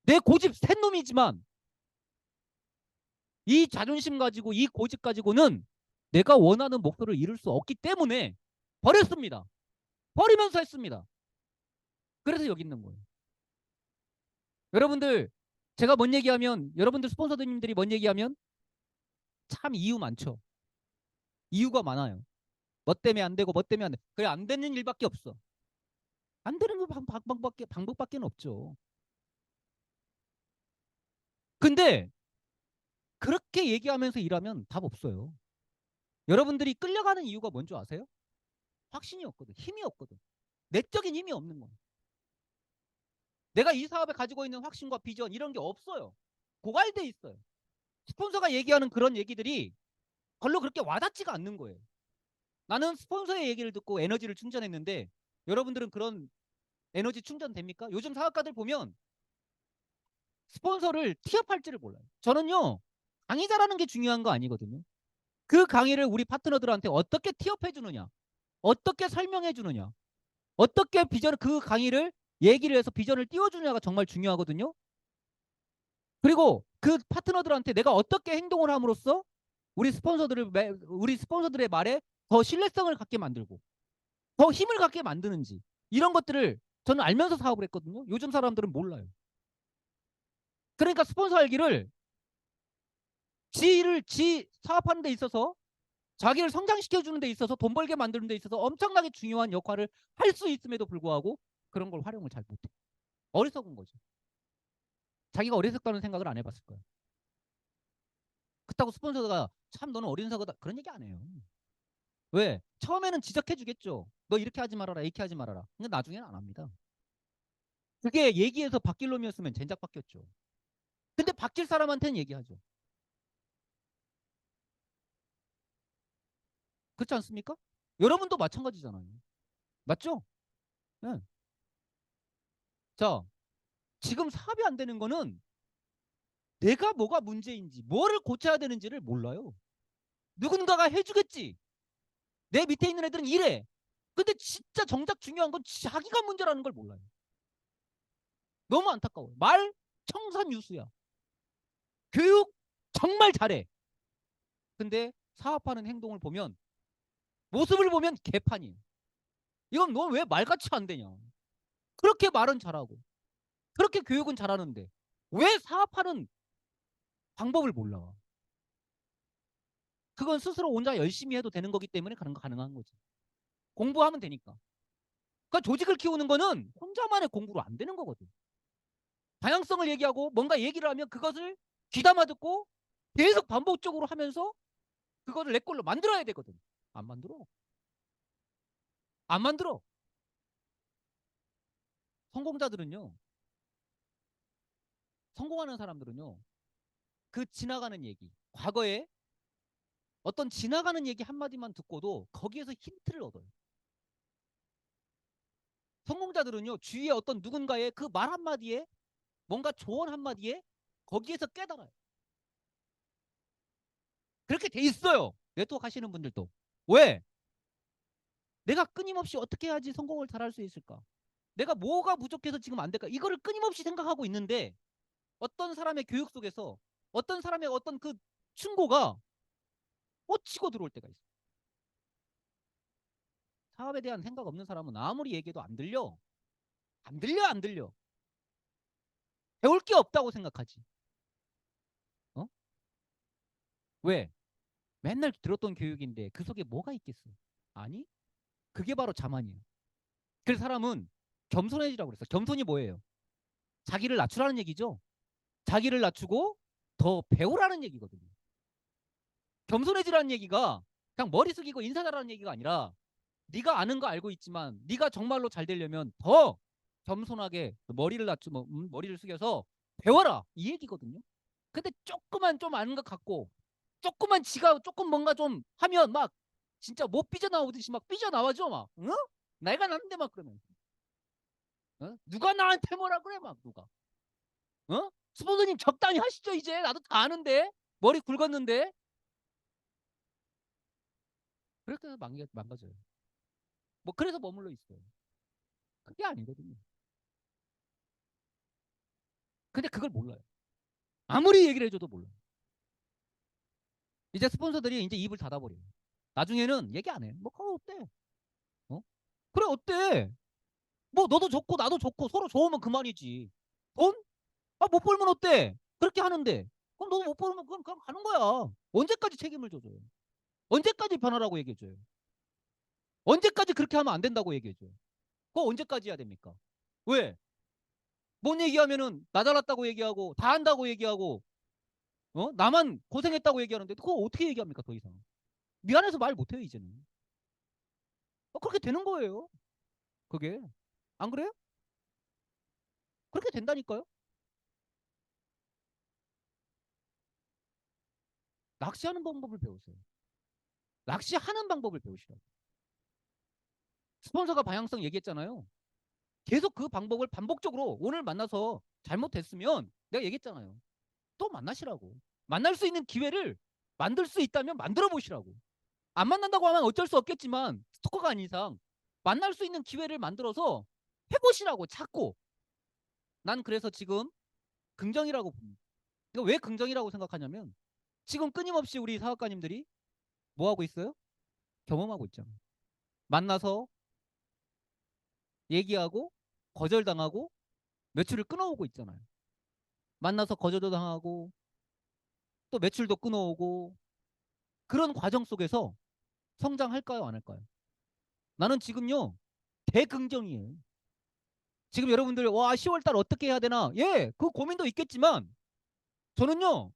내 고집 센 놈이지만 이 자존심 가지고 이 고집 가지고는 내가 원하는 목표를 이룰 수 없기 때문에 버렸습니다. 버리면서 했습니다. 그래서 여기 있는 거예요. 여러분들 제가 뭔 얘기하면 여러분들 스폰서님들이 뭔 얘기하면 참 이유 많죠. 이유가 많아요. 뭐 때문에 안 되고 뭐 때문에 안 돼. 그래 안 되는 일밖에 없어. 안 되는 방법밖에 없죠. 근데 그렇게 얘기하면서 일하면 답 없어요. 여러분들이 끌려가는 이유가 뭔지 아세요? 확신이 없거든. 힘이 없거든. 내적인 힘이 없는 거예요. 내가 이 사업에 가지고 있는 확신과 비전 이런 게 없어요. 고갈돼 있어요. 스폰서가 얘기하는 그런 얘기들이 별로 그렇게 와닿지가 않는 거예요. 나는 스폰서의 얘기를 듣고 에너지를 충전했는데 여러분들은 그런 에너지 충전됩니까? 요즘 사업가들 보면 스폰서를 티업할지를 몰라요. 저는요. 강의 잘하는 게 중요한 거 아니거든요. 그 강의를 우리 파트너들한테 어떻게 티업해 주느냐, 어떻게 설명해 주느냐, 어떻게 비전을 그 강의를 얘기를 해서 비전을 띄워주느냐가 정말 중요하거든요. 그리고 그 파트너들한테 내가 어떻게 행동을 함으로써 우리 스폰서들의 말에 더 신뢰성을 갖게 만들고 더 힘을 갖게 만드는지 이런 것들을 저는 알면서 사업을 했거든요. 요즘 사람들은 몰라요. 그러니까 스폰서 알기를 지 사업하는 데 있어서 자기를 성장시켜주는 데 있어서 돈 벌게 만드는 데 있어서 엄청나게 중요한 역할을 할 수 있음에도 불구하고 그런 걸 활용을 잘 못해. 어리석은 거죠. 자기가 어리석다는 생각을 안 해봤을 거야. 그렇다고 스폰서가 참 너는 어리석다 그런 얘기 안 해요. 왜? 처음에는 지적해 주겠죠. 너 이렇게 하지 말아라, 이렇게 하지 말아라. 근데 나중에는 안 합니다. 그게 얘기해서 바뀔 놈이었으면 젠장 바뀌었죠. 근데 바뀔 사람한테는 얘기하죠. 그렇지 않습니까? 여러분도 마찬가지잖아요. 맞죠? 네. 자, 지금 사업이 안 되는 거는 내가 뭐가 문제인지, 뭐를 고쳐야 되는지를 몰라요. 누군가가 해주겠지. 내 밑에 있는 애들은 이래. 근데 진짜 정작 중요한 건 자기가 문제라는 걸 몰라요. 너무 안타까워요. 말 청산유수야. 교육 정말 잘해. 근데 사업하는 행동을 보면, 모습을 보면 개판이에요. 이건 너 왜 말같이 안 되냐. 그렇게 말은 잘하고 그렇게 교육은 잘하는데 왜 사업하는 방법을 몰라. 그건 스스로 혼자 열심히 해도 되는 거기 때문에 그런 거 가능한 거지. 공부하면 되니까. 그러니까 조직을 키우는 거는 혼자만의 공부로 안 되는 거거든. 방향성을 얘기하고 뭔가 얘기를 하면 그것을 귀담아 듣고 계속 반복적으로 하면서 그거를 내 걸로 만들어야 되거든. 안 만들어. 안 만들어. 성공자들은요. 성공하는 사람들은요. 그 지나가는 얘기, 과거에 어떤 지나가는 얘기 한마디만 듣고도 거기에서 힌트를 얻어요. 성공자들은요. 주위에 어떤 누군가의 그 말 한마디에 뭔가 조언 한마디에 거기에서 깨달아요. 그렇게 돼 있어요. 네트워크 하시는 분들도. 왜? 내가 끊임없이 어떻게 해야지 성공을 잘할 수 있을까? 내가 뭐가 부족해서 지금 안 될까? 이거를 끊임없이 생각하고 있는데 어떤 사람의 교육 속에서 어떤 사람의 어떤 그 충고가 꽂히고 들어올 때가 있어. 사업에 대한 생각 없는 사람은 아무리 얘기해도 안 들려. 안 들려, 안 들려. 배울 게 없다고 생각하지. 어? 왜? 맨날 들었던 교육인데 그 속에 뭐가 있겠어? 아니? 그게 바로 자만이에요. 그래서 사람은 겸손해지라고 그랬어. 겸손이 뭐예요? 자기를 낮추라는 얘기죠. 자기를 낮추고 더 배우라는 얘기거든요. 겸손해지라는 얘기가 그냥 머리 숙이고 인사 잘하는 얘기가 아니라 네가 아는 거 알고 있지만 네가 정말로 잘 되려면 더 겸손하게 머리를 낮추고 머리를 숙여서 배워라 이 얘기거든요. 근데 조금만 좀 아는 것 같고 조금만 지가 조금 뭔가 좀 하면 막 진짜 못 삐져나오듯이 막 삐져나와죠 막. 응? 내가 났는데 막 그러면 어? 누가 나한테 뭐라 그래 막 누가 어? 스포츠님 적당히 하시죠 이제 나도 다 아는데 머리 굵었는데 그렇게 해서 망가져요. 뭐 그래서 머물러 있어요. 그게 아니거든요. 근데 그걸 몰라요. 아무리 얘기를 해줘도 몰라요. 이제 스폰서들이 이제 입을 닫아버려요. 나중에는 얘기 안 해. 뭐 그거 어때? 어? 그래 어때? 뭐 너도 좋고 나도 좋고 서로 좋으면 그만이지. 돈? 아 못 벌면 어때? 그렇게 하는데 그럼 너도 못 벌면 그럼 가는 거야. 언제까지 책임을 져줘요? 언제까지 변하라고 얘기해줘요? 언제까지 그렇게 하면 안 된다고 얘기해줘요? 그거 언제까지 해야 됩니까? 왜? 뭔 얘기하면은 나 잘났다고 얘기하고 다 한다고 얘기하고 나만 고생했다고 얘기하는데 그거 어떻게 얘기합니까 더 이상? 미안해서 말 못해요 이제는. 그렇게 되는 거예요. 그게 안 그래요? 그렇게 된다니까요. 낚시하는 방법을 배우세요. 낚시하는 방법을 배우시라고. 스폰서가 방향성 얘기했잖아요. 계속 그 방법을 반복적으로 오늘 만나서 잘못됐으면 내가 얘기했잖아요. 또 만나시라고. 만날 수 있는 기회를 만들 수 있다면 만들어 보시라고. 안 만난다고 하면 어쩔 수 없겠지만 스토커가 아닌 이상 만날 수 있는 기회를 만들어서 해보시라고 찾고. 난 그래서 지금 긍정이라고 봅니다. 이거 왜 긍정이라고 생각하냐면 지금 끊임없이 우리 사업가님들이 뭐 하고 있어요? 경험하고 있잖아요. 만나서 얘기하고 거절당하고 매출을 끊어오고 있잖아요. 만나서 거절도 당하고 또 매출도 끊어오고 그런 과정 속에서 성장할까요? 안 할까요? 나는 지금요 대긍정이에요. 지금 여러분들 와 10월달 어떻게 해야 되나? 예, 그 고민도 있겠지만 저는요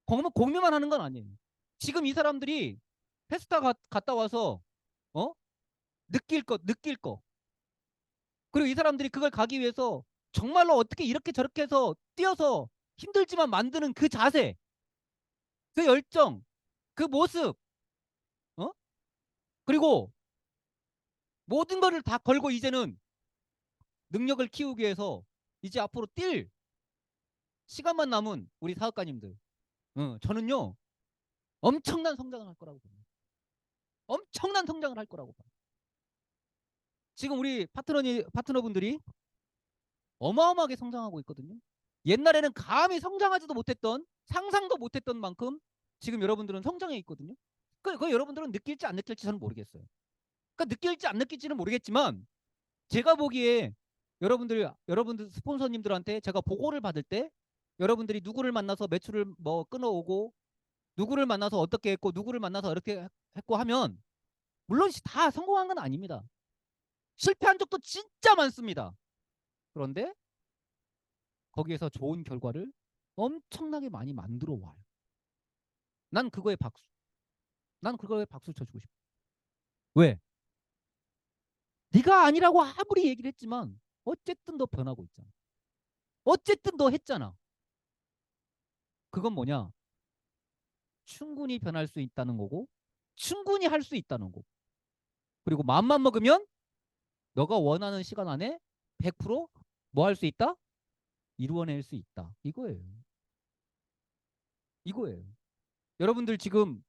고민만 하는 건 아니에요. 지금 이 사람들이 페스타 갔다 와서 어 느낄 거 그리고 이 사람들이 그걸 가기 위해서 정말로 어떻게 이렇게 저렇게 해서 뛰어서 힘들지만 만드는 그 자세, 그 열정, 그 모습, 어? 그리고 모든 거를 다 걸고 이제는 능력을 키우기 위해서 이제 앞으로 뛸 시간만 남은 우리 사업가님들. 저는요 엄청난 성장을 할 거라고 봅니다. 엄청난 성장을 할 거라고 봐요. 지금 우리 파트너분들이 어마어마하게 성장하고 있거든요. 옛날에는 감히 성장하지도 못했던 상상도 못했던 만큼 지금 여러분들은 성장해 있거든요. 그 여러분들은 느낄지 안 느낄지 저는 모르겠어요. 그러니까 느낄지 안 느낄지는 모르겠지만 제가 보기에 여러분들 스폰서님들한테 제가 보고를 받을 때 여러분들이 누구를 만나서 매출을 뭐 끊어오고 누구를 만나서 어떻게 했고 누구를 만나서 이렇게 했고 하면 물론 다 성공한 건 아닙니다. 실패한 적도 진짜 많습니다. 그런데 거기에서 좋은 결과를 엄청나게 많이 만들어 와요. 난 그거에 박수. 난 그거에 박수 쳐주고 싶어. 왜? 네가 아니라고 아무리 얘기를 했지만 어쨌든 너 변하고 있잖아. 어쨌든 너 했잖아. 그건 뭐냐? 충분히 변할 수 있다는 거고 충분히 할 수 있다는 거고 그리고 마음만 먹으면 너가 원하는 시간 안에 100%뭐 할 수 있다? 이루어낼 수 있다. 이거예요. 이거예요. 여러분들 지금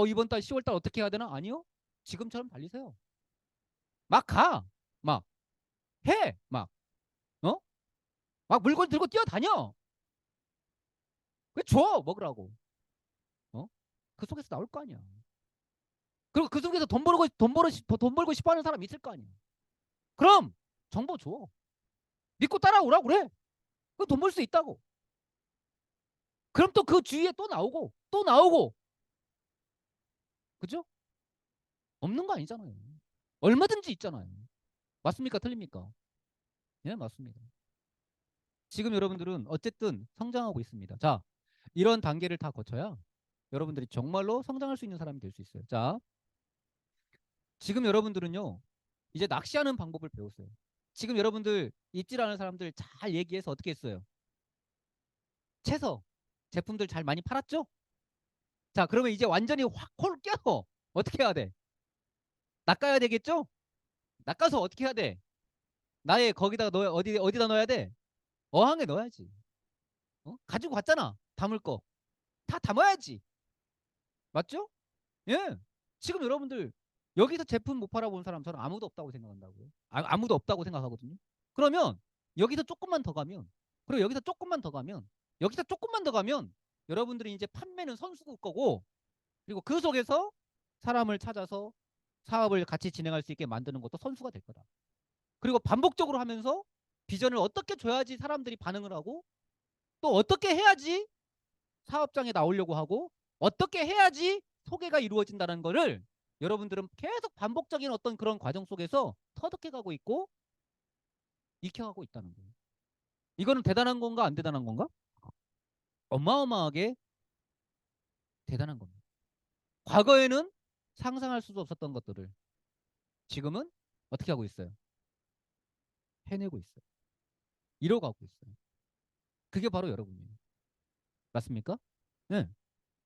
이번 달 10월 달 어떻게 해야 되나? 아니요. 지금처럼 달리세요. 막 가. 막 해. 막 어? 막 물건 들고 뛰어다녀. 왜 줘? 먹으라고. 어? 그 속에서 나올 거 아니야. 그리고 그 속에서 돈 벌고 싶어 하는 사람 있을 거 아니야. 그럼 정보 줘. 믿고 따라오라고 그래. 그 돈 벌 수 있다고. 그럼 또 그 주위에 또 나오고 또 나오고. 그죠? 없는 거 아니잖아요. 얼마든지 있잖아요. 맞습니까? 틀립니까? 예, 맞습니다. 지금 여러분들은 어쨌든 성장하고 있습니다. 자, 이런 단계를 다 거쳐야 여러분들이 정말로 성장할 수 있는 사람이 될 수 있어요. 자, 지금 여러분들은요, 이제 낚시하는 방법을 배웠어요. 지금 여러분들 입질하는 사람들 잘 얘기해서 어떻게 했어요? 채서 제품들 잘 많이 팔았죠? 자, 그러면 이제 완전히 확 홀 껴서 어떻게 해야 돼? 낚아야 되겠죠? 낚아서 어떻게 해야 돼? 나의 거기다가 어디다 넣어야 돼? 어항에 넣어야지. 가지고 갔잖아. 담을 거. 다 담아야지. 맞죠? 예. 지금 여러분들 여기서 제품 못 팔아본 사람 저는 아무도 없다고 생각한다고요. 아무도 없다고 생각하거든요. 그러면 여기서 조금만 더 가면 그리고 여기서 조금만 더 가면 여기서 조금만 더 가면 여러분들이 이제 판매는 선수일 거고 그리고 그 속에서 사람을 찾아서 사업을 같이 진행할 수 있게 만드는 것도 선수가 될 거다. 그리고 반복적으로 하면서 비전을 어떻게 줘야지 사람들이 반응을 하고 또 어떻게 해야지 사업장에 나오려고 하고 어떻게 해야지 소개가 이루어진다는 거를 여러분들은 계속 반복적인 어떤 그런 과정 속에서 터득해 가고 있고 익혀가고 있다는 거예요. 이거는 대단한 건가 안 대단한 건가? 어마어마하게 대단한 겁니다. 과거에는 상상할 수도 없었던 것들을 지금은 어떻게 하고 있어요? 해내고 있어요. 이뤄가고 있어요. 그게 바로 여러분이에요. 맞습니까? 네.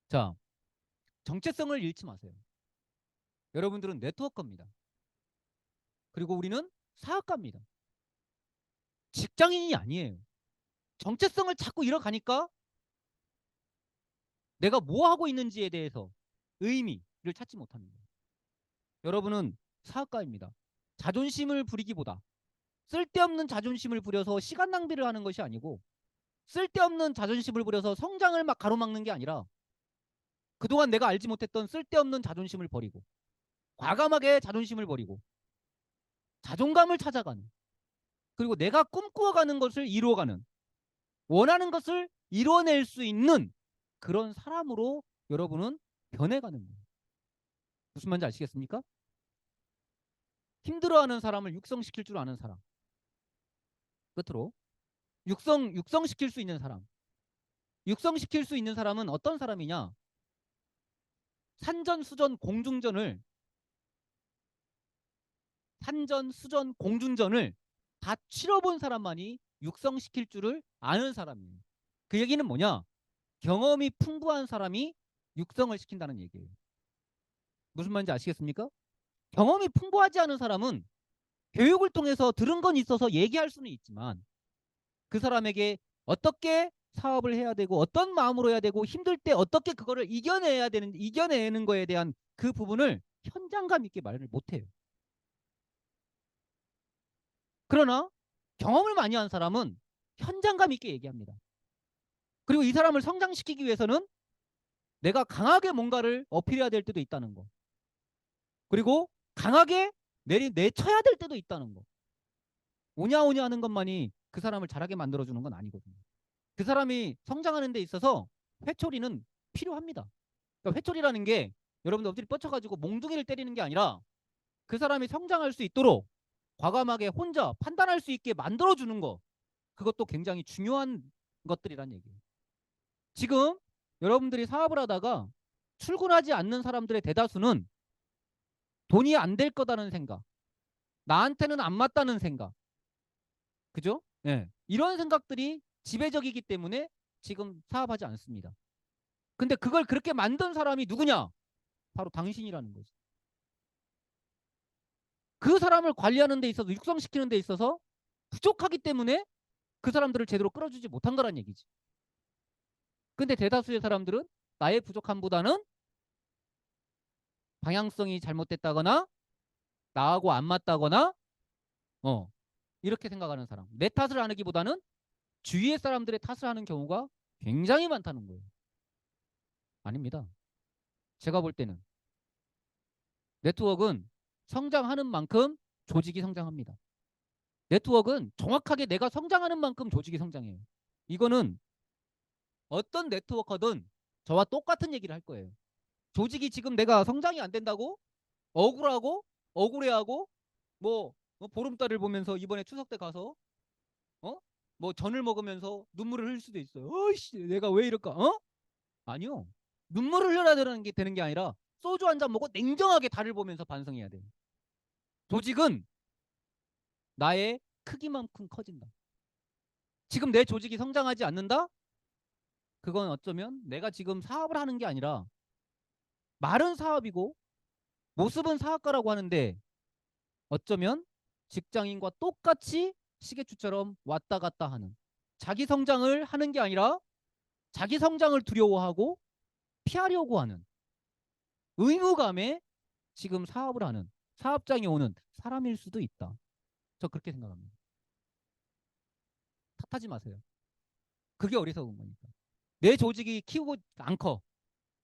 자, 정체성을 잃지 마세요. 여러분들은 네트워커입니다. 그리고 우리는 사업가입니다. 직장인이 아니에요. 정체성을 자꾸 잃어가니까 내가 뭐 하고 있는지에 대해서 의미를 찾지 못합니다. 여러분은 사업가입니다. 자존심을 부리기보다 쓸데없는 자존심을 부려서 시간 낭비를 하는 것이 아니고 쓸데없는 자존심을 부려서 성장을 막 가로막는 게 아니라 그동안 내가 알지 못했던 쓸데없는 자존심을 버리고 과감하게 자존심을 버리고 자존감을 찾아가는 그리고 내가 꿈꾸어가는 것을 이루어가는 원하는 것을 이뤄낼 수 있는 그런 사람으로 여러분은 변해가는 거예요. 무슨 말인지 아시겠습니까? 힘들어하는 사람을 육성시킬 줄 아는 사람. 끝으로 육성시킬 수 있는 사람. 육성시킬 수 있는 사람은 어떤 사람이냐? 산전, 수전, 공중전을 다 치러본 사람만이 육성시킬 줄을 아는 사람이에요. 그 얘기는 뭐냐? 경험이 풍부한 사람이 육성을 시킨다는 얘기예요. 무슨 말인지 아시겠습니까? 경험이 풍부하지 않은 사람은 교육을 통해서 들은 건 있어서 얘기할 수는 있지만 그 사람에게 어떻게 사업을 해야 되고 어떤 마음으로 해야 되고 힘들 때 어떻게 그거를 이겨내는 거에 대한 그 부분을 현장감 있게 말을 못해요. 그러나 경험을 많이 한 사람은 현장감 있게 얘기합니다. 그리고 이 사람을 성장시키기 위해서는 내가 강하게 뭔가를 어필해야 될 때도 있다는 거. 그리고 강하게 내쳐야 될 때도 있다는 거. 오냐 오냐 하는 것만이 그 사람을 잘하게 만들어주는 건 아니거든요. 그 사람이 성장하는 데 있어서 회초리는 필요합니다. 그러니까 회초리라는 게 여러분들 엎드려 뻗쳐가지고 몽둥이를 때리는 게 아니라 그 사람이 성장할 수 있도록 과감하게 혼자 판단할 수 있게 만들어주는 거. 그것도 굉장히 중요한 것들이란 얘기예요. 지금 여러분들이 사업을 하다가 출근하지 않는 사람들의 대다수는 돈이 안 될 거다는 생각, 나한테는 안 맞다는 생각, 그죠? 예. 이런 생각들이 지배적이기 때문에 지금 사업하지 않습니다. 근데 그걸 그렇게 만든 사람이 누구냐? 바로 당신이라는 거지. 그 사람을 관리하는 데 있어서 육성시키는 데 있어서 부족하기 때문에 그 사람들을 제대로 끌어주지 못한 거란 얘기지. 근데 대다수의 사람들은 나의 부족함보다는 방향성이 잘못됐다거나 나하고 안 맞다거나 이렇게 생각하는 사람. 내 탓을 안 하기보다는 주위의 사람들의 탓을 하는 경우가 굉장히 많다는 거예요. 아닙니다. 제가 볼 때는 네트워크는 성장하는 만큼 조직이 성장합니다. 네트워크는 정확하게 내가 성장하는 만큼 조직이 성장해요. 이거는 어떤 네트워커든 저와 똑같은 얘기를 할 거예요. 조직이 지금 내가 성장이 안 된다고 억울하고 억울해하고 보름달을 보면서 이번에 추석 때 가서 전을 먹으면서 눈물을 흘릴 수도 있어요. 어이씨 내가 왜 이럴까? 아니요. 눈물을 흘려야 되는 게 아니라 소주 한 잔 먹고 냉정하게 달을 보면서 반성해야 돼요. 조직은 나의 크기만큼 커진다. 지금 내 조직이 성장하지 않는다? 그건 어쩌면 내가 지금 사업을 하는 게 아니라 말은 사업이고 모습은 사업가라고 하는데 어쩌면 직장인과 똑같이 시계추처럼 왔다 갔다 하는 자기 성장을 하는 게 아니라 자기 성장을 두려워하고 피하려고 하는 의무감에 지금 사업을 하는 사업장에 오는 사람일 수도 있다. 저 그렇게 생각합니다. 탓하지 마세요. 그게 어리석은 거니까. 내 조직이 키우고 안 커.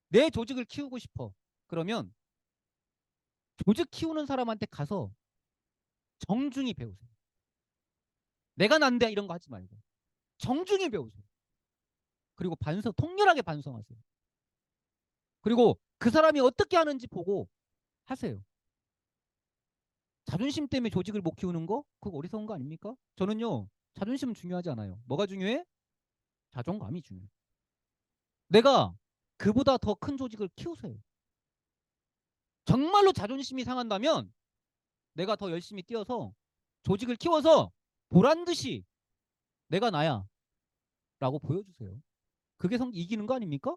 내 조직을 키우고 싶어. 그러면 조직 키우는 사람한테 가서 정중히 배우세요. 내가 난데 이런 거 하지 말고 정중히 배우세요. 그리고 통렬하게 반성하세요. 그리고 그 사람이 어떻게 하는지 보고 하세요. 자존심 때문에 조직을 못 키우는 거? 그거 어리석은 거 아닙니까? 저는요. 자존심은 중요하지 않아요. 뭐가 중요해? 자존감이 중요해. 내가 그보다 더 큰 조직을 키우세요. 정말로 자존심이 상한다면 내가 더 열심히 뛰어서 조직을 키워서 보란 듯이 내가 나야 라고 보여주세요. 그게 이기는 거 아닙니까?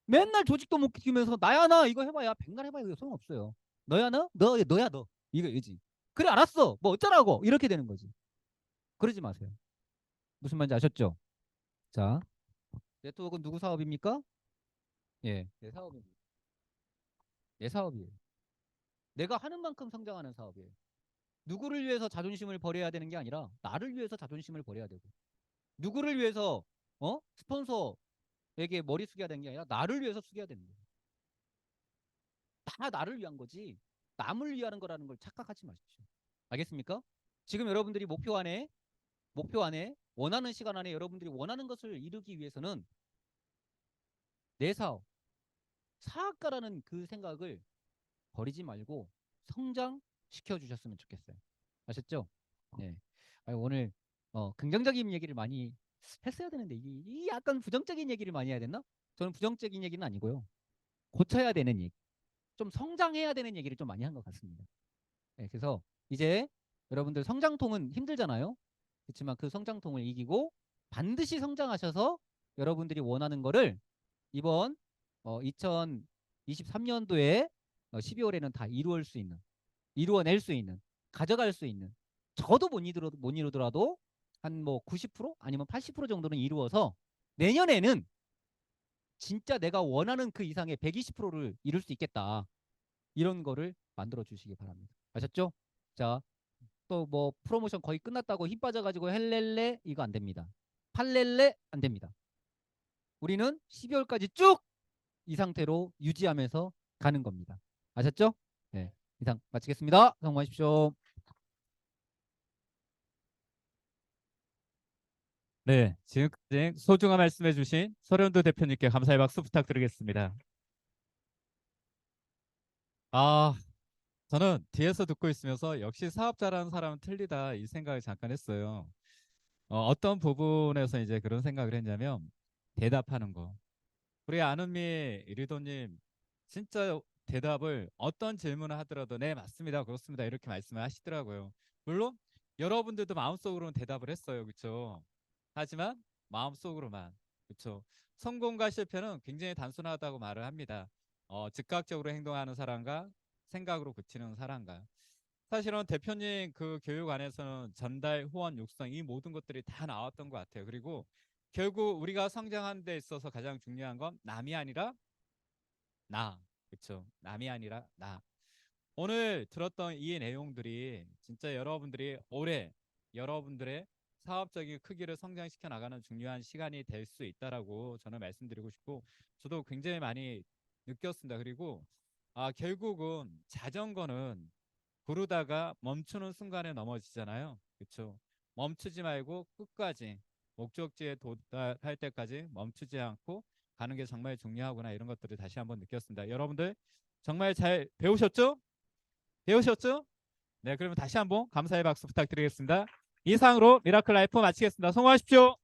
맨날 조직도 못 키우면서 나야 나 이거 해봐야 백날 해봐야 이거 소용없어요. 너야 너? 너야 너. 이거지. 그래 알았어. 뭐 어쩌라고. 이렇게 되는 거지. 그러지 마세요. 무슨 말인지 아셨죠? 자, 네트워크는 누구 사업입니까? 예, 내 사업입니다. 내 사업이에요. 내가 하는 만큼 성장하는 사업이에요. 누구를 위해서 자존심을 버려야 되는 게 아니라 나를 위해서 자존심을 버려야 되고 누구를 위해서 스폰서에게 머리 숙여야 되는 게 아니라 나를 위해서 숙여야 되는 거예요. 다 나를 위한 거지 남을 위하는 거라는 걸 착각하지 마십시오. 알겠습니까? 지금 여러분들이 목표 안에 원하는 시간 안에 여러분들이 원하는 것을 이루기 위해서는 내 사업가라는 그 생각을 버리지 말고 성장시켜 주셨으면 좋겠어요. 아셨죠? 네. 오늘 긍정적인 얘기를 많이 했어야 되는데 이 약간 부정적인 얘기를 많이 해야 됐나? 저는 부정적인 얘기는 아니고요. 고쳐야 되는 얘기, 좀 성장해야 되는 얘기를 좀 많이 한 것 같습니다. 네, 그래서 이제 여러분들 성장통은 힘들잖아요. 그렇지만 그 성장통을 이기고 반드시 성장하셔서 여러분들이 원하는 거를 이번 2023년도에 12월에는 다 이루어낼 수 있는, 가져갈 수 있는, 저도 못 이루더라도 한 뭐 90% 아니면 80% 정도는 이루어서 내년에는 진짜 내가 원하는 그 이상의 120%를 이룰 수 있겠다. 이런 거를 만들어 주시기 바랍니다. 아셨죠? 자, 또 뭐 프로모션 거의 끝났다고 힘 빠져가지고 헬렐레 이거 안 됩니다. 팔렐레 안 됩니다. 우리는 12월까지 쭉 이 상태로 유지하면서 가는 겁니다. 아셨죠? 네, 이상 마치겠습니다. 성공하십시오. 네, 지금까지 소중한 말씀해주신 서른도 대표님께 감사의 박수 부탁드리겠습니다. 아, 저는 뒤에서 듣고 있으면서 역시 사업자라는 사람은 틀리다 이 생각을 잠깐 했어요. 어떤 부분에서 이제 그런 생각을 했냐면 대답하는 거. 우리 안은미 리더님 진짜 대답을 어떤 질문을 하더라도 네 맞습니다 그렇습니다 이렇게 말씀을 하시더라고요. 물론 여러분들도 마음속으로는 대답을 했어요. 그렇죠? 하지만 마음속으로만. 그렇죠? 성공과 실패는 굉장히 단순하다고 말을 합니다. 즉각적으로 행동하는 사람과 생각으로 그치는 사람과. 사실은 대표님 그 교육 안에서는 전달, 후원, 육성 이 모든 것들이 다 나왔던 것 같아요. 그리고 결국 우리가 성장하는 데 있어서 가장 중요한 건 남이 아니라 나. 그렇죠? 남이 아니라 나. 오늘 들었던 이 내용들이 진짜 여러분들이 올해 여러분들의 사업적인 크기를 성장시켜 나가는 중요한 시간이 될 수 있다라고 저는 말씀드리고 싶고 저도 굉장히 많이 느꼈습니다. 그리고 결국은 자전거는 구르다가 멈추는 순간에 넘어지잖아요. 그렇죠? 멈추지 말고 끝까지 목적지에 도달할 때까지 멈추지 않고 가는 게 정말 중요하구나 이런 것들을 다시 한번 느꼈습니다. 여러분들 정말 잘 배우셨죠? 배우셨죠? 네, 그러면 다시 한번 감사의 박수 부탁드리겠습니다. 이상으로 미라클 라이프 마치겠습니다. 성공하십시오.